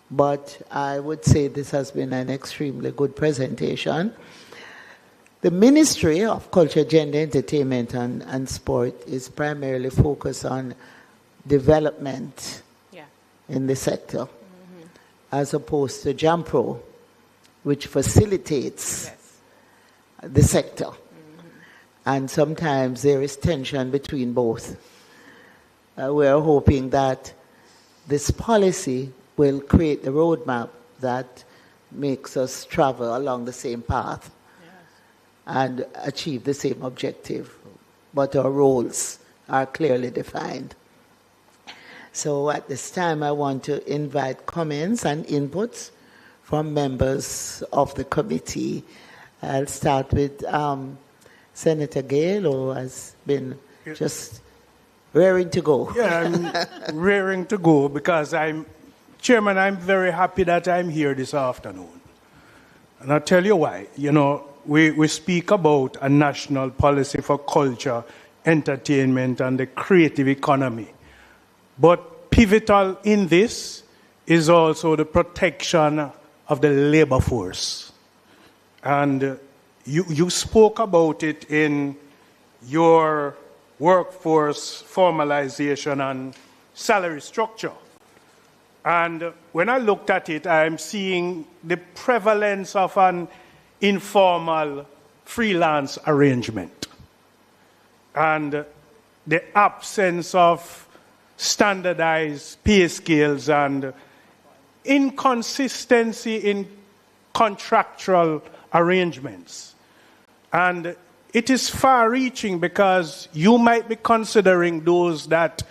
But I would say this has been an extremely good presentation. The Ministry of Culture, Gender, Entertainment and Sport is primarily focused on development in the sector, as opposed to JAMPRO, which facilitates the sector. And sometimes there is tension between both. We're hoping that this policy will create the roadmap that makes us travel along the same path and achieve the same objective. But our roles are clearly defined. So at this time, I want to invite comments and inputs from members of the committee. I'll start with Senator Gale, who has been just raring to go. Yeah, I'm raring to go because Chairman, I'm very happy that I'm here this afternoon. And I'll tell you why. You know, we speak about a national policy for culture, entertainment, and the creative economy. But pivotal in this is also the protection of the labor force. And you spoke about it in your workforce formalization and salary structure. And when I looked at it, I'm seeing the prevalence of an informal freelance arrangement and the absence of standardized pay scales and inconsistency in contractual arrangements. And it is far-reaching because you might be considering those that,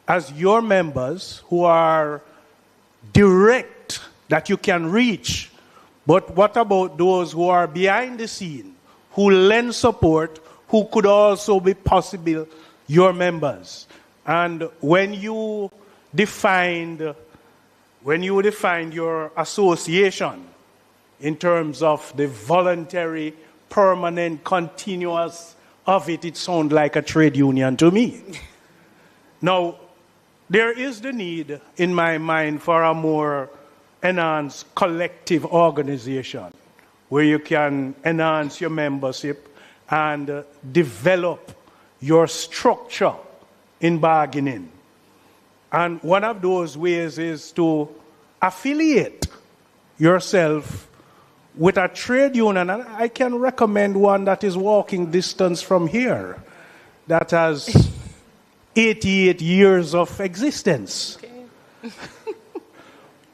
as your members who are direct, that you can reach. But what about those who are behind the scene, who lend support, who could also be possible your members? And when you defined your association in terms of the voluntary, permanent, continuous of it, it sounds like a trade union to me. Now, there is the need, in my mind, for a more enhanced collective organization where you can enhance your membership and develop your structure in bargaining. And one of those ways is to affiliate yourself with a trade union. And I can recommend one that is walking distance from here, that has 88 years of existence. Okay.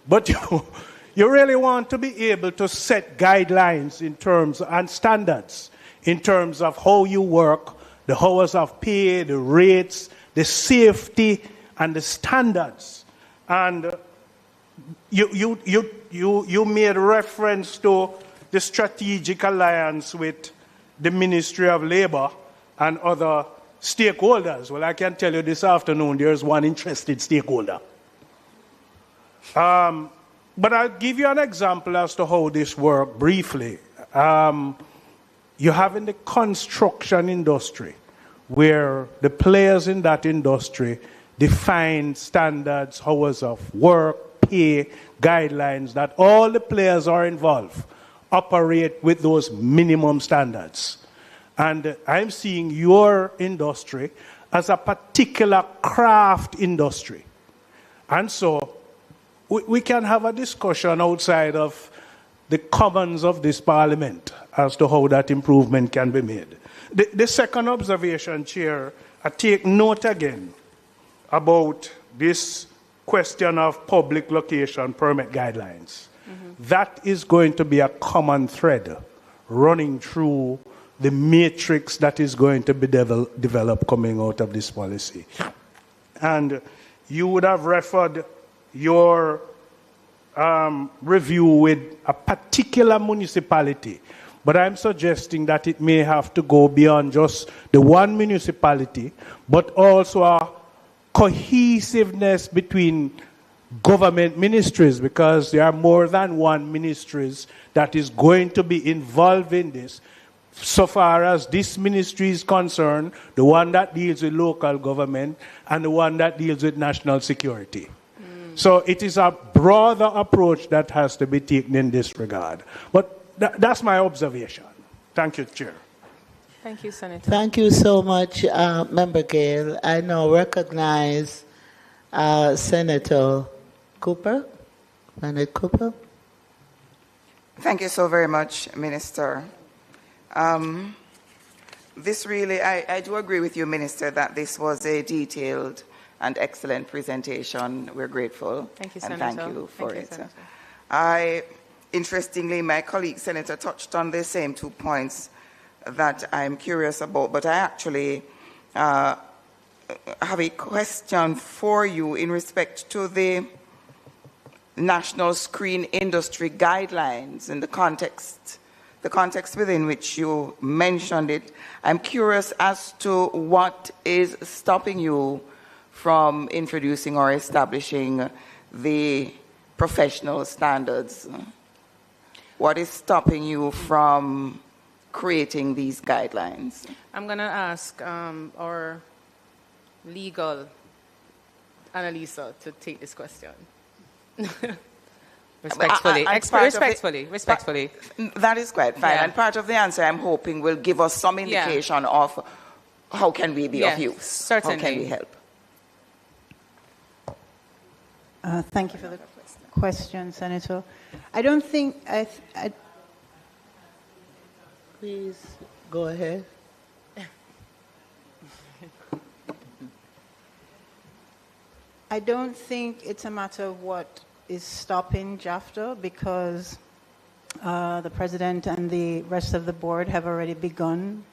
But you really want to be able to set guidelines in terms and standards in terms of how you work, the hours of pay, the rates, the safety, and the standards. And you made reference to the strategic alliance with the Ministry of Labor and other stakeholders. Well, I can tell you this afternoon there's one interested stakeholder. But I'll give you an example as to how this works briefly. You have in the construction industry where the players in that industry define standards, hours of work, pay, guidelines, that all the players are involved operate with those minimum standards. And I'm seeing your industry as a particular craft industry. And so we can have a discussion outside of the commons of this parliament as to how that improvement can be made. The second observation, Chair, I take note again about this question of public location permit guidelines. Mm-hmm. That is going to be a common thread running through the matrix that is going to be developed coming out of this policy. And you would have referred your review with a particular municipality, but I'm suggesting that it may have to go beyond just the one municipality, but also a cohesiveness between government ministries, because there are more than one ministries that is going to be involved in this. So far as this ministry is concerned, the one that deals with local government and the one that deals with national security. So it is a broader approach that has to be taken in this regard. But that's my observation. Thank you, Chair. Thank you, Senator. Thank you so much, Member Gale. I now recognize Senator Cooper. Senator Cooper. Thank you so very much, Minister. This really, I do agree with you, Minister, that this was a detailed and excellent presentation. We're grateful. Thank you, and Senator. thank you for it. Senator. Interestingly, my colleague Senator touched on the same 2 points that I'm curious about, but I actually have a question for you in respect to the national screen industry guidelines in the context within which you mentioned it. I'm curious as to what is stopping you from introducing or establishing the professional standards. What is stopping you from creating these guidelines? I'm going to ask our legal Annalisa to take this question. Respectfully. Respectfully. That is quite fine. Yeah. And part of the answer, I'm hoping, will give us some indication of how can we be of use. Certainly. How can we help? Thank you for the question, Senator. I don't think Please go ahead. I don't think it's a matter of what is stopping JAFTA, because the president and the rest of the board have already begun.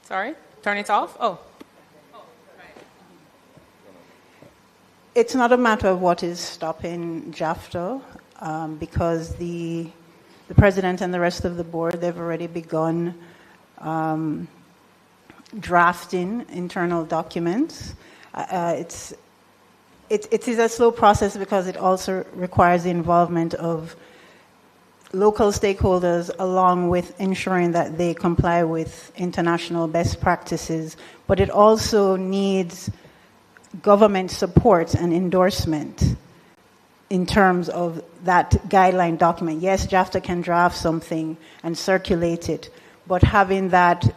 Sorry? Turn it off? Oh. It's not a matter of what is stopping JAFTA, because the president and the rest of the board, they've already begun drafting internal documents. It is a slow process because it also requires the involvement of local stakeholders, along with ensuring that they comply with international best practices. But it also needs government support and endorsement in terms of that guideline document. Yes, JAFTA can draft something and circulate it, but having that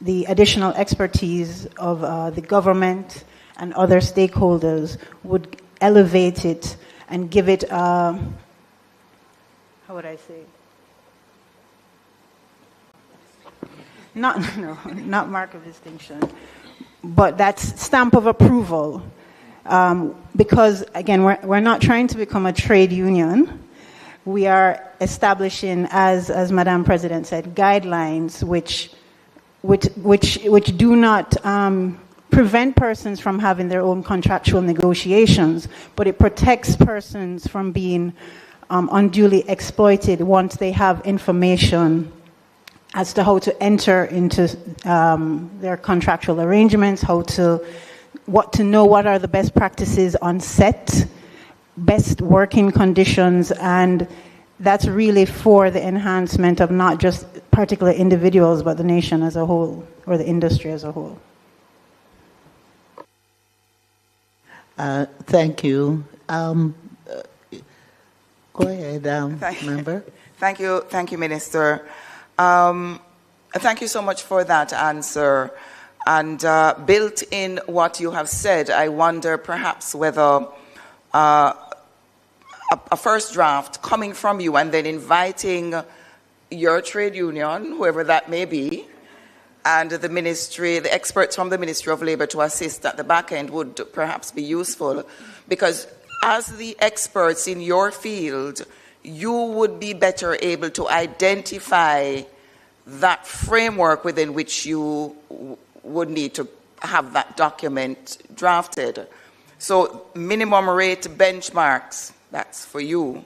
the additional expertise of the government and other stakeholders would elevate it and give it, how would I say? Not mark of distinction, but that's stamp of approval. Because, again, we're not trying to become a trade union. We are establishing, as Madam President said, guidelines which do not prevent persons from having their own contractual negotiations, but it protects persons from being unduly exploited once they have information as to how to enter into their contractual arrangements, what are the best practices on set, best working conditions, and that's really for the enhancement of not just particular individuals, but the nation as a whole, or the industry as a whole. Thank you. Go ahead, member. Thank you, Minister. Thank you so much for that answer. And built in what you have said, I wonder perhaps whether a first draft coming from you and then inviting your trade union, whoever that may be, and the ministry, the experts from the Ministry of Labor to assist at the back end would perhaps be useful, because as the experts in your field, you would be better able to identify that framework within which you would need to have that document drafted. So minimum rate benchmarks, that's for you.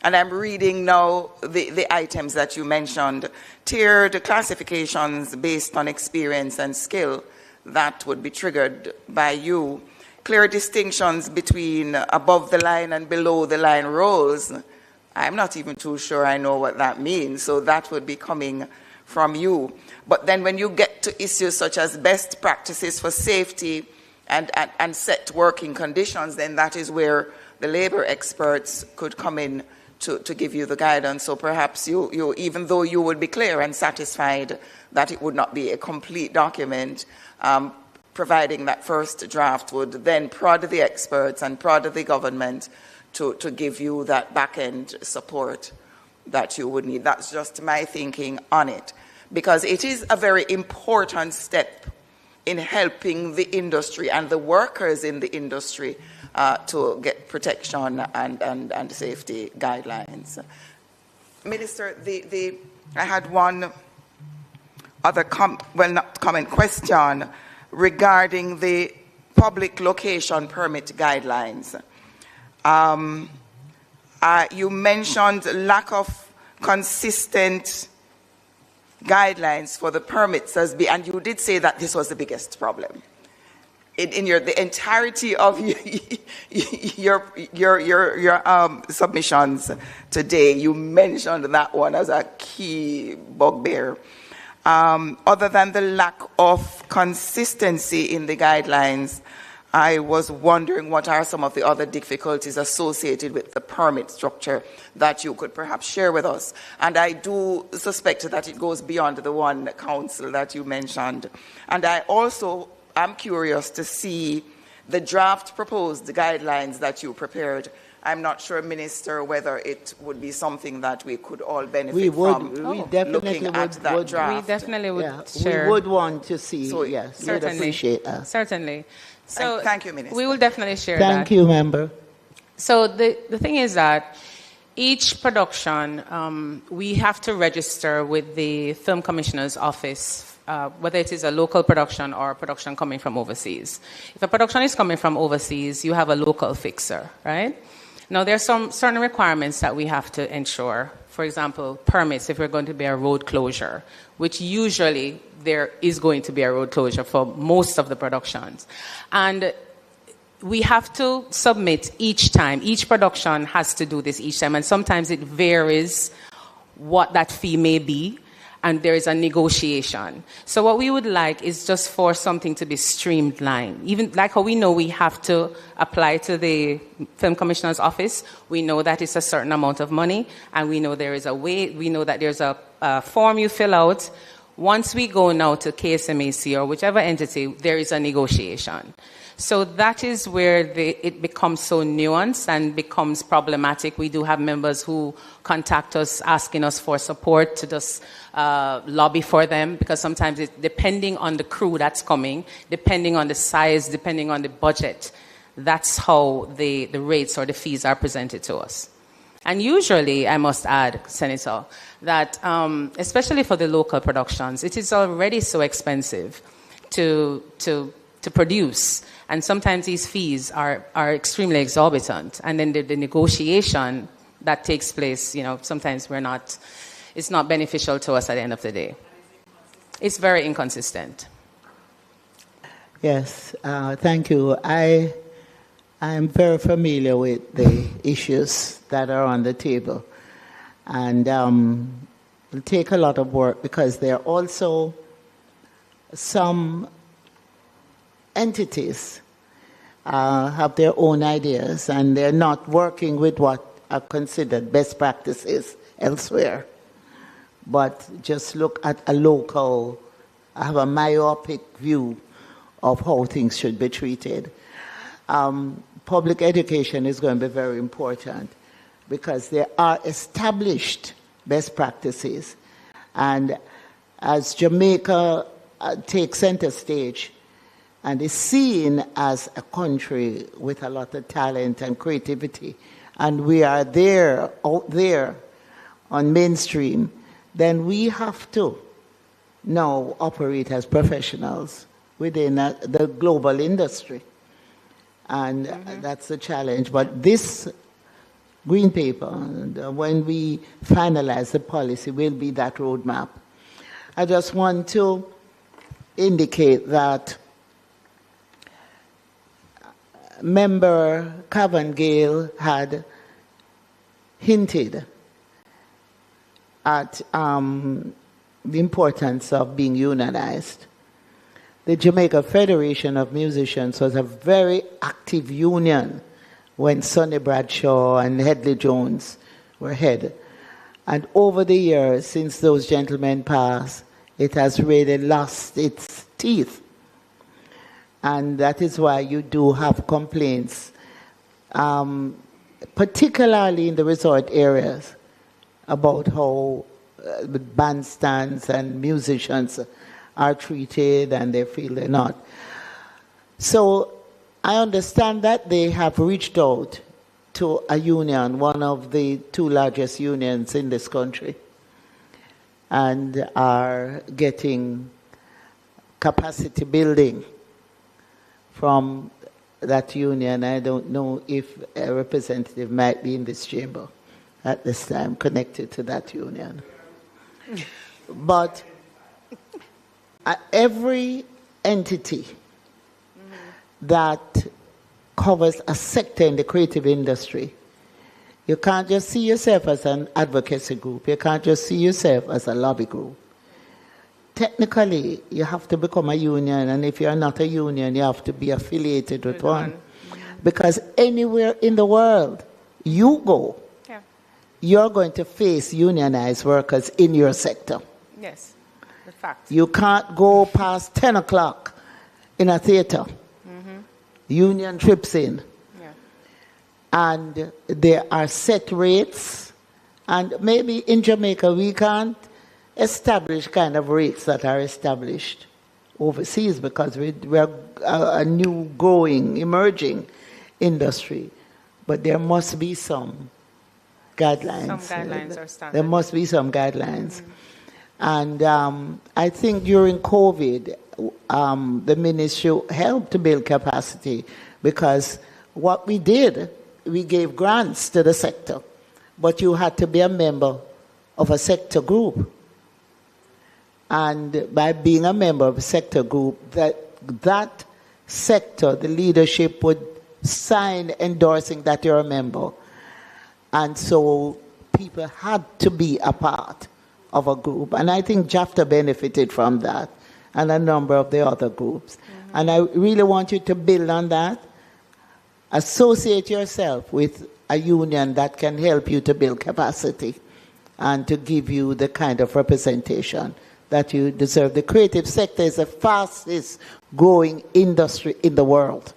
And I'm reading now the items that you mentioned. Tiered classifications based on experience and skill, that would be triggered by you. Clear distinctions between above the line and below the line roles. I'm not even too sure I know what that means, so that would be coming from you. But then when you get to issues such as best practices for safety and set working conditions, then that is where the labor experts could come in to give you the guidance. So perhaps you, even though you would be clear and satisfied that it would not be a complete document, providing that first draft would then prod the experts and prod the government to give you that back-end support that you would need. That's just my thinking on it, because it is a very important step in helping the industry and the workers in the industry to get protection and safety guidelines. Minister, I had one other question regarding the public location permit guidelines. You mentioned lack of consistent guidelines for the permits, and you did say that this was the biggest problem. In the entirety of your submissions today, you mentioned that one as a key bugbear. Other than the lack of consistency in the guidelines, I was wondering what are some of the other difficulties associated with the permit structure that you could perhaps share with us. And I do suspect that it goes beyond the one council that you mentioned. And I also I'm curious to see the draft proposed guidelines that you prepared. I'm not sure, Minister, whether it would be something that we could all benefit from. We definitely looking at that draft. We definitely would Yeah, share. we would want to see, So, yes, we'd Certainly. appreciate that. Certainly. So thank you, Minister. We will definitely share that. Thank you, member. So the thing is that each production, we have to register with the Film Commissioner's Office, whether it is a local production or a production coming from overseas. If a production is coming from overseas, you have a local fixer, right? Now, there are some certain requirements that we have to ensure. For example, permits if we're going to be a road closure, which usually there is going to be a road closure for most of the productions. And we have to submit each time. Each production has to do this each time. And sometimes it varies what that fee may be. And there is a negotiation. So what we would like is just for something to be streamlined. Even like how we know we have to apply to the Film Commissioner's Office, we know that it's a certain amount of money, and we know there is a way, we know that there's a form you fill out. Once we go now to KSMAC or whichever entity, there is a negotiation. So that is where it becomes so nuanced and becomes problematic. We do have members who contact us asking us for support to just lobby for them, because sometimes it's depending on the crew that's coming, depending on the size, depending on the budget, that's how the rates or the fees are presented to us. And usually, I must add, Senator, that especially for the local productions, it is already so expensive to produce. And sometimes these fees are extremely exorbitant. And then the negotiation that takes place, sometimes it's not beneficial to us at the end of the day. It's very inconsistent. Yes, thank you. I am very familiar with the issues that are on the table. And it'll take a lot of work, because there are also some entities have their own ideas, and they're not working with what are considered best practices elsewhere, but just look at a local, have a myopic view of how things should be treated. Public education is going to be very important, because there are established best practices. And as Jamaica takes center stage and is seen as a country with a lot of talent and creativity, and we are there, out there on mainstream, then we have to now operate as professionals within the global industry. And that's the challenge. But this green paper, when we finalize the policy, will be that roadmap. I just want to indicate that Member Cavan-Gale had hinted at the importance of being unionized. The Jamaica Federation of Musicians was a very active union when Sonny Bradshaw and Hedley Jones were head. And over the years, since those gentlemen passed, it has really lost its teeth. And that is why you do have complaints, particularly in the resort areas, about how bandstands and musicians are treated, and they feel they're not. So I understand that they have reached out to a union, one of the two largest unions in this country, and are getting capacity building from that union. I don't know if a representative might be in this chamber at this time connected to that union. But every entity that covers a sector in the creative industry, you can't just see yourself as an advocacy group. You can't just see yourself as a lobby group. Technically, you have to become a union, and if you're not a union, you have to be affiliated with one. Because anywhere in the world you go, you're going to face unionized workers in your sector. Yes, the fact. You can't go past 10 o'clock in a theater. Union trips in. Yeah. And there are set rates. And maybe in Jamaica we can't establish kind of rates that are established overseas because we're a new growing, emerging industry. But there must be some guidelines. Some guidelines are standard. There must be some guidelines. And I think during COVID, the ministry helped to build capacity because what we did, we gave grants to the sector, but you had to be a member of a sector group. And by being a member of a sector group, that sector, the leadership would sign endorsing that you're a member. And so people had to be a part of a group. And I think JAFTA benefited from that and a number of the other groups. And I really want you to build on that. Associate yourself with a union that can help you to build capacity and to give you the kind of representation that you deserve. The creative sector is the fastest growing industry in the world.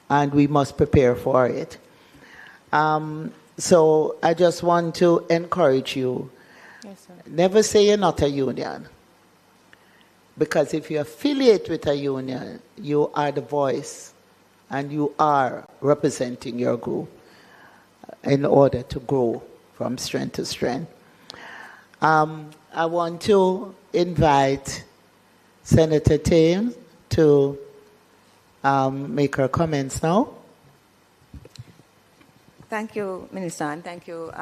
And we must prepare for it. So I just want to encourage you. Yes, sir. Never say you're not a union. Because if you affiliate with a union, you are the voice and you are representing your group in order to grow from strength to strength. I want to invite Senator Thames to make her comments now. Thank you, Minister, and thank you,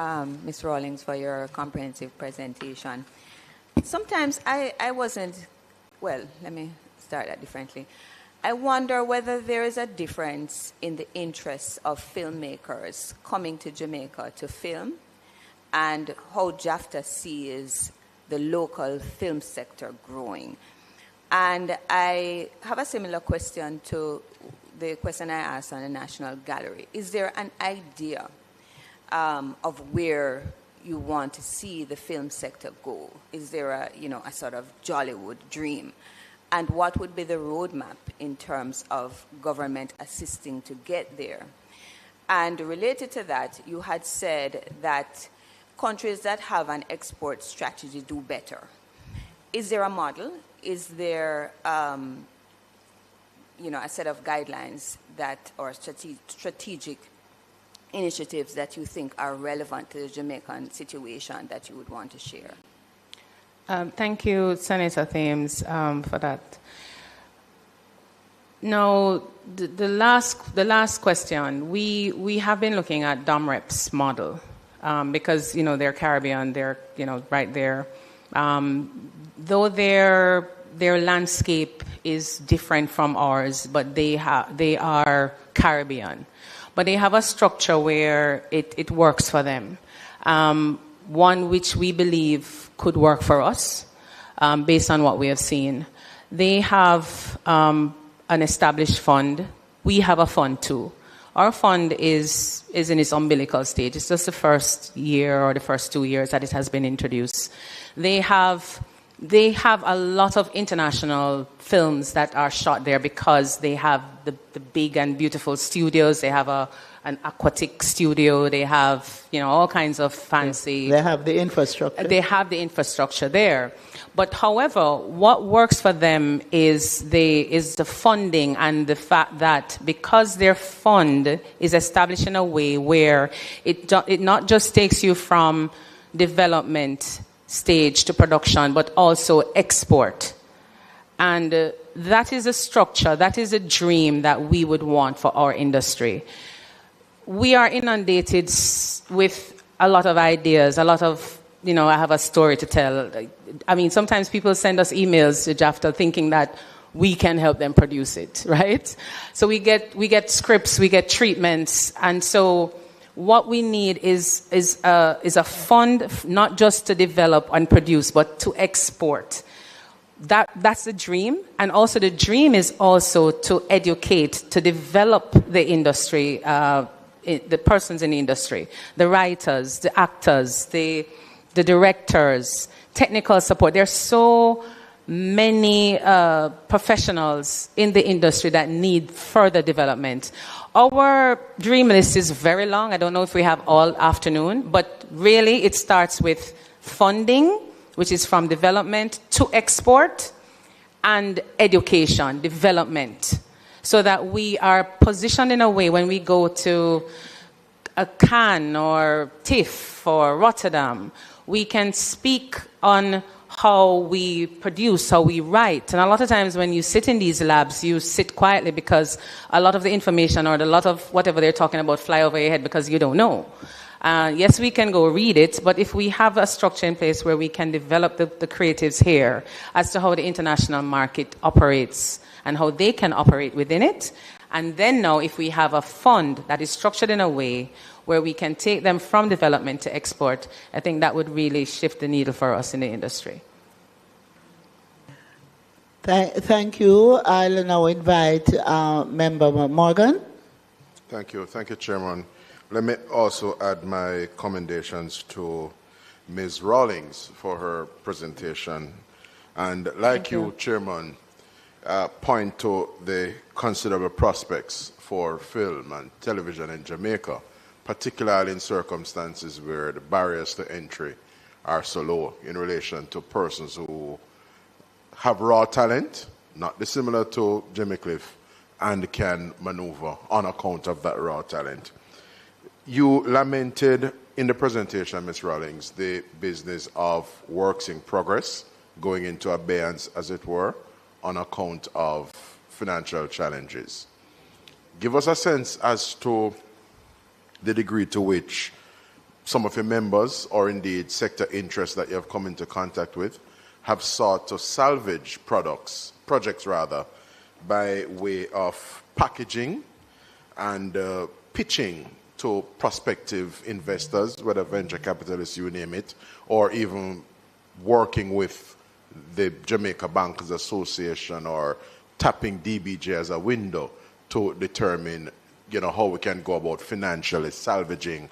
Ms. Rawlings, for your comprehensive presentation. Sometimes I wasn't, well, let me start that differently. I wonder whether there is a difference in the interests of filmmakers coming to Jamaica to film and how JAFTA sees the local film sector growing. And I have a similar question to the question I asked on the National Gallery. Is there an idea of where you want to see the film sector go? Is there a sort of Jollywood dream? And what would be the roadmap in terms of government assisting to get there? And related to that, you had said that countries that have an export strategy do better. Is there a model? Is there a set of guidelines that or strategic initiatives that you think are relevant to the Jamaican situation that you would want to share? Thank you, Senator Thames, for that. Now, the last question, we have been looking at DOMREP's model because they're Caribbean, they're right there. Though their landscape is different from ours, but they are Caribbean. But they have a structure where it works for them. One which we believe could work for us based on what we have seen. They have an established fund. We have a fund too. Our fund is in its umbilical stage. It's just the first year or the first 2 years that it has been introduced. They have a lot of international films that are shot there because they have the big and beautiful studios. They have an aquatic studio. They have, all kinds of fancy... They have the infrastructure. They have the infrastructure there. But however, what works for them is the funding and the fact that because their fund is established in a way where it not just takes you from development stage to production, but also export. And that is a structure, that is a dream that we would want for our industry. We are inundated with a lot of ideas, a lot of, I have a story to tell. I mean, sometimes people send us emails to JAFTA thinking that we can help them produce it, right? So we get scripts, we get treatments, and so what we need is a fund not just to develop and produce, but to export. That's the dream, and also the dream is also to educate, to develop the industry, the persons in the industry, the writers, the actors, the directors, technical support. There's so many professionals in the industry that need further development. Our dream list is very long. I don't know if we have all afternoon, but really it starts with funding, which is from development to export, and education, development, so that we are positioned in a way when we go to a Cannes or TIFF or Rotterdam, we can speak on how we produce, how we write. And a lot of times when you sit in these labs, you sit quietly because a lot of the information or a lot of whatever they're talking about fly over your head because you don't know. Yes, we can go read it, but if we have a structure in place where we can develop the creatives here as to how the international market operates and how they can operate within it, and then now if we have a fund that is structured in a way where we can take them from development to export, I think that would really shift the needle for us in the industry. Thank you. I'll now invite Member Morgan. Thank you, Chairman. Let me also add my commendations to Ms. Rawlings for her presentation. And like you, Chairman, point to the considerable prospects for film and television in Jamaica, particularly in circumstances where the barriers to entry are so low in relation to persons who have raw talent, not dissimilar to Jimmy Cliff, and can maneuver on account of that raw talent. You lamented in the presentation, Ms. Rawlings, the business of works in progress going into abeyance, as it were, on account of financial challenges. Give us a sense as to the degree to which some of your members, or indeed sector interests that you have come into contact with, have sought to salvage projects by way of packaging and pitching to prospective investors, whether venture capitalists, you name it, or even working with the Jamaica Bankers Association or tapping DBJ as a window to determine, how we can go about financially salvaging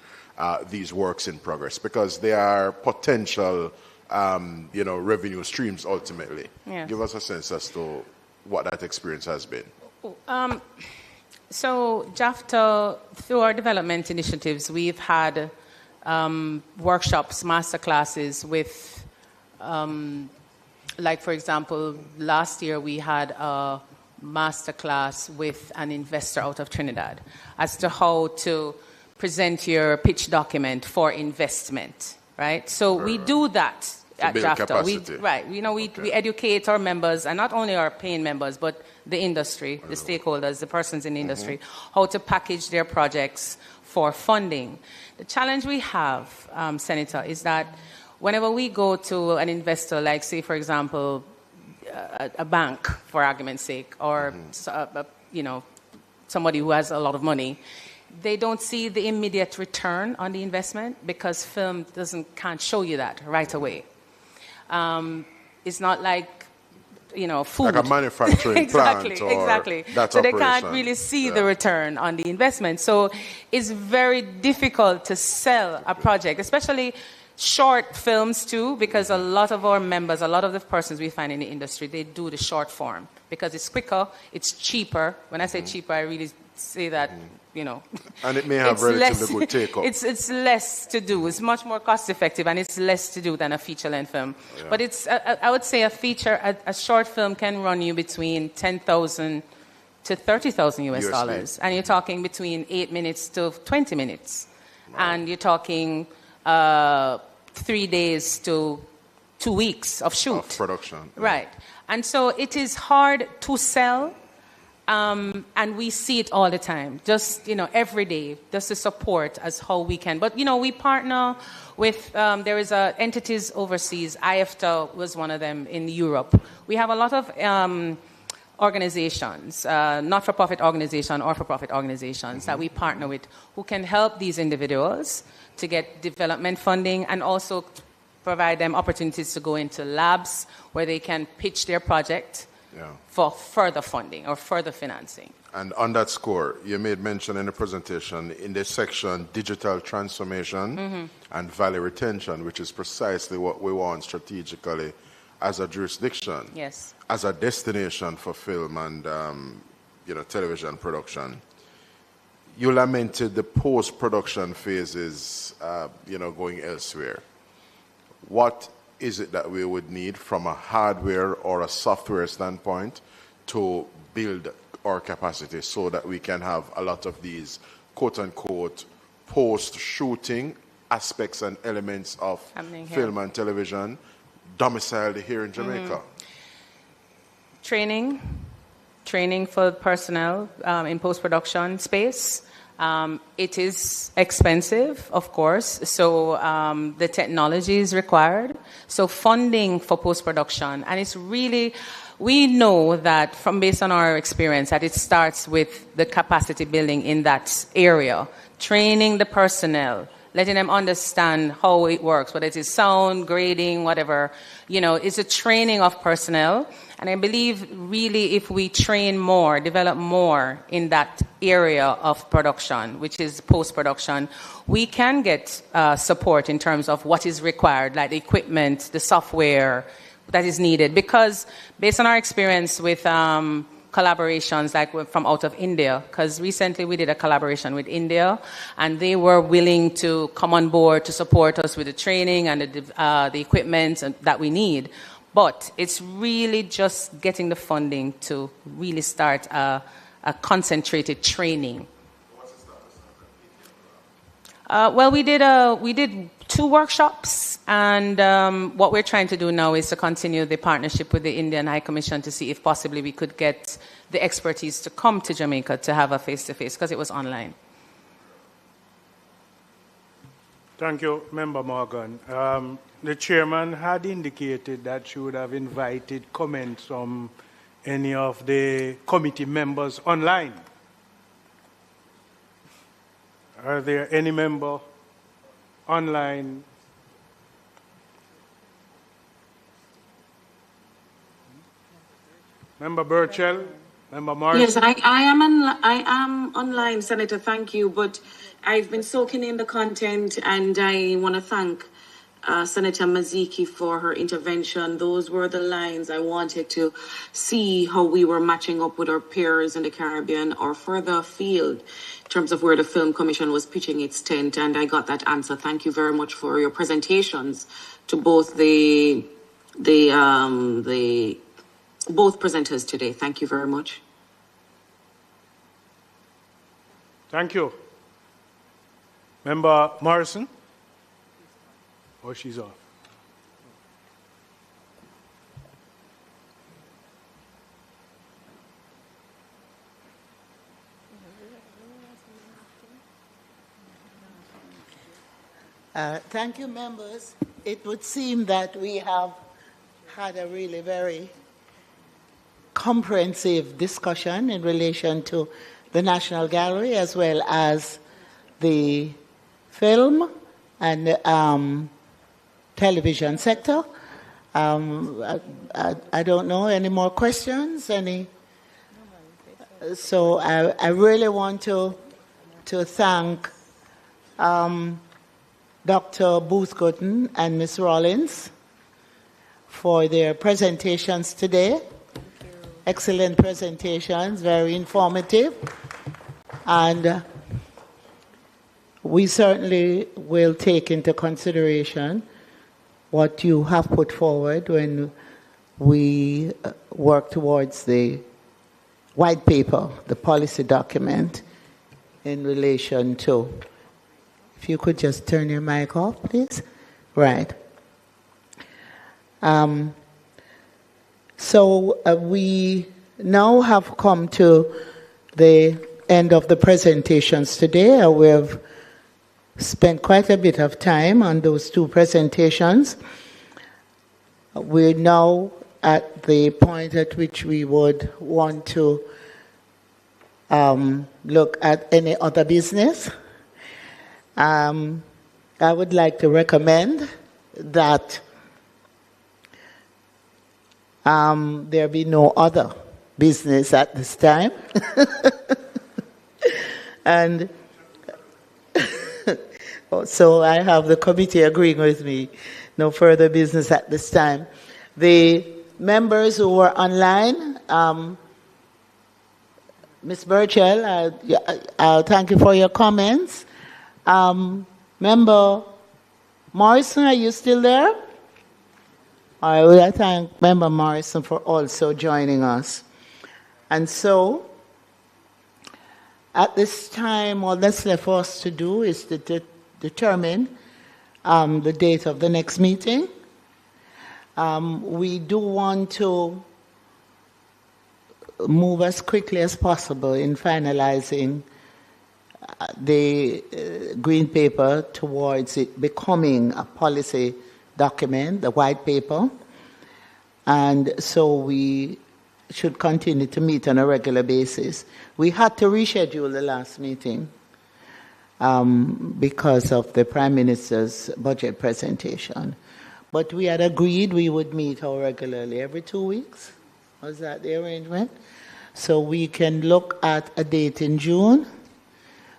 these works in progress, because they are potential, revenue streams ultimately. Yes. Give us a sense as to what that experience has been. So JAFTA, through our development initiatives, we've had workshops, masterclasses with, like for example, last year we had a masterclass with an investor out of Trinidad as to how to present your pitch document for investment, right? So we do that at JAFTA. We educate our members, and not only our paying members, but the industry, the stakeholders, the persons in the industry, how to package their projects for funding. The challenge we have, Senator, is that whenever we go to an investor, like say, for example, a bank, for argument's sake, or somebody who has a lot of money, they don't see the immediate return on the investment because film can't show you that right away. It's not like food. Like a manufacturing plant or exactly. So they can't really see the return on the investment. So it's very difficult to sell a project, especially short films too, because a lot of our members, a lot of the persons we find in the industry, they do the short form because it's quicker, it's cheaper. When I say cheaper, I really say that, And it may have relatively good take-up. It's less to do. It's much more cost-effective, and it's less to do than a feature-length film. Yeah. But I would say a short film can run you between $10,000 to $30,000 US dollars, and you're talking between 8 minutes to 20 minutes, and you're talking 3 days to 2 weeks of shoot. Of production. Right. And so it is hard to sell. And we see it all the time, just, every day, just to support as how we can. But, we partner with, there is entities overseas. IFTA was one of them in Europe. We have a lot of organizations, not-for-profit organizations or for-profit organizations that we partner with who can help these individuals to get development funding and also provide them opportunities to go into labs where they can pitch their project for further funding or further financing. And on that score, you made mention in the presentation in this section, digital transformation and value retention, which is precisely what we want strategically as a jurisdiction, Yes. as a destination for film and television production. You lamented the post-production phases, going elsewhere. What is it that we would need from a hardware or a software standpoint to build our capacity so that we can have a lot of these quote-unquote post-shooting aspects and elements of film and television domiciled here in Jamaica? Training for personnel in post-production space. It is expensive, of course, so the technology is required. So funding for post-production, and it's really, we know that based on our experience, that it starts with the capacity building in that area, training the personnel, letting them understand how it works, whether it is sound, grading, whatever. It's a training of personnel. And I believe really if we train more, develop more in that area of production, which is post-production, we can get support in terms of what is required, like the equipment, the software that is needed. Because based on our experience with collaborations like from out of India, because recently we did a collaboration with India, and they were willing to come on board to support us with the training and the equipment that we need. But it's really just getting the funding to really start a concentrated training. Well, we did 2 workshops, and what we're trying to do now is to continue the partnership with the Indian High Commission to see if possibly we could get the expertise to come to Jamaica to have a face-to-face, because it was online. Thank you, Member Morgan. The chairman had indicated that she would have invited comments from any of the committee members online. Are there any member online? Member Burchell? Member Morrison? Yes, I am online, Senator, thank you, but I've been soaking in the content, and I want to thank Senator Maziki for her intervention. Those were the lines I wanted to see how we were matching up with our peers in the Caribbean or further afield in terms of where the Film Commission was pitching its tent, and I got that answer. Thank you very much for your presentations to both both presenters today. Thank you very much. Thank you. Member Morrison? Oh, she's off. Thank you, members. It would seem that we have had a really very comprehensive discussion in relation to the National Gallery as well as the film and television sector. I don't know, any more questions? So I really want to thank Dr. Booth-Gooden and Ms. Rollins for their presentations today. Excellent presentations, very informative. And we certainly will take into consideration what you have put forward when we work towards the white paper, the policy document, in relation to, if you could just turn your mic off, please. Right. So we now have come to the end of the presentations today. We've spent quite a bit of time on those 2 presentations. We're now at the point at which we would want to look at any other business. I would like to recommend that there be no other business at this time. And so I have the committee agreeing with me, no further business at this time. The members who were online, Ms. Burchell, I'll thank you for your comments. Member Morrison, are you still there? I will thank Member Morrison for also joining us. And so, at this time, all that's left for us to do is to determine the date of the next meeting. We do want to move as quickly as possible in finalizing the green paper towards it becoming a policy document, the white paper. And so we should continue to meet on a regular basis. We had to reschedule the last meeting because of the Prime Minister's budget presentation. But we had agreed we would meet regularly every 2 weeks. Was that the arrangement? So we can look at a date in June.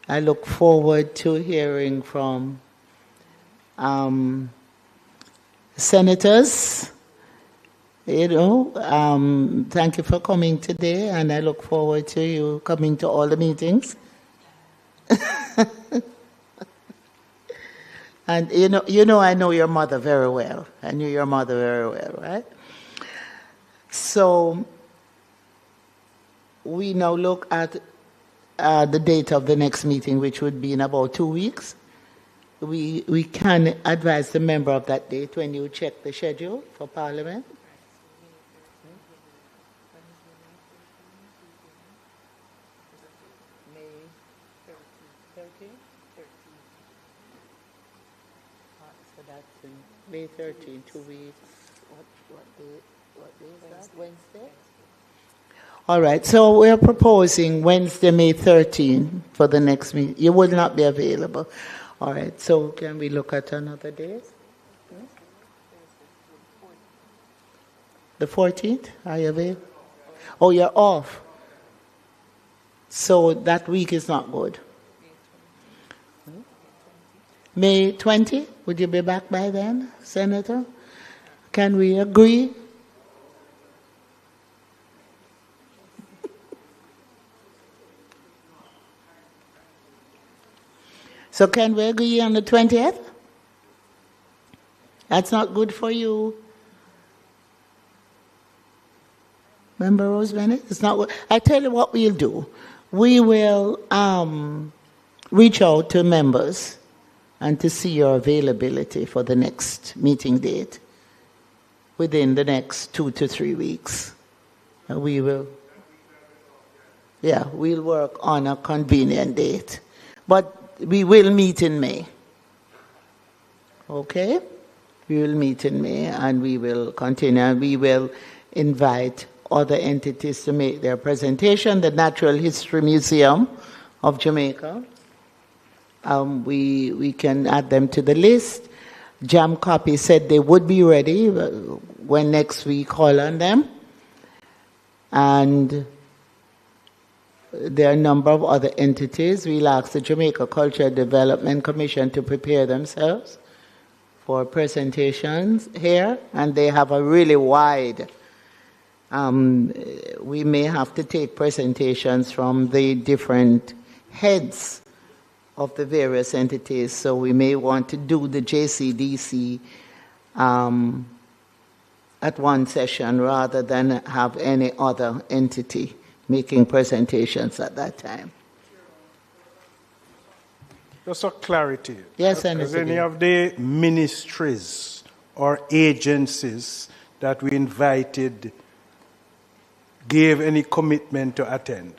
I look forward to hearing from senators. Thank you for coming today, and I look forward to you coming to all the meetings. And I know your mother very well. I knew your mother very well, right? So we now look at the date of the next meeting, which would be in about 2 weeks. We can advise the member of that date when you check the schedule for Parliament. May 13, 2 weeks. What day is that? Wednesday? All right, so we're proposing Wednesday, May 13 for the next meeting. You will not be available. All right, so can we look at another day? The 14th? Are you available? Oh, you're off. So that week is not good. May 20, would you be back by then, Senator? Can we agree? So can we agree on the 20th? That's not good for you. Member Rose Bennett? It's not good. I tell you what we'll do. We will reach out to members and to see your availability for the next meeting date within the next 2 to 3 weeks. We will, we'll work on a convenient date. But we will meet in May. Okay? We will meet in May and we will continue. And we will invite other entities to make their presentation. The Natural History Museum of Jamaica. We can add them to the list. Jam Copy said they would be ready when next we call on them. And there are a number of other entities. We'll ask the Jamaica Cultural Development Commission to prepare themselves for presentations here. And they have a really wide, we may have to take presentations from the different heads of the various entities, so we may want to do the JCDC at one session rather than have any other entity making presentations at that time. Just for clarity. Yes, Does any of the ministries or agencies that we invited gave any commitment to attend?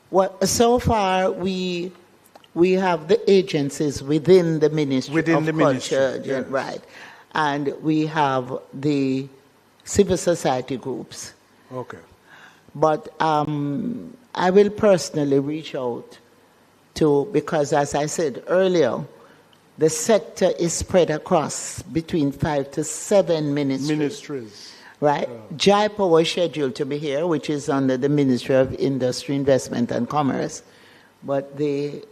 Well, so far we have the agencies within the Ministry of Culture, yes. Right, and we have the civil society groups. Okay. But I will personally reach out because as I said earlier, the sector is spread across between 5 to 7 ministries. Right? Jaipur was scheduled to be here, which is under the Ministry of Industry, Investment and Commerce, but we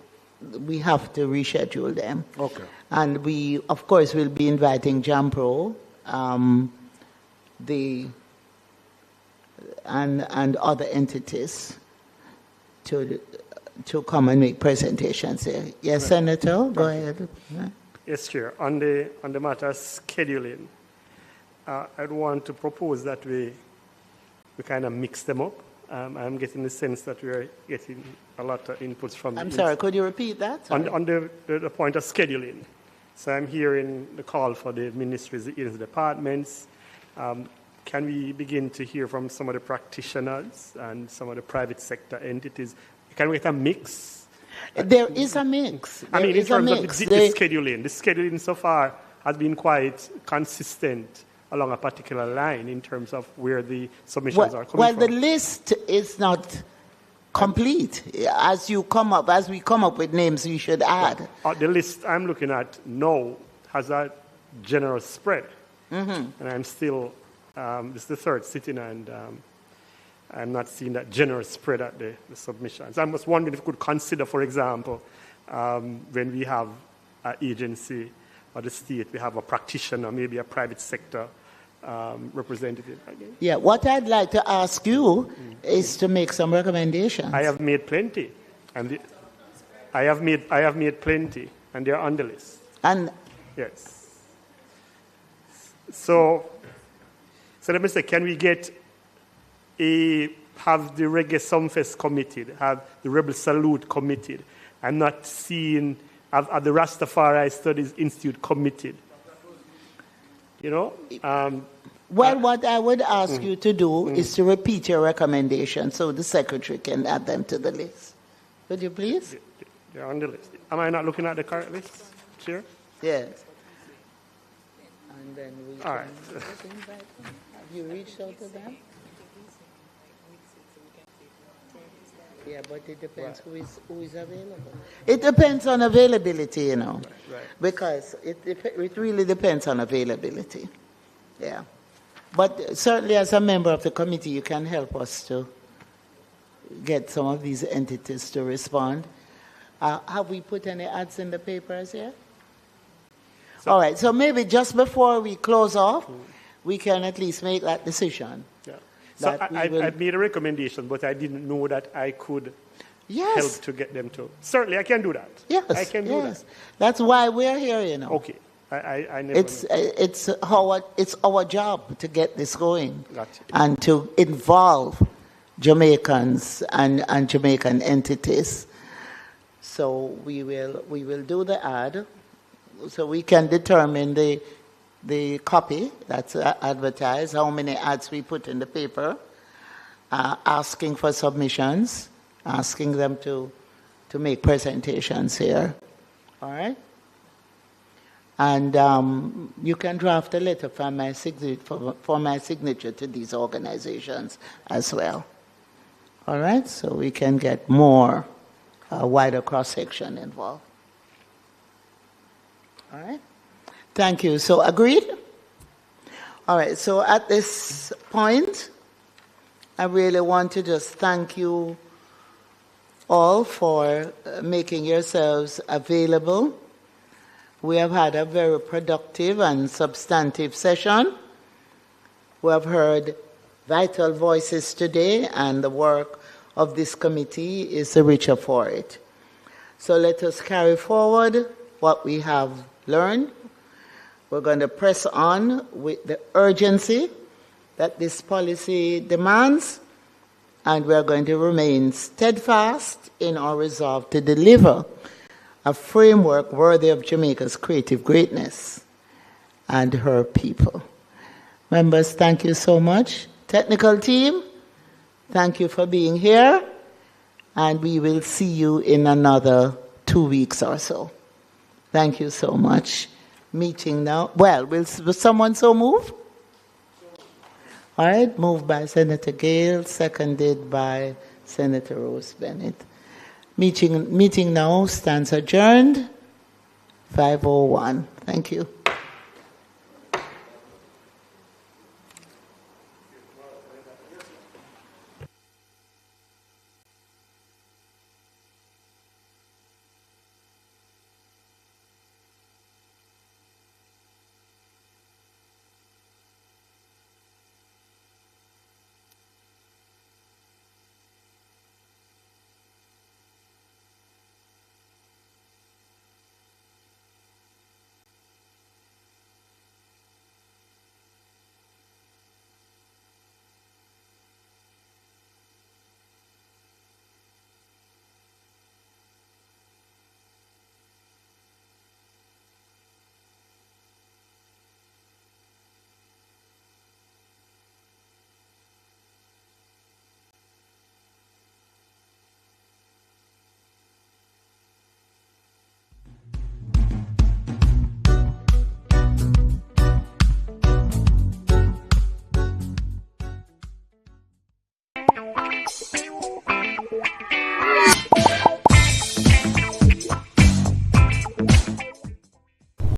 have to reschedule them. Okay. And we, of course, will be inviting Jampro, and other entities to come and make presentations here. Yes, right. Senator, go ahead. Yes, Chair. On the matter of scheduling, I'd want to propose that we kind of mix them up. I'm getting the sense that we're getting a lot of inputs from. I'm sorry, could you repeat that? On the point of scheduling. So I'm hearing the call for the ministries, the departments. Can we begin to hear from some of the practitioners and some of the private sector entities? Can we get a mix? There is a mix. In terms of the scheduling so far has been quite consistent along a particular line in terms of where the submissions are coming from. Well, the list is not complete. As we come up with names, we should add. The list I'm looking at now has a generous spread. Mm-hmm. And I'm still, this is the third sitting, and I'm not seeing that generous spread at the submissions. I'm just wondering if we could consider, for example, when we have an agency or the state, we have a practitioner, maybe a private sector representative. Yeah, what I'd like to ask you is to make some recommendations. I have made plenty, and I have made plenty, and they're on the list. And yes. So let me say, can we have the Reggae Sumfest committed, have the Rebel Salute committed, and not seeing have the Rastafari Studies Institute committed? Well, what I would ask you to do is to repeat your recommendation so the secretary can add them to the list. Would you please? They're on the list. Am I not looking at the current list, Chair? Yes. And then we all right. Have you reached out to them? Yeah, but it depends who is available. It depends on availability, Right. Because it really depends on availability. Yeah. But certainly as a member of the committee, you can help us to get some of these entities to respond. Have we put any ads in the papers yet? All right, so maybe just before we close off, we can at least make that decision. Yeah. So I made a recommendation, but I didn't know that I could help to get them to. Certainly, I can do that. Yes, I can do that. That's why we're here, Okay. I never it's our job to get this going. Gotcha. And to involve Jamaicans and Jamaican entities. So we will do the ad, so we can determine the copy that's advertised, how many ads we put in the paper, asking for submissions, asking them to make presentations here. All right? And you can draft a letter for my signature to these organizations as well. All right? So we can get more wider cross-section involved. All right? Thank you. So agreed? All right. So at this point, I really want to just thank you all for making yourselves available. We have had a very productive and substantive session. We have heard vital voices today, and the work of this committee is the richer for it. So let us carry forward what we have learned. We're going to press on with the urgency that this policy demands, and we're going to remain steadfast in our resolve to deliver a framework worthy of Jamaica's creative greatness and her people. Members, thank you so much. Technical team, thank you for being here, and we will see you in another 2 weeks or so. Thank you so much. Meeting now. Well, will someone so move? All right, moved by Senator Gale, seconded by Senator Rose Bennett. Meeting now stands adjourned. 5:01. Thank you.